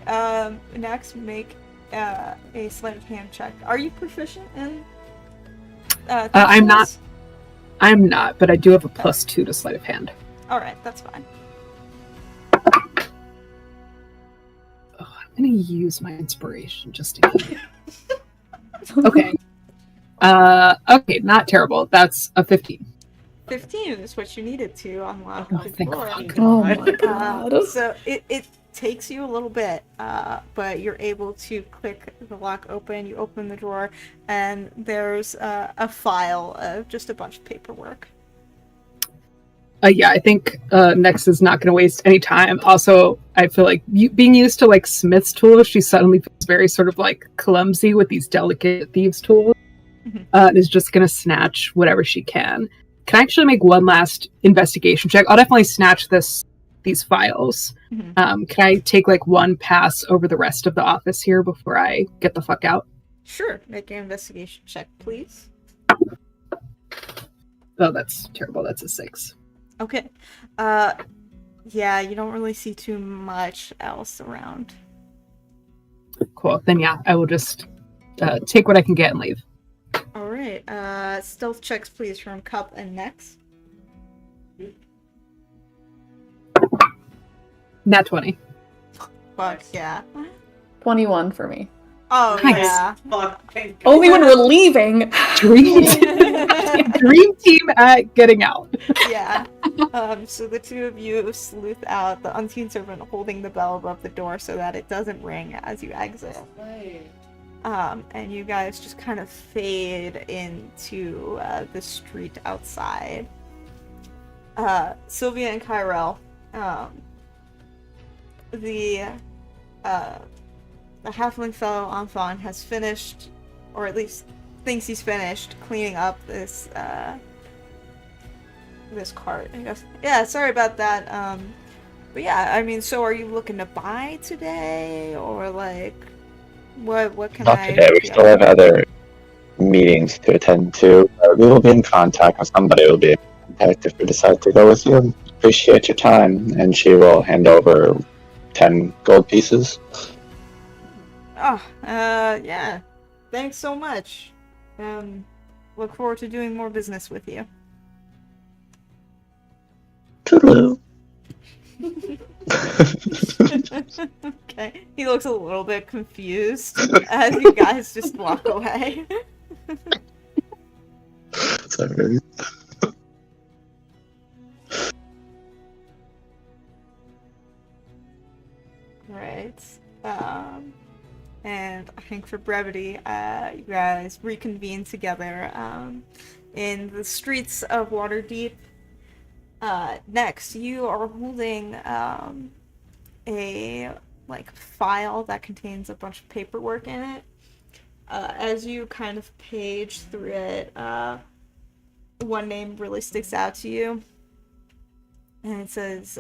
Next, make a sleight of hand check. Are you proficient in? I'm not. I'm not, but I do have a +2 to sleight of hand. All right, that's fine. I'm gonna use my inspiration just in case. Okay. Okay, not terrible. That's a 15. 15 is what you needed to unlock Oh, the thank door. fuck. Oh my god. So it takes you a little bit, but you're able to click the lock open. You open the drawer, and there's a file of just a bunch of paperwork. Yeah, I think Nex is not going to waste any time. Also, I feel like being used to like Smith's tools, she suddenly feels very sort of like clumsy with these delicate thieves' tools, and is just going to snatch whatever she can. Can I actually make one last investigation check? I'll definitely snatch these files. Can I take like one pass over the rest of the office here before I get the fuck out? Sure. Make an investigation check, please. Oh, that's terrible. That's a 6. Okay. Yeah, you don't really see too much else around. Cool. Then yeah, I will just take what I can get and leave. All right. Stealth checks, please, from Cup and Nex. Nat 20. Fuck yeah. 21 for me. Oh Nice. yeah. Fuck, thank Only when we're leaving. Dream team at getting out. Yeah. So the two of you sleuth out, the unseen servant holding the bell above the door so that it doesn't ring as you exit. And you guys just kind of fade into the street outside. Sylvia and Kyrell, the halfling fellow Enfant has finished, or at least thinks he's finished, cleaning up this cart. I guess. Yeah, sorry about that. But yeah, I mean, so are you looking to buy today, or like, what can Not I? today. We still have other meetings to attend to. We will be in contact, or somebody will be in contact if we decide to go with you. Appreciate your time, and she will hand over 10 gold pieces. Oh, yeah. Thanks so much. Look forward to doing more business with you. Toodaloo. Okay. He looks a little bit confused as you guys just walk away. Sorry. Right. And I think for brevity, you guys reconvene together in the streets of Waterdeep. Next, you are holding a file that contains a bunch of paperwork in it. As you kind of page through it, one name really sticks out to you, and it says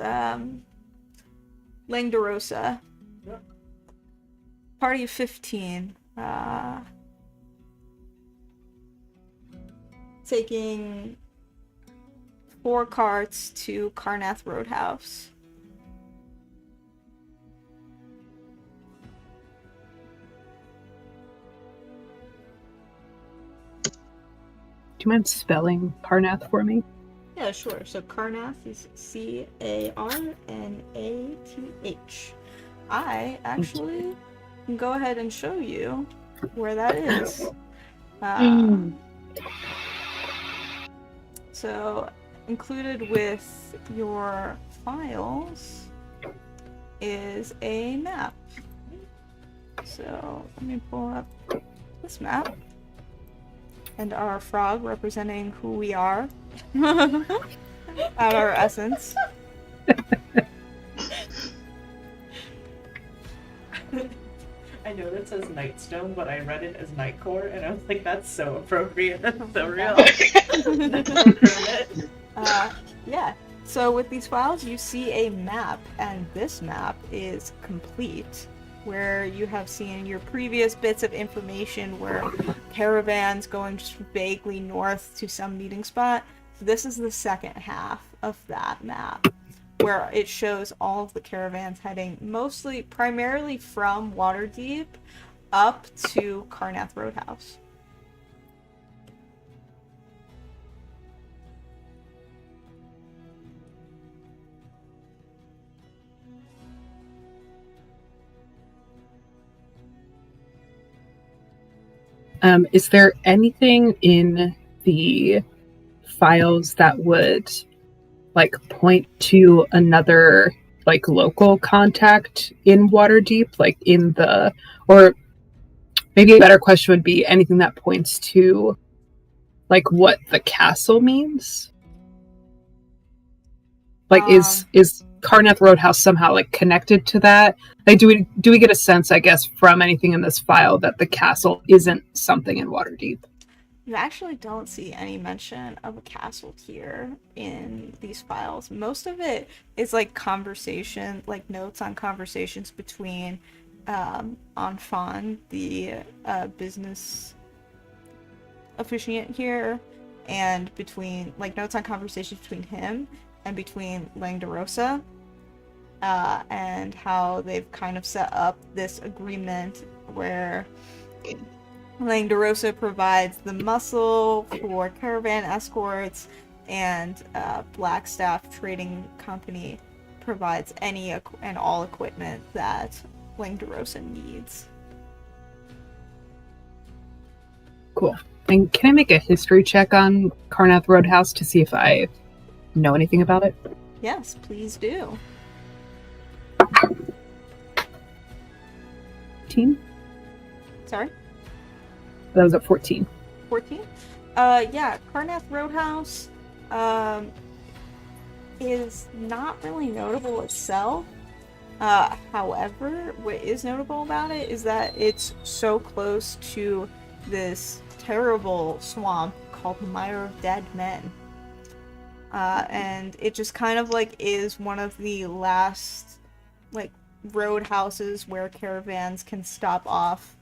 Langdorosa. Party of 15. Taking 4 carts to Carnath Roadhouse. Do you mind spelling Carnath for me? Yeah, sure. So Carnath is Carnath. I actually can go ahead and show you where that is. So, included with your files is a map. So let me pull up this map. And our frog representing who we are. At our essence. I know that says Nightstone, but I read it as Nightcore, and I was like, that's so appropriate. That's so real. Yeah. So with these files, you see a map, and this map is complete, where you have seen your previous bits of information where caravans going just vaguely north to some meeting spot. This is the second half of that map, where it shows all of the caravans heading primarily from Waterdeep up to Karnath Roadhouse. Is there anything in the files that would like point to another like local contact in Waterdeep, like in the, or maybe a better question would be anything that points to like what the castle means? Like is Karnath Roadhouse somehow like connected to that? Like do we get a sense, I guess, from anything in this file that the castle isn't something in Waterdeep? You actually don't see any mention of a castle here in these files. Most of it is like conversation, like notes on conversations between Anfan, the business officiant here, and between like notes on conversations between him and between Langdarosa, and how they've kind of set up this agreement where Langdarosa provides the muscle for caravan escorts, and Blackstaff Trading Company provides any and all equipment that Langdarosa needs. Cool. And can I make a history check on Karnath Roadhouse to see if I know anything about it? Yes, please do. 14? Sorry? That was at 14. 14? Yeah, Karnath Roadhouse is not really notable itself. However, what is notable about it is that it's so close to this terrible swamp called the Mire of Dead Men. And it just kind of like is one of the last like roadhouses where caravans can stop off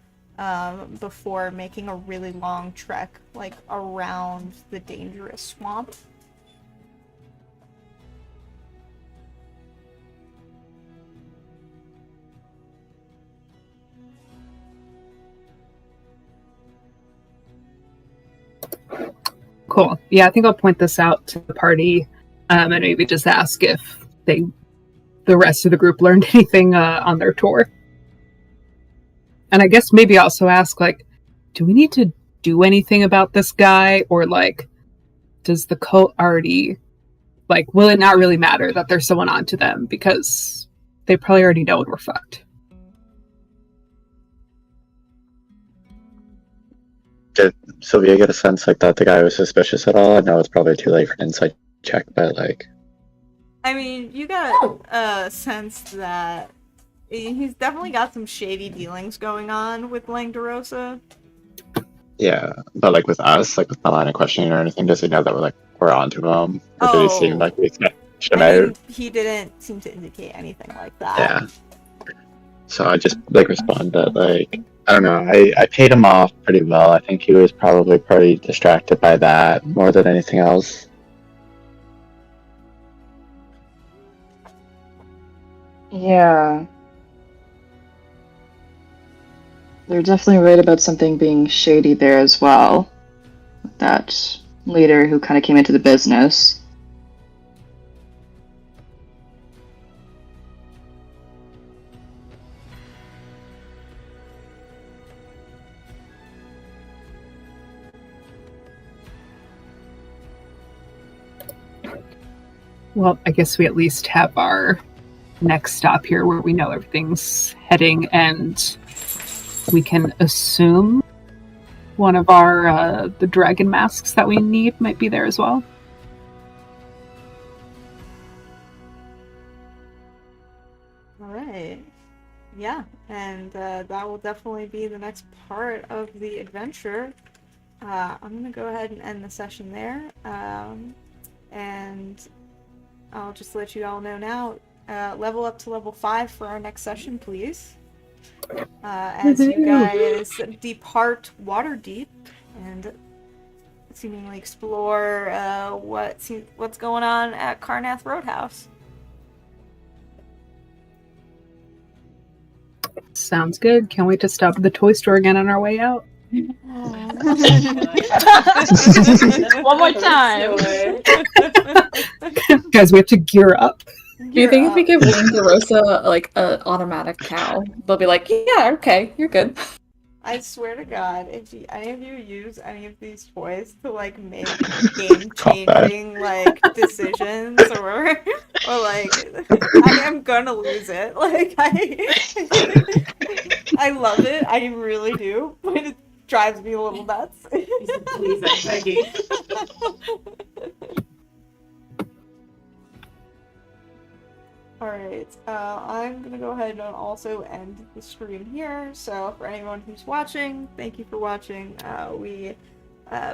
before making a really long trek like around the dangerous swamp. Cool. Yeah, I think I'll point this out to the party, and maybe just ask if the rest of the group learned anything on their tour. And I guess maybe also ask, like, do we need to do anything about this guy? Or, like, does the cult already, like, will it not really matter that there's someone onto them? Because they probably already know we're fucked. Did Sylvia get a sense like that the guy was suspicious at all? I know it's probably too late for an insight check, but like... I mean, you got a sense that he's definitely got some shady dealings going on with Langdarosa. Yeah, but like with us, like with my line of questioning or anything, does he know that we're onto him? Or did he seem like we sketched him out? He didn't seem to indicate anything like that. Yeah. So I just like responded like, I don't know, I paid him off pretty well. I think he was probably pretty distracted by that more than anything else. Yeah. They're definitely right about something being shady there as well. That leader who kind of came into the business. Well, I guess we at least have our next stop here where we know everything's heading, and we can assume one of our the dragon masks that we need might be there as well. All right. Yeah, and that will definitely be the next part of the adventure. I'm going to go ahead and end the session there. And I'll just let you all know now. Level up to level 5 for our next session, please. As you guys depart Waterdeep and seemingly explore what's going on at Carnath Roadhouse. Sounds good. Can't wait to stop at the toy store again on our way out. One more time. Guys, we have to gear up. Do you think if we give Wayne DeRosa like an automatic cow, they'll be like, yeah, okay, you're good. I swear to God, if any of you use any of these toys to like make game-changing like decisions or like, I am gonna lose it. Like I love it, I really do, but it drives me a little nuts. Please, I'm begging. Alright, I'm gonna go ahead and also end the stream here. So for anyone who's watching, thank you for watching. We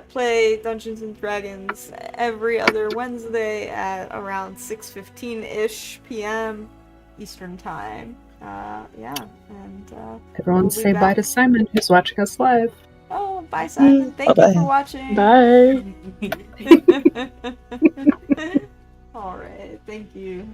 play Dungeons and Dragons every other Wednesday at around 6:15-ish p.m. Eastern Time. Yeah, and Everyone we'll be say bye back. to Simon, who's watching us live. Oh, bye Simon. Thank Bye-bye. you for watching. Bye. Alright, thank you.